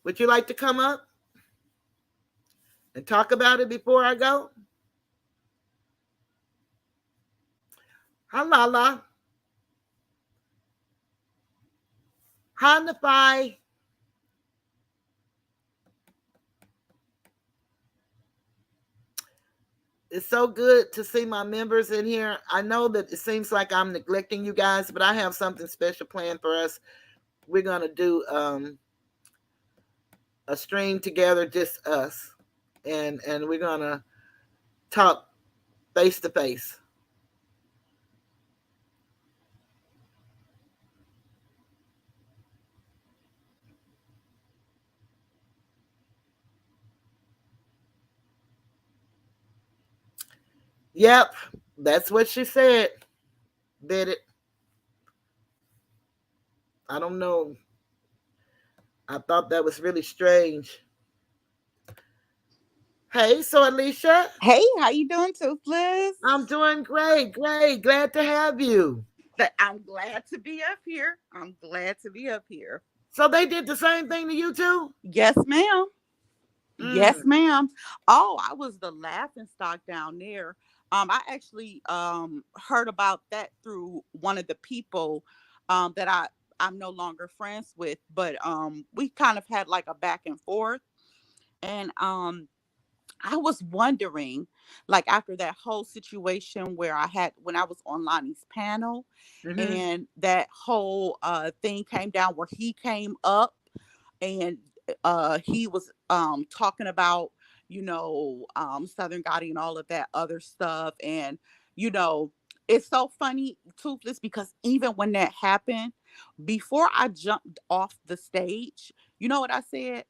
Would you like to come up and talk about it before I go? Halala. Hanify. It's so good to see my members in here. I know that it seems like I'm neglecting you guys, but I have something special planned for us. We're going to do a stream together, just us. And we're going to talk face to face. Yep, that's what she said. Did it? I don't know. I thought that was really strange. Hey, so Alicia. Hey, how you doing, Toothless? I'm doing great, great. Glad to have you. I'm glad to be up here. I'm glad to be up here. So they did the same thing to you too? Yes, ma'am. Yes, ma'am. Oh, I was the laughing stock down there. I actually heard about that through one of the people that I'm no longer friends with, but we kind of had like a back and forth. And I was wondering, like after that whole situation where when I was on Lonnie's panel, and that whole thing came down where he came up and he was talking about, Southern Gotti and all of that other stuff. And, it's so funny, Toothless, because even when that happened, before I jumped off the stage, you know what I said?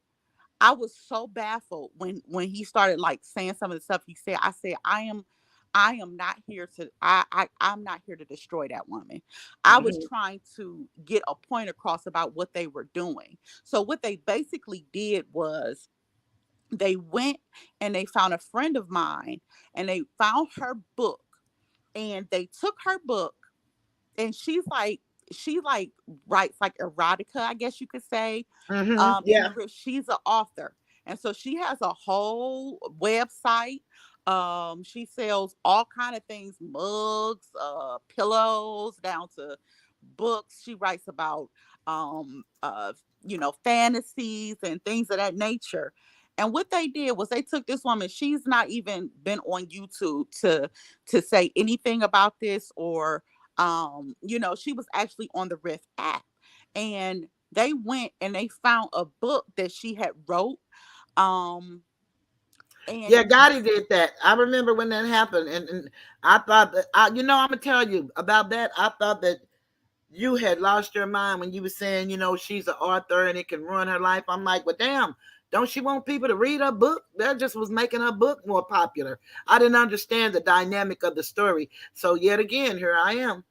I was so baffled when he started like saying some of the stuff he said. I said, I'm not here to I'm not here to destroy that woman. I was trying to get a point across about what they were doing. So what they basically did was they went and they found a friend of mine and they found her book and they took her book and she like writes like erotica, I guess you could say. Yeah. She's an author, and so she has a whole website. She sells all kind of things, mugs, pillows, down to books. She writes about fantasies and things of that nature. And what they did was they took this woman. She's not even been on YouTube to say anything about this, or she was actually on the Rift app, and they went and they found a book that she had wrote. And yeah, Gotti did that. I remember when that happened, and I thought that I'm gonna tell you about that. I thought that you had lost your mind when you were saying, she's an author and it can ruin her life. I'm like, well, damn, don't she want people to read her book? That just was making her book more popular. I didn't understand the dynamic of the story. So yet again, here I am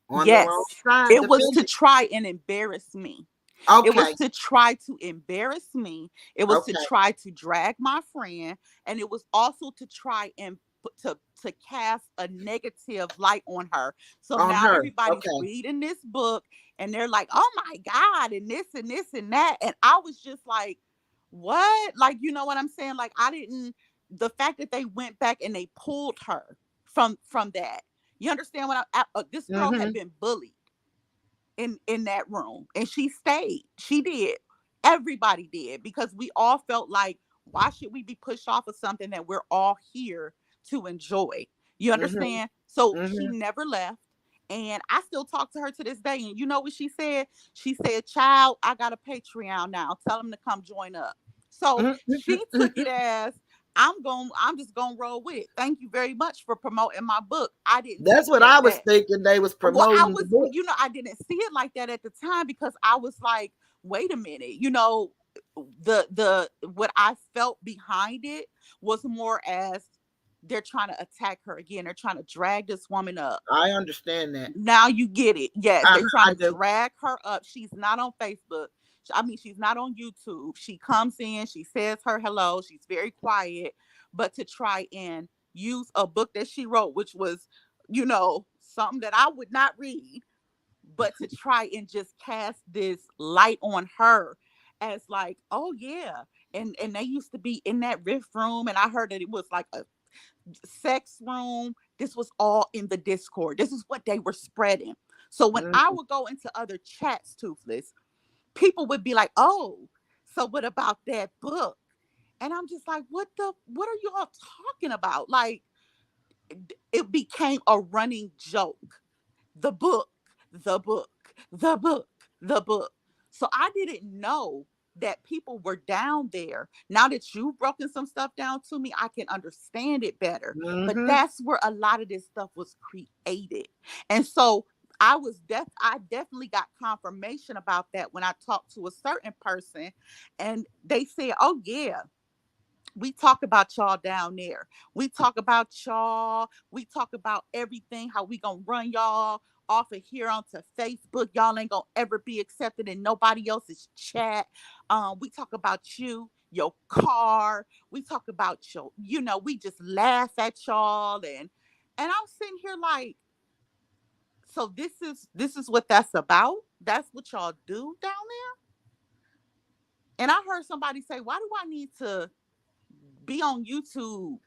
on the wrong side. It was to try and embarrass me. Okay. It was to try to embarrass me. It was to try to drag my friend. And it was also to try and to cast a negative light on her. So now everybody's reading this book and they're like, oh my God, and this and this and that. And I was just like, what? Like, you know what I'm saying? Like, the fact that they went back and they pulled her from that. You understand what this girl had been bullied in that room, and she stayed. She did. Everybody did, because we all felt like, why should we be pushed off of something that we're all here to enjoy? You understand? So she never left, and I still talk to her to this day. And you know what she said? She said, child, I got a Patreon now. Tell them to come join up. So she took it as, I'm just gonna roll with it. Thank you very much for promoting my book. I didn't. That's what I was thinking. They was promoting. Well, the book. I didn't see it like that at the time, because I was like, wait a minute. The what I felt behind it was more as they're trying to attack her again. They're trying to drag this woman up. I understand that. Now you get it. Yes, they're I trying to do. drag her up. She's not on Facebook. I mean, she's not on YouTube. She comes in, she says her hello. She's very quiet, but to try and use a book that she wrote, which was, something that I would not read, but to try and just cast this light on her as like, oh yeah. And they used to be in that riff room, and I heard that it was like a sex room. This was all in the Discord. This is what they were spreading. So when I would go into other chats, Toothless, people would be like, oh, so what about that book? And I'm just like, what are you all talking about? Like, it became a running joke. The book, the book, the book, the book. So I didn't know that people were down there. Now that you've broken some stuff down to me, I can understand it better. But that's where a lot of this stuff was created. And so I definitely got confirmation about that when I talked to a certain person, and they said, oh yeah, we talk about y'all down there. We talk about y'all. We talk about everything, how we gonna run y'all off of here onto Facebook. Y'all ain't gonna ever be accepted in nobody else's chat. We talk about you, your car. We talk about your, we just laugh at y'all. And I'm sitting here like, so this is what that's about. That's what y'all do down there. And I heard somebody say, why do I need to be on YouTube,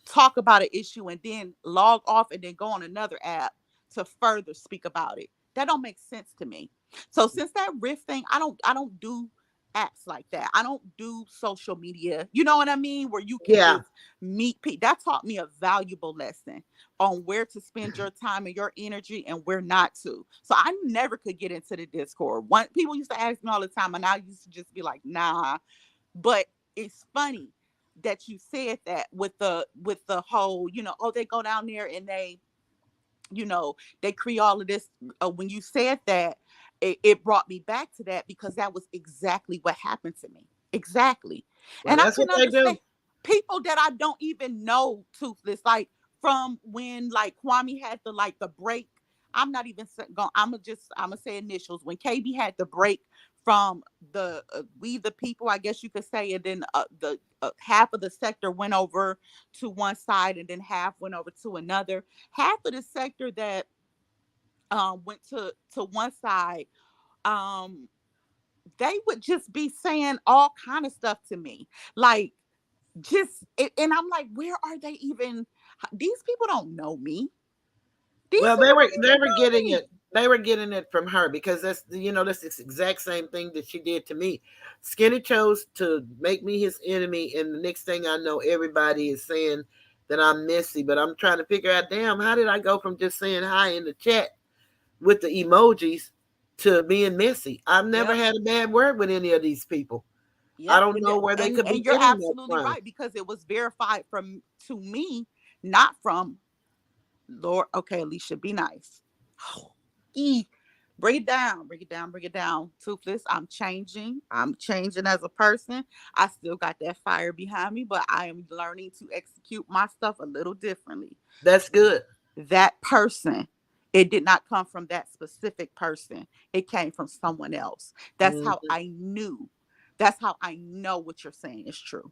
talk about an issue, and then log off and then go on another app to further speak about it? That don't make sense to me. So since that riff thing, I don't do apps like that. I don't do social media. You know what I mean? Where you can just meet people. That taught me a valuable lesson on where to spend your time and your energy and where not to. So I never could get into the Discord. People used to ask me all the time, and I used to just be like, nah. But it's funny that you said that with the whole, they go down there and they, they create all of this. When you said that, it brought me back to that, because that was exactly what happened to me. Exactly. Well, and I that's can what they understand do. people that I don't even know, Toothless, like from when like Kwame had the break. I'm not even going. I'm gonna say initials. When KB had the break from the We the People, I guess you could say, and then the half of the sector went over to one side, and then half went over to another. Half of the sector that went to one side, they would just be saying all kind of stuff to me, like and I'm like, where are they even? These people don't know me. Well, they were getting it. They were getting it from her, because that's the exact same thing that she did to me. Skinny chose to make me his enemy, and the next thing I know, everybody is saying that I'm messy. But I'm trying to figure out, damn, how did I go from just saying hi in the chat with the emojis to being messy? I've never had a bad word with any of these people. I don't know where they could be. And you're absolutely right, because it was verified to me, not from Lord. Okay, Alicia, be nice. Bring it down, bring it down, bring it down. Toothless, I'm changing as a person. I still got that fire behind me, but I am learning to execute my stuff a little differently. That's good. That person, it did not come from that specific person. It came from someone else. That's how I knew. That's how I know what you're saying is true.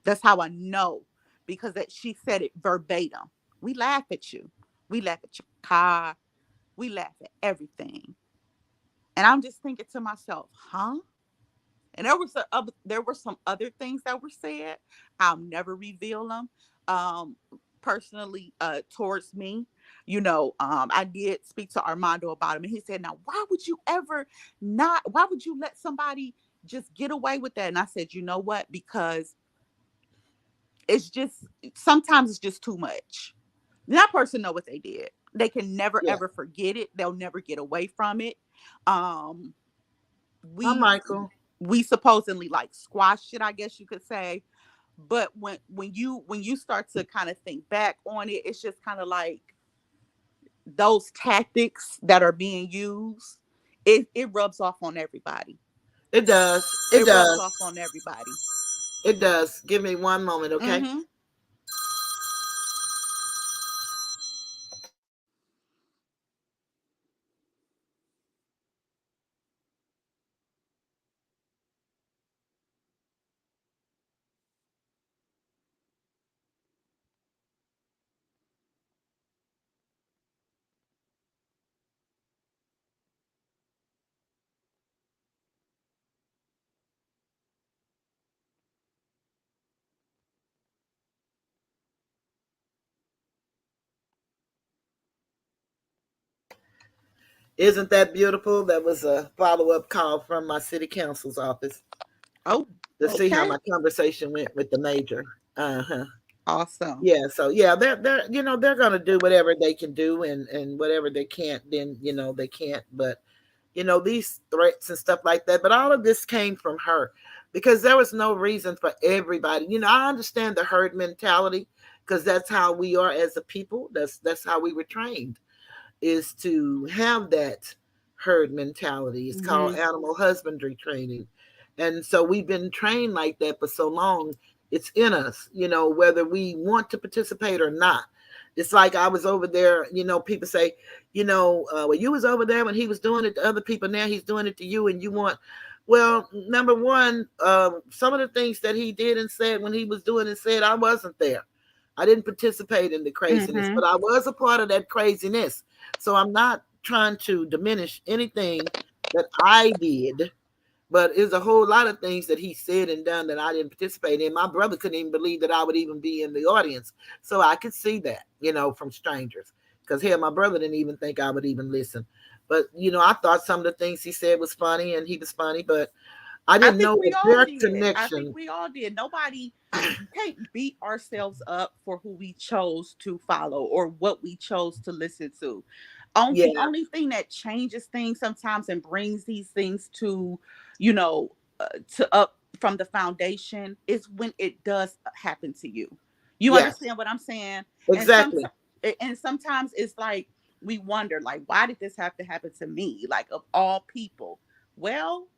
That's how I know, because she said it verbatim. We laugh at you. We laugh at your car. We laugh at everything. And I'm just thinking to myself, huh? And there were some other things that were said. I'll never reveal them. Personally, towards me, I did speak to Armando about him, and he said, now, why would you let somebody just get away with that? And I said, you know what? Because sometimes it's just too much. That person know what they did. They can never ever forget it. They'll never get away from it. We supposedly like squashed it, I guess you could say. But when you start to kind of think back on it, it's just kind of like those tactics that are being used. It rubs off on everybody. It does. It rubs off on everybody. It does. Give me one moment, okay? Isn't that beautiful? That was a follow-up call from my city council's office. Oh, to see how okay. my conversation went with the major. Uh-huh. Awesome. Yeah, so yeah, they're they're gonna do whatever they can do, and whatever they can't, then they can't. But these threats and stuff like that. But all of this came from her because there was no reason for everybody. I understand the herd mentality because that's how we are as a people. That's how we were trained, is to have that herd mentality. It's called animal husbandry training. And so we've been trained like that for so long. It's in us, whether we want to participate or not. It's like I was over there, people say, well, you was over there when he was doing it to other people. Now he's doing it to you and you want. Well, number one, some of the things that he did and said when he was doing and said, I wasn't there. I didn't participate in the craziness, but I was a part of that craziness. So I'm not trying to diminish anything that I did, but there's a whole lot of things that he said and done that I didn't participate in. My brother couldn't even believe that I would even be in the audience. So I could see that, from strangers. Because hell, my brother didn't even think I would even listen. But, I thought some of the things he said was funny and he was funny, but I didn't know their connection. I think we all did. Nobody can't beat ourselves up for who we chose to follow or what we chose to listen to. The only thing that changes things sometimes and brings these things to, to up from the foundation is when it does happen to you. You understand what I'm saying? Exactly. And sometimes it's like we wonder, like, why did this have to happen to me? Like, of all people. Well,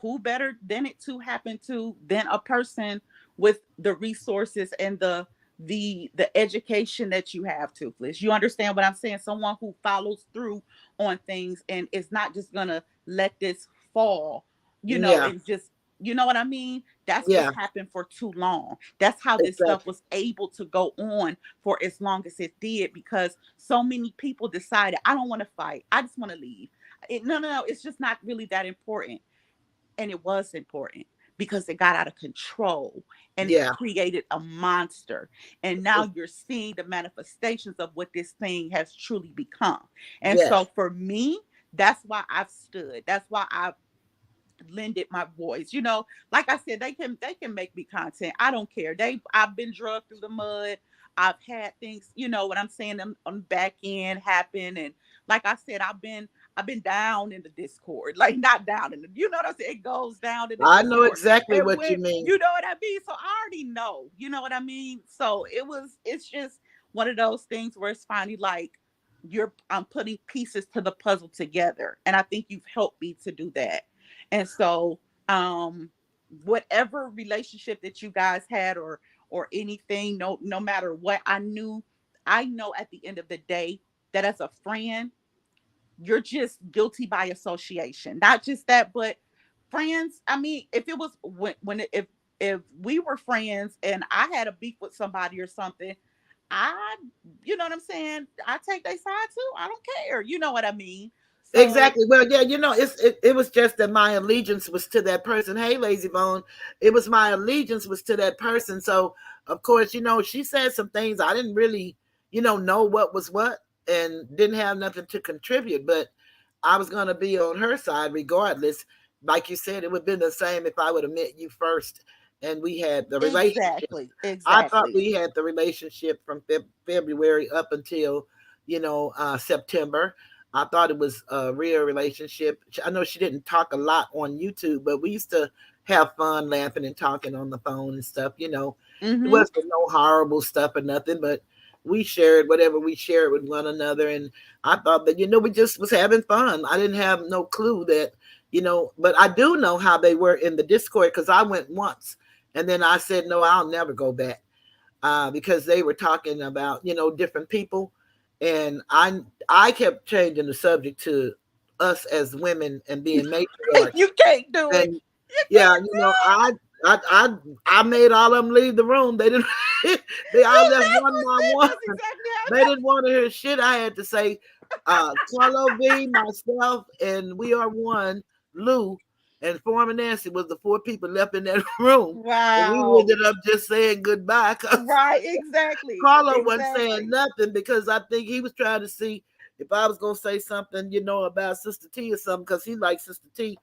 who better than it to happen to than a person with the resources and the education that you have, Toothless. You understand what I'm saying? Someone who follows through on things and is not just gonna let this fall, and just, you know what I mean? That's what's happened for too long. That's how this stuff was able to go on for as long as it did, because so many people decided, I don't want to fight. I just want to leave. No, it's just not really that important. And it was important because it got out of control and it created a monster. And now you're seeing the manifestations of what this thing has truly become. And so for me, that's why I've stood. That's why I've lended my voice. Like I said, they can make me content. I don't care. I've been drugged through the mud. I've had things, what I'm saying, on back end happen. And like I said, I've been down in the Discord, like not down in the, what I'm saying? It goes down in the Discord. I know exactly what you mean. You know what I mean? So I already know, you know what I mean? So it's just one of those things where it's finally like, I'm putting pieces to the puzzle together. And I think you've helped me to do that. And so, whatever relationship that you guys had or anything, no matter what, I know at the end of the day that as a friend, you're just guilty by association. Not just that, but friends. I mean, if it was if we were friends and I had a beef with somebody or something, you know what I'm saying? I take their side too. I don't care. You know what I mean? So, exactly. Well, yeah, it was just that my allegiance was to that person. Hey, Lazy Bone, it was my allegiance was to that person. So, of course, she said some things I didn't really, know what was what and didn't have nothing to contribute. But I was going to be on her side regardless. Like you said, it would have been the same if I would have met you first and we had the relationship. Exactly. I thought we had the relationship from February up until, September. I thought it was a real relationship. I know she didn't talk a lot on YouTube, but we used to have fun laughing and talking on the phone and stuff. It wasn't no horrible stuff or nothing, but we shared whatever we shared with one another. And I thought that, we just was having fun. I didn't have no clue that, but I do know how they were in the Discord because I went once and then I said, no, I'll never go back because they were talking about, different people. And I kept changing the subject to us as women and being matriarchs. You can't do it. I made all of them leave the room. They didn't. They all left one by one. They didn't want to hear shit I had to say. Carlo V, myself, and We Are One, Lou, and Former Nancy was the four people left in that room. Wow. And we ended up just saying goodbye. Right, exactly. Carlo wasn't saying nothing because I think he was trying to see if I was gonna say something, about Sister T or something, because he likes Sister T,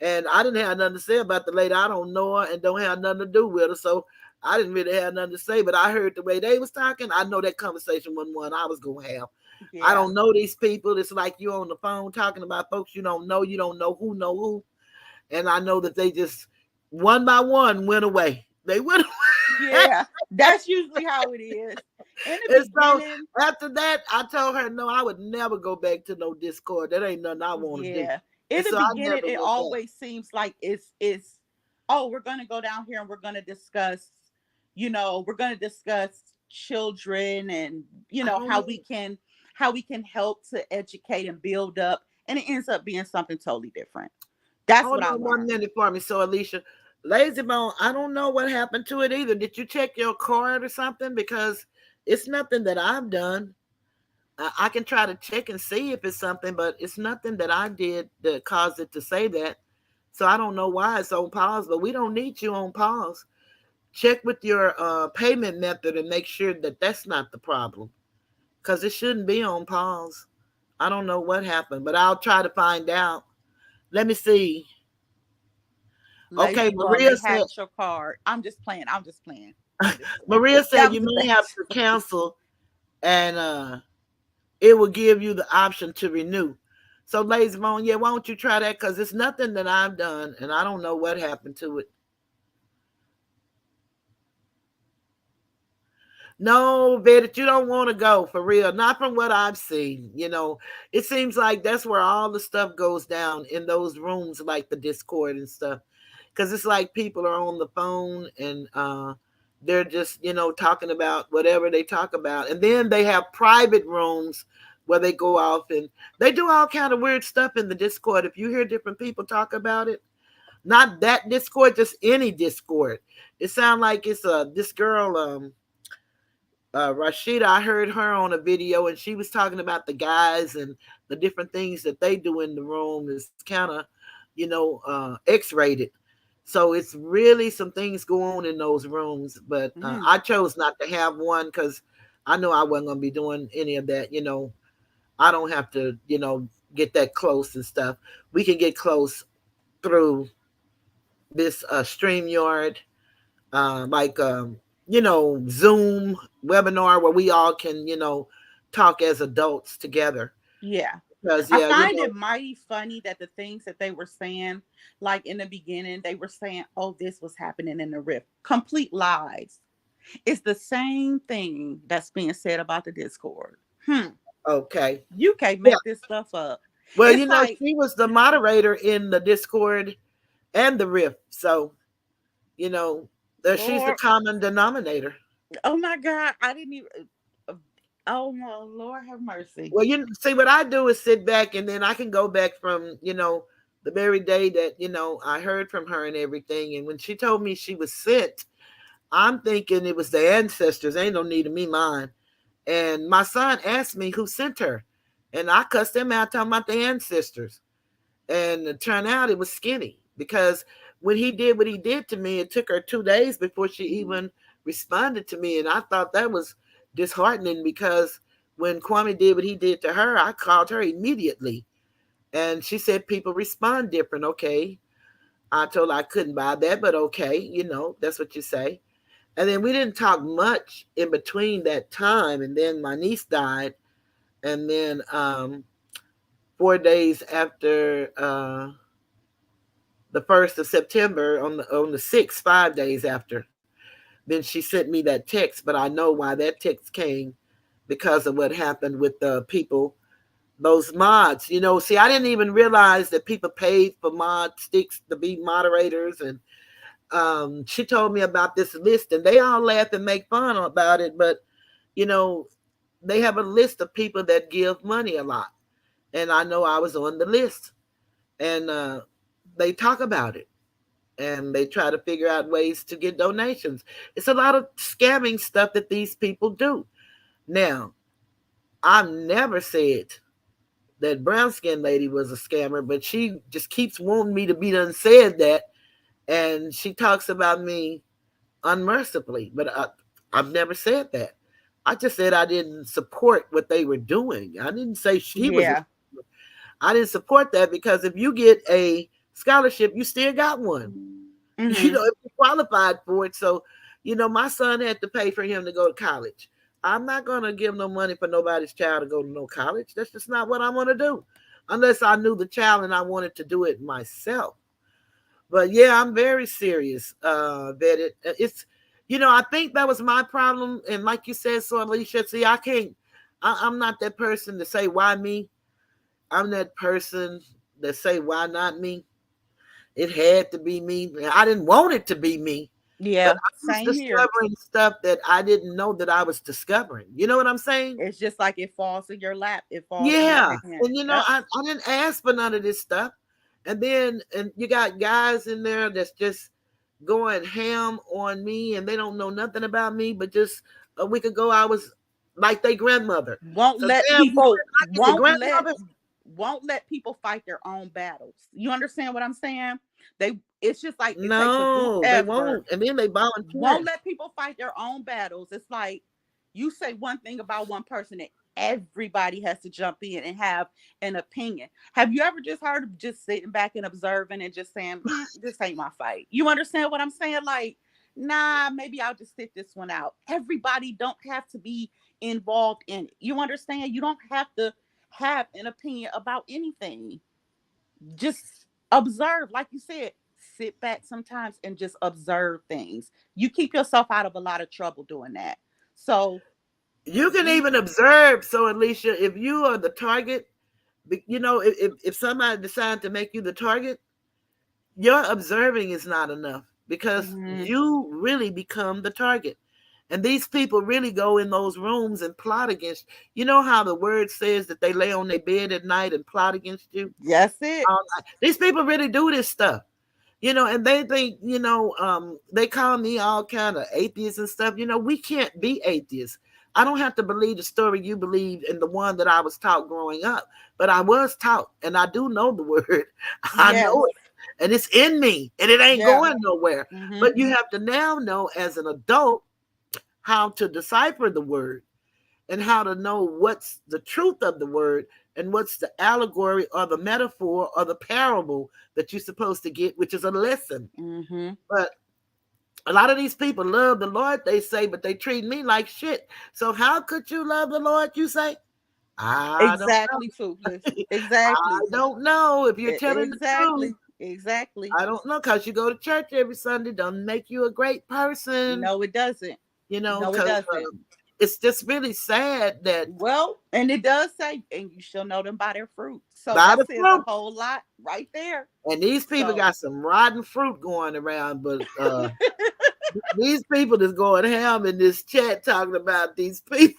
and I didn't have nothing to say about the lady. I don't know her and don't have nothing to do with her, so I didn't really have nothing to say. But I heard the way they was talking. I know that conversation wasn't one I was gonna have. I Yeah. don't know these people. It's like you on the phone talking about folks you don't know. You don't know who, and I know that they just one by one went away. They went away. Yeah. That's usually how it is. In the And so beginning, after that, I told her, no, I would never go back to no Discord. That ain't nothing I want to do. yeah. In And the so I beginning, never it went back. always seems like it's oh, we're gonna go down here and we're gonna discuss, we're gonna discuss children and Oh, how we can help to educate and build up. And it ends up being something totally different. That's hold what I on one learned. minute for me. So Alicia, Lazy Bone, I don't know what happened to it either. Did you check your card or something? Because it's nothing that I've done. I can try to check and see if it's something, but it's nothing that I did that caused it to say that. So I don't know why it's on pause, but we don't need you on pause. Check with your payment method and make sure that that's not the problem, because it shouldn't be on pause. I don't know what happened, but I'll try to find out. Let me see. Okay, Lazy bum, Maria they said. hacked your card. I'm just playing. I'm just playing. I'm just playing. Maria That said was you the may have best. to cancel, and it will give you the option to renew. So, Lazy Bone, yeah, why don't you try that? Because it's nothing that I've done, and I don't know what happened to it. No, Vedit, you don't want to go for real. Not from what I've seen. It seems like that's where all the stuff goes down in those rooms, like the Discord and stuff. Because it's like people are on the phone and they're just, talking about whatever they talk about. And then they have private rooms where they go off and they do all kind of weird stuff in the Discord. If you hear different people talk about it, not that Discord, just any Discord. It sounds like it's this girl, Rashida, I heard her on a video and she was talking about the guys and the different things that they do in the room is kind of, X-rated. So it's really some things go on in those rooms. But Mm, I chose not to have one because I know I wasn't going to be doing any of that. I don't have to, get that close and stuff. We can get close through this StreamYard, like Zoom webinar where we all can talk as adults together. yeah. Because I yeah, find it mighty funny that the things that they were saying, like in the beginning, they were saying, oh, this was happening in the rift. Complete lies. It's the same thing that's being said about the Discord. okay, You can't yeah. make this stuff up. Well, It's like, she was the moderator in the Discord and the Rift, so you know she's the Lord, common denominator. oh my God, I didn't even. Oh no, Lord have mercy. Well, you see, what I do is sit back, and then I can go back from the very day that I heard from her and everything. And when she told me she was sent, I'm thinking it was the ancestors. Ain't no need of me lying. And my son asked me who sent her, and I cussed him out talking about the ancestors. And it turned out it was Skinny, because when he did what he did to me, it took her 2 days before she even responded to me. And I thought that was disheartening, because when Kwame did what he did to her, I called her immediately. And she said people respond different. Okay. I told her I couldn't buy that, but okay, that's what you say. And then we didn't talk much in between that time. And then my niece died. And then 4 days after the 1st of September, on the 6th, 5 days after, then she sent me that text. But I know why that text came, because of what happened with the people, those mods. See, I didn't even realize that people paid for mod sticks to be moderators. And she told me about this list, and they all laugh and make fun about it. But you know, they have a list of people that give money a lot, and I know I was on the list. And they talk about it, and they try to figure out ways to get donations. It's a lot of scamming stuff that these people do. Now, I've never said that brown skinned lady was a scammer, but she just keeps wanting me to be done said that, and she talks about me unmercifully. But I've never said that. I just said I didn't support what they were doing. I didn't say she was. Yeah. I didn't support that because if you get a scholarship, you still got one. You Mm-hmm. know, if you qualified for it. So, you know, my son had to pay for him to go to college. I'm not going to give no money for nobody's child to go to no college. That's just not what I'm going to do unless I knew the child and I wanted to do it myself. But yeah, I'm very serious, that it's, you know, I think that was my problem. And like you said, so Alicia, see, I can't, I'm not that person to say, why me? I'm that person that say, why not me? It had to be me. I didn't want it to be me, but Yeah. I was Same here. discovering stuff that I didn't know that I was discovering. You know what I'm saying? It's just like it falls in your lap. It falls in your Yeah. hand. And you know, Yep. I didn't ask for none of this stuff. And then and you got guys in there that's just going ham on me and they don't know nothing about me, but just a week ago I was like their grandmother. Won't So let damn, you people like your grandmother? won't let people fight their own battles. You understand what I'm saying? They It's just like it takes a No, they whoever won't. And then they won't volunteer. let people fight their own battles. It's like you say one thing about one person and everybody has to jump in and have an opinion. Have you ever just heard of just sitting back and observing and just saying, this ain't my fight? You understand what I'm saying? Like, nah, maybe I'll just sit this one out. Everybody don't have to be involved in it. You understand? You don't have to have an opinion about anything. Just observe, like you said, sit back sometimes and just observe things. You keep yourself out of a lot of trouble doing that. So, You can mm, even observe. So, Alicia, if you are the target, you know, if somebody decides to make you the target, your observing is not enough because mhm, you really become the target. And these people really go in those rooms and plot against. You know how the word says that they lay on their bed at night and plot against you? that's it. These people really do this stuff. You know, and they think, you know, they call me all kind of atheists and stuff. You know, we can't be atheists. I don't have to believe the story you believe and the one that I was taught growing up, but I was taught and I do know the word. I Yes. know it and it's in me and it ain't Yeah. going nowhere. Hmm. But you have to now know as an adult how to decipher the word and how to know what's the truth of the word and what's the allegory or the metaphor or the parable that you're supposed to get, which is a lesson. Hmm. But a lot of these people love the Lord, they say, but they treat me like shit. So how could you love the Lord, you say? I don't Exactly, know. Toothless. I Exactly. don't know if you're telling the truth. Exactly. Exactly. I don't know because you go to church every Sunday don't make you a great person, No, it doesn't. you know, No, it because doesn't. it's just really sad that Well, and it does say, and you shall know them by their fruit. So by that the says a fruit, whole lot right there. and these people So got some rotten fruit going around, but these people that's going ham in this chat talking about these people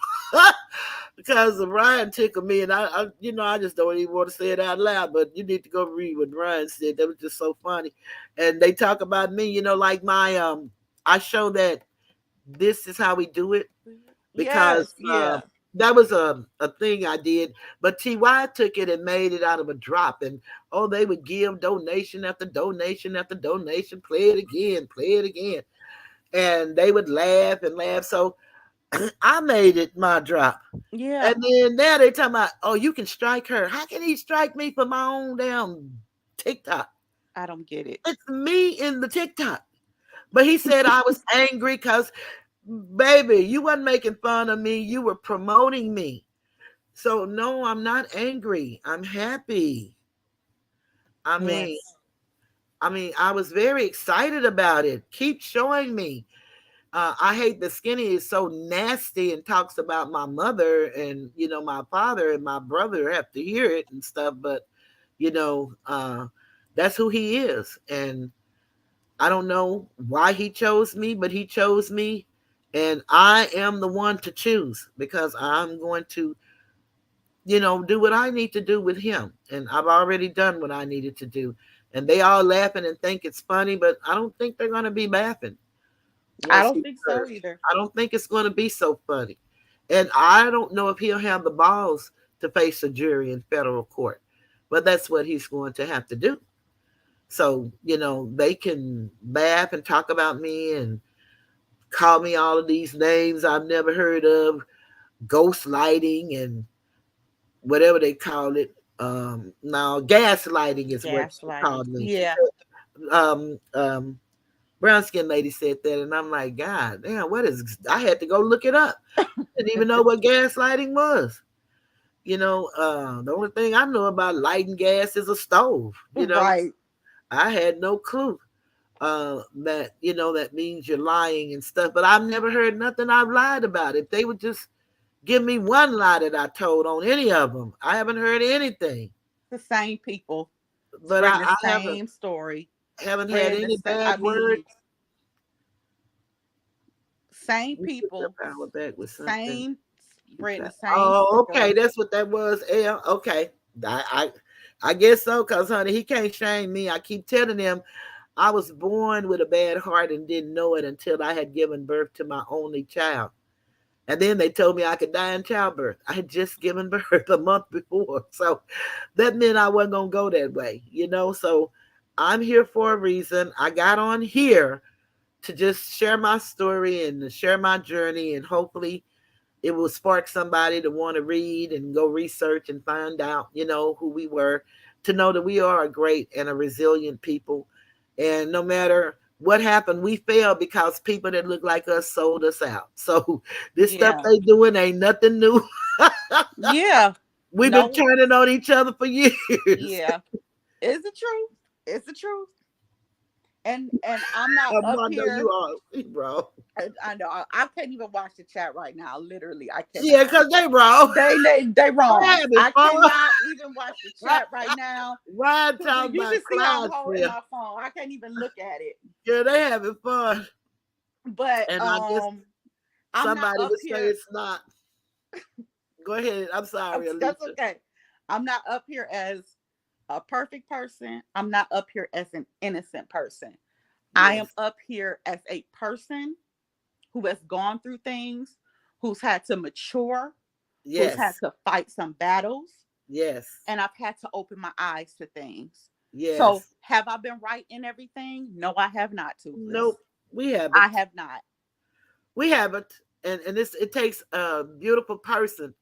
because of Ryan tickled me, and you know, I just don't even want to say it out loud. But you need to go read what Ryan said. That was just so funny. And they talk about me, you know, like my I show that this is how we do it because yes, yeah. that was a thing I did. But Ty took it and made it out of a drop, and oh, they would give donation after donation after donation, play it again, and they would laugh and laugh. So I made it my drop. Yeah. And then now they talking about, oh, you can strike her. How can he strike me for my own damn TikTok? I don't get it. It's me in the TikTok. But he said I was angry because, baby, you wasn't making fun of me. You were promoting me. So no, I'm not angry. I'm happy. I mean, Yes. I was very excited about it. Keep showing me. I hate the skinny is so nasty and talks about my mother and you know my father and my brother have to hear it and stuff. But you know, that's who he is, and I don't know why he chose me, but he chose me, and I am the one to choose because I'm going to, you know, do what I need to do with him, and I've already done what I needed to do. And they all laughing and think it's funny, but I don't think they're going to be laughing I once don't he think so serves. either. I don't think it's going to be so funny. And I don't know if he'll have the balls to face a jury in federal court, but that's what he's going to have to do. So, you know, they can laugh and talk about me and call me all of these names I've never heard of. ghost lighting and whatever they call it. Now gaslighting is what she Gaslighting. called me. She Yeah. said, brown skin lady said that, and I'm like, God damn, what is? I had to go look it up. Didn't even know what gaslighting was. The only thing I know about lighting gas is a stove. Right. I had no clue that that means you're lying and stuff. But I've never heard nothing I've lied about. If they would just give me one lie that I told on any of them, I haven't heard anything. The same people But spreading the I same story, haven't had spreading the any same. I bad word. mean, same Let me put the people, power back with something. same spreading the same Oh, okay, story. that's what that was. Yeah, okay. I guess so, cause honey, he can't shame me. I keep telling him I was born with a bad heart and didn't know it until I had given birth to my only child. And then they told me I could die in childbirth. I had just given birth a month before. So that meant I wasn't going to go that way. So I'm here for a reason. I got on here to just share my story and to share my journey, and hopefully it will spark somebody to want to read and go research and find out, who we were, to know that we are a great and a resilient people. And no matter what happened, we failed because people that look like us sold us out. So this stuff Yeah. they doing ain't nothing new. Yeah. We've been No. turning on each other for years. Yeah. It's the truth. It's the truth. And I'm not up I know you here. are, bro. I know I can't even watch the chat right now. Literally, I Yeah, cannot. because they wrong. They They wrong. having I fun. cannot even watch the chat right now. Why talking You about should see how I'm holding Clydesdale? my phone. I can't even look at it. Yeah, they having fun. But And I guess I'm not somebody up would say here. it's not. Go ahead. I'm sorry, That's Alicia. okay. I'm not up here as a perfect person. I'm not up here as an innocent person. I am Yes. up here as a person who has gone through things, who's had to mature, who's had Yes. to fight some battles, Yes. and I've had to open my eyes to things. So, Yes. have I been right in everything? No, I have not, Toothless. Nope. We I haven't. have not. We haven't. And it takes a beautiful person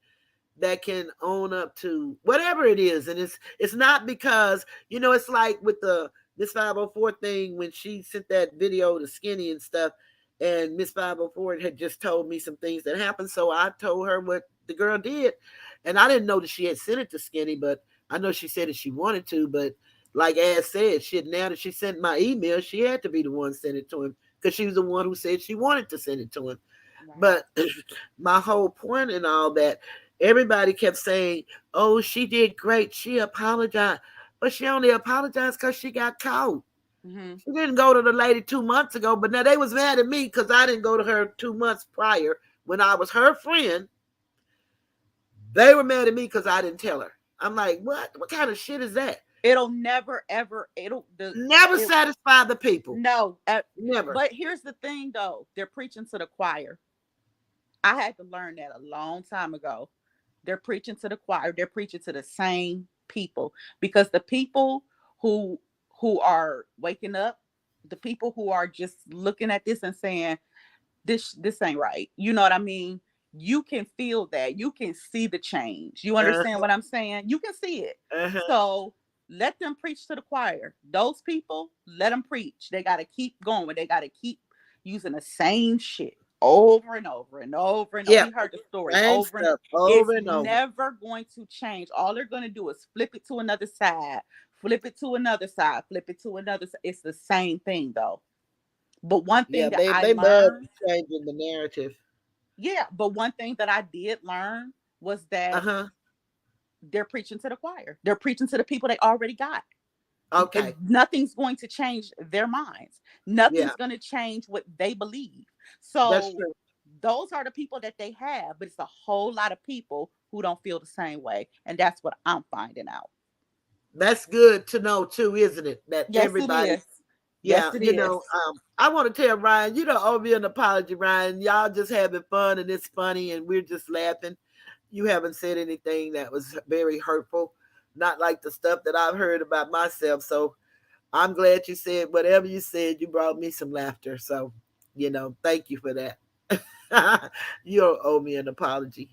that can own up to whatever it is. And it's not because, it's like with the Miss 504 thing when she sent that video to Skinny and stuff, and Miss 504 had just told me some things that happened. So I told her what the girl did. And I didn't know that she had sent it to Skinny, but I know she said that she wanted to. But like As said, now that she sent my email, she had to be the one sent it to him because she was the one who said she wanted to send it to him. Right. But my whole point in all that, everybody kept saying, "Oh, she did great. She apologized." But she only apologized because she got caught. Mm-hmm. She didn't go to the lady 2 months ago, but now they was mad at me because I didn't go to her 2 months prior when I was her friend. They were mad at me because I didn't tell her. I'm like, what? What kind of shit is that? It'll never ever. Never satisfy the people. No. Never. But here's the thing, though. They're preaching to the choir. I had to learn that a long time ago. They're preaching to the choir. They're preaching to the same people, because the people who who are waking up, the people who are just looking at this and saying this ain't right. You know what I mean? You can feel that. You can see the change. You Uh, understand what I'm saying? You can see it. uh-huh. So let them preach to the choir. Those people, let them preach. They got to keep going. They got to keep using the same shit over and over and over and over. Yeah. We heard the story Same over and stuff it's over and over. never going to change. All they're going to do is flip it to another side, flip it to another side, flip it to another side. It's the same thing though. But one Yeah, thing that I they love learned, changing the narrative. yeah, but one thing that I did learn was that Uh-huh. they're preaching to the choir. They're preaching to the people they already got. Okay. Nothing's going to change their minds. Yeah, Nothing's going to change what they believe. that's So true. those are the people that they have, but it's a whole lot of people who don't feel the same way. And that's what I'm finding out. That's good to know too, isn't it? That Yes, it everybody, is. Yes, yeah, it is. I want to tell Ryan, you don't owe me an apology, Ryan. Y'all just having fun and it's funny and we're just laughing. You haven't said anything that was very hurtful, not like the stuff that I've heard about myself. So I'm glad you said whatever you said. You brought me some laughter. So, thank you for that. You don't owe me an apology.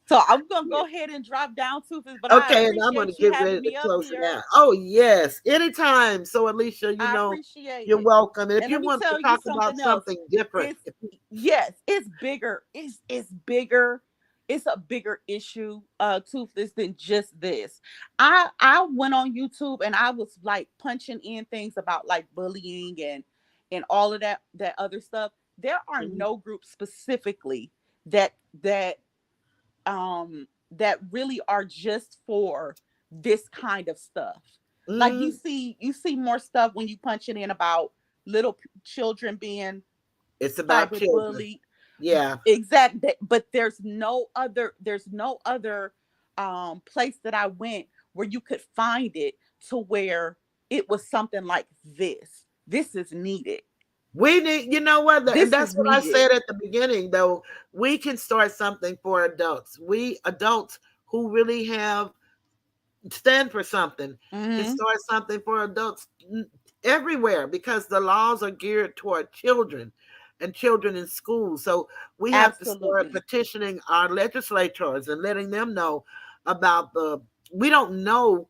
So I'm gonna go ahead and drop down, Toothless, but I Okay, and I'm going to appreciate you get ready having to me up close it here. out. Oh, yes, anytime. So, Alicia, I appreciate you're it. welcome. And if And you let me want to tell you talk about something else. something different, It's yes, it's bigger. It's bigger. It's a bigger issue, Toothless, than just this. I went on YouTube and I was like punching in things about like bullying and all of that other stuff. There are Mhm. no groups specifically that that really are just for this kind of stuff. Like Mm, you see more stuff when you punch it in about little children being it's about children. cyberbullied. Yeah. Exactly. But there's no other place that I went where you could find it to where it was something like this. This is needed. We need, you know what, and This that's is what I needed. said at the beginning, though. We can start something for adults. We adults who really have stand for something can Mm-hmm. start something for adults everywhere because the laws are geared toward children and children in school. So we have to start Absolutely. petitioning our legislators and letting them know about we don't know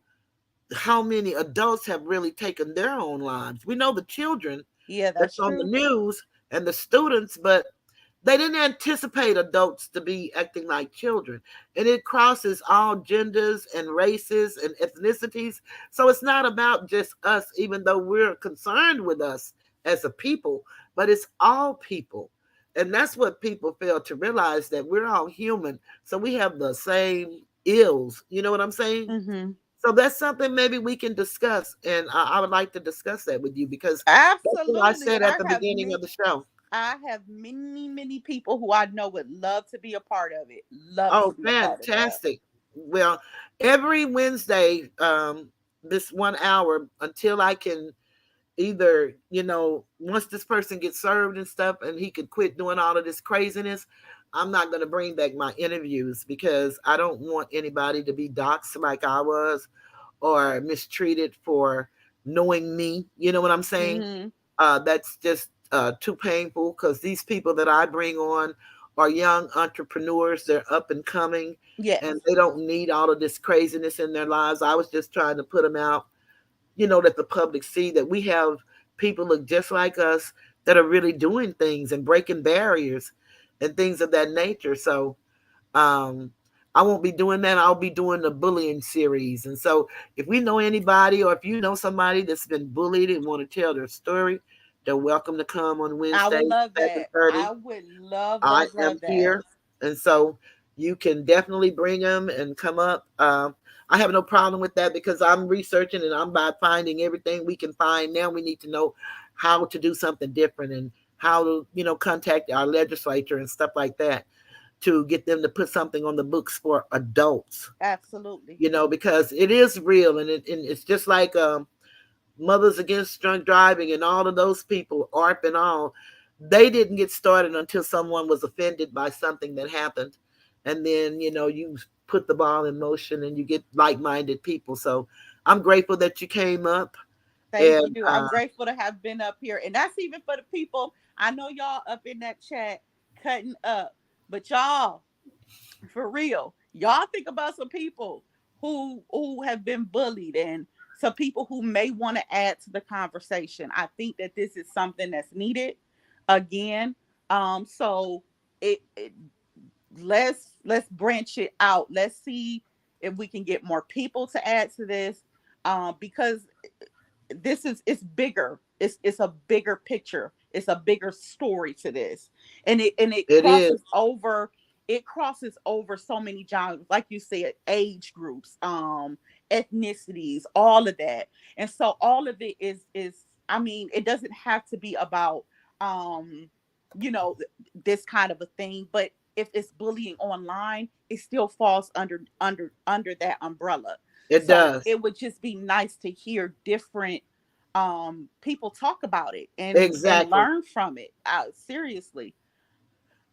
how many adults have really taken their own lives. We know the children Yeah, that's that's on the true. news and the students, but they didn't anticipate adults to be acting like children. And it crosses all genders and races and ethnicities. So it's not about just us, even though we're concerned with us as a people, but it's all people. And that's what people fail to realize, that we're all human. So we have the same ills. You know what I'm saying? Mm-hmm. So that's something maybe we can discuss. And I would like to discuss that with you because that's what I Absolutely. said And at the beginning of the show. I have many people who I know would love to be a part of it. Love to Oh, be a part of that. fantastic. Well, every Wednesday, this 1 hour until I can either, once this person gets served and stuff and he could quit doing all of this craziness, I'm not going to bring back my interviews because I don't want anybody to be doxxed like I was or mistreated for knowing me. You know what I'm saying? Mm-hmm. That's just too painful because these people that I bring on are young entrepreneurs. They're up and coming Yes. and they don't need all of this craziness in their lives. I was just trying to put them out, let the public see that we have people look just like us that are really doing things and breaking barriers and things of that nature. So, um, I won't be doing that. I'll be doing the bullying series. And so if we know anybody or if you know somebody that's been bullied and want to tell their story, they're welcome to come on I Wednesday, would love that. 7:30. I would love, I love, am love that. here. And so you can definitely bring them and come up. I have no problem with that because I'm researching and I'm by finding everything we can find. Now we need to know how to do something different and how to, contact our legislature and stuff like that to get them to put something on the books for adults, Absolutely. because it is real. And it's just like Mothers Against Drunk Driving and all of those people, ARP and all, they didn't get started until someone was offended by something that happened. And then, you put the ball in motion and you get like-minded people. So I'm grateful that you came up. Thank And you. I'm grateful to have been up here. And that's even for the people. I know y'all up in that chat cutting up. But y'all, for real, y'all think about some people who have been bullied and some people who may want to add to the conversation. I think that this is something that's needed again. So it let's branch it out. Let's see if we can get more people to add to this. Because this is it's bigger. It's a bigger picture. It's a bigger story to this. And it is. it crosses over so many genres, like you said, age groups, ethnicities, all of that. And so all of it is I mean, it doesn't have to be about you know, this kind of a thing, but if it's bullying online, it still falls under that umbrella. It So does. it would just be nice to hear different people talk about it and Exactly. learn from it. Seriously.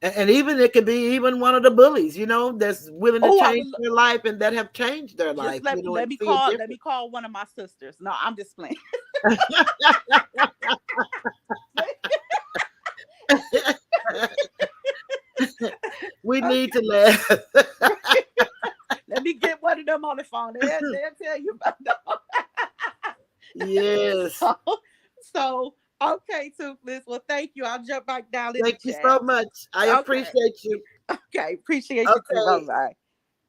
And even it could be even one of the bullies, that's willing to Oh, change their life and that have changed their just life, let and me see it call different. one of my sisters. No, I'm just playing. We need to laugh. Let me get one of them on the phone. They'll tell you about that. Yes. So okay, Toothless. Well, thank you. I'll jump back down in the Thank you chat. so much. I Okay. appreciate you. Okay. Appreciate you too. Bye Okay. bye.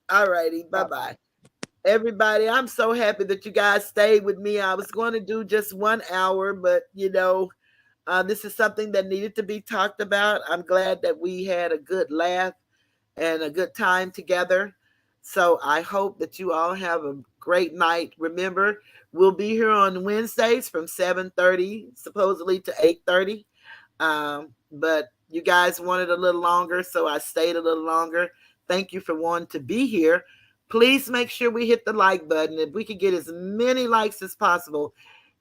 All righty. Bye Bye bye. bye. Everybody, I'm so happy that you guys stayed with me. I was going to do just 1 hour, but this is something that needed to be talked about. I'm glad that we had a good laugh and a good time together. So I hope that you all have a great night. Remember, we'll be here on Wednesdays from 7:30, supposedly to 8:30. But you guys wanted a little longer, so I stayed a little longer. Thank you for wanting to be here. Please make sure we hit the like button. If we could get as many likes as possible,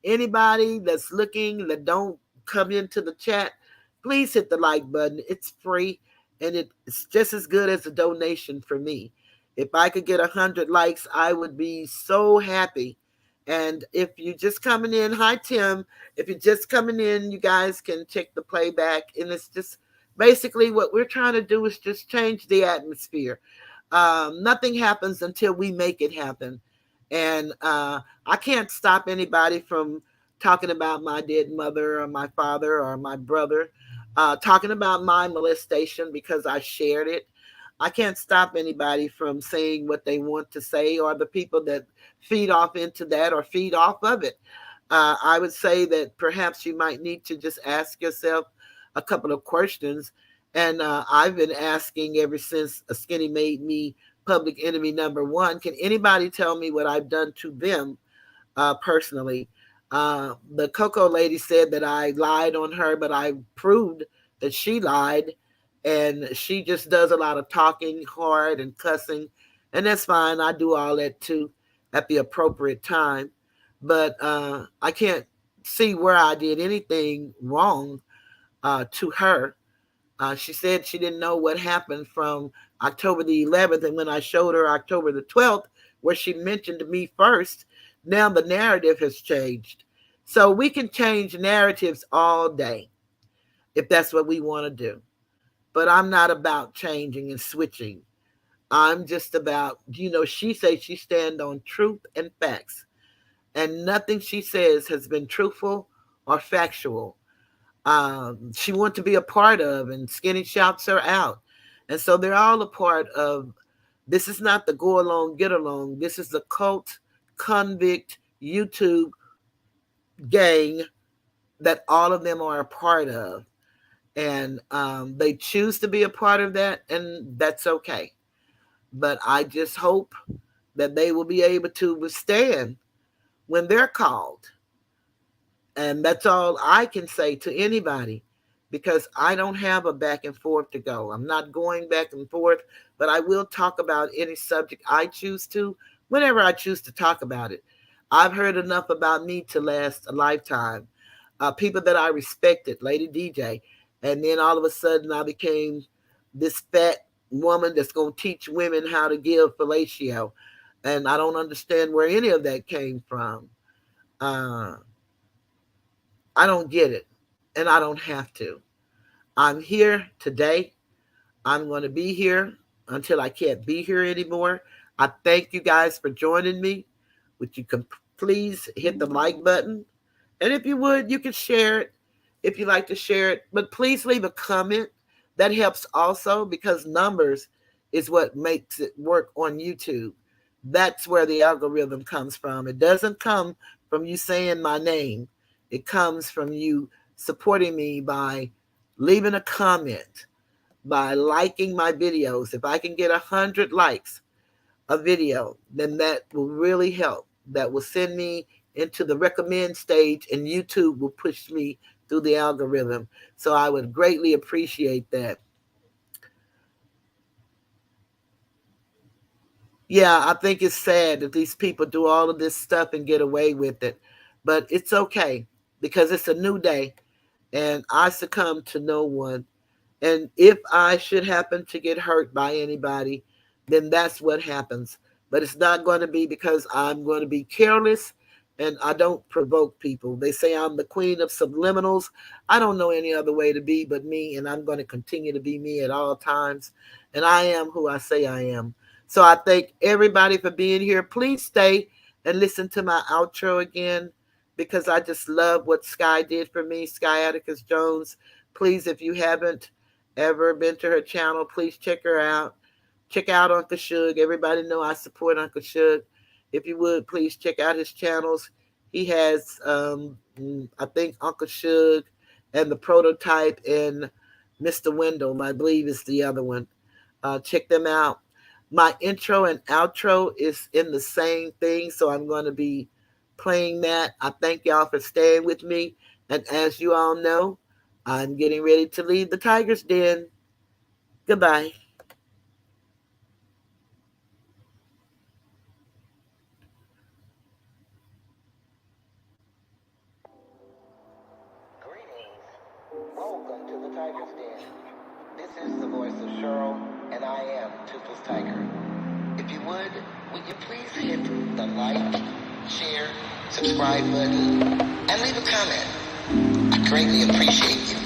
anybody that's looking that don't come into the chat, please hit the like button. It's free and it's just as good as a donation for me. If I could get 100 likes, I would be so happy. And if you're just coming in, hi Tim. If you're just coming in, you guys can check the playback. And it's just basically what we're trying to do is just change the atmosphere. Nothing happens until we make it happen. And I can't stop anybody from talking about my dead mother or my father or my brother, talking about my molestation because I shared it. I can't stop anybody from saying what they want to say or the people that feed off into that or feed off of it. I would say that perhaps you might need to just ask yourself a couple of questions. And I've been asking ever since a Skinny made me public enemy number one. Can anybody tell me what I've done to them personally? The Coco lady said that I lied on her, but I proved that she lied. And she just does a lot of talking hard and cussing. And that's fine. I do all that too at the appropriate time. But I can't see where I did anything wrong to her. She said she didn't know what happened from October the 11th. And when I showed her October the 12th, where she mentioned me first, now the narrative has changed. So we can change narratives all day if that's what we want to do. But I'm not about changing and switching. I'm just about, she says she stand on truth and facts. And nothing she says has been truthful or factual. She wants to be a part of, and Skinny shouts her out. And so they're all a part of, this is not the go along, get along. This is the cult, convict, YouTube gang that all of them are a part of. And they choose to be a part of that, and that's okay. But I just hope that they will be able to withstand when they're called. And that's all I can say to anybody because I don't have a back and forth to go. I'm not going back and forth, but I will talk about any subject I choose to whenever I choose to talk about it. I've heard enough about me to last a lifetime. People that I respected, Lady DJ, and then all of a sudden I became this fat woman that's going to teach women how to give fellatio. And I don't understand where any of that came from. Uh, I don't get it, and I don't have to. I'm here today. I'm going to be here until I can't be here anymore. I thank you guys for joining me. Would you please hit the like button? And if you would, you can share it if you like to share it. But please leave a comment. That helps also because numbers is what makes it work on YouTube. That's where the algorithm comes from. It doesn't come from you saying my name. It comes from you supporting me by leaving a comment, by liking my videos. If I can get 100 likes a video, then that will really help. That will send me into the recommend stage and YouTube will push me through the algorithm. So I would greatly appreciate that. Yeah, I think it's sad that these people do all of this stuff and get away with it. But it's okay because it's a new day and I succumb to no one. And if I should happen to get hurt by anybody, then that's what happens. But it's not going to be because I'm going to be careless and I don't provoke people. They say I'm the queen of subliminals. I don't know any other way to be but me, and I'm going to continue to be me at all times. And I am who I say I am. So I thank everybody for being here. Please stay and listen to my outro again, because I just love what Sky did for me, Sky Atticus Jones. Please, if you haven't ever been to her channel, please check her out. Check out Uncle Shug. Everybody know I support Uncle Shug. If you would, please check out his channels. He has, I think, Uncle Shug and the Prototype and Mr. Wendell, I believe, is the other one. Check them out. My intro and outro is in the same thing, so I'm going to be playing that. I thank y'all for staying with me. And as you all know, I'm getting ready to leave the Tiger's Den. Goodbye. Welcome to the Tiger's Den. This is the voice of Cheryl, and I am Toothless Tiger. If you would you please hit the like, share, subscribe button, and leave a comment. I greatly appreciate you.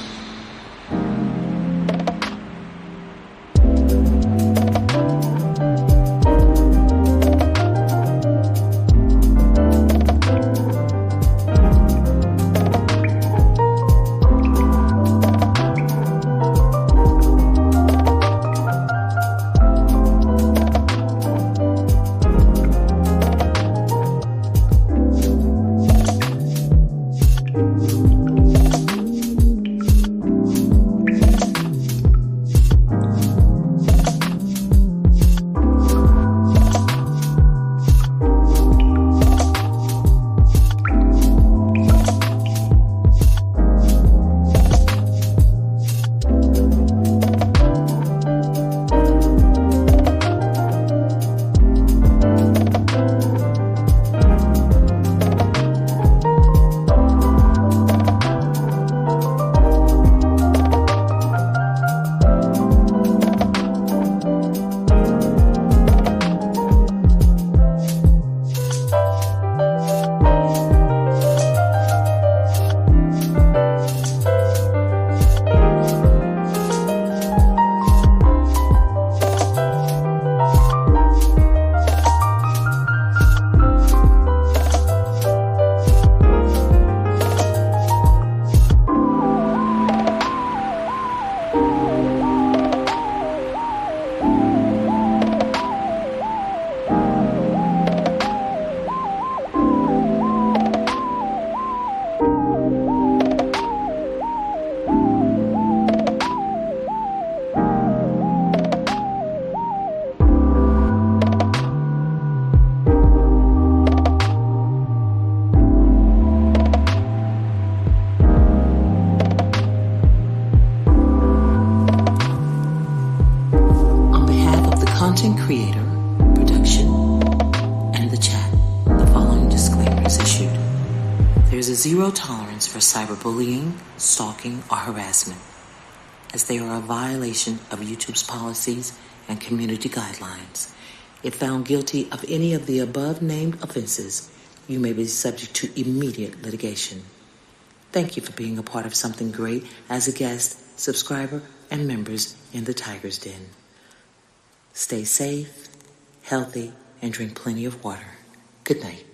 Content creator, production, and the chat, the following disclaimer is issued. There is a zero tolerance for cyberbullying, stalking, or harassment, as they are a violation of YouTube's policies and community guidelines. If found guilty of any of the above named offenses, you may be subject to immediate litigation. Thank you for being a part of something great as a guest, subscriber, and members in the Tiger's Den. Stay safe, healthy, and drink plenty of water. Good night.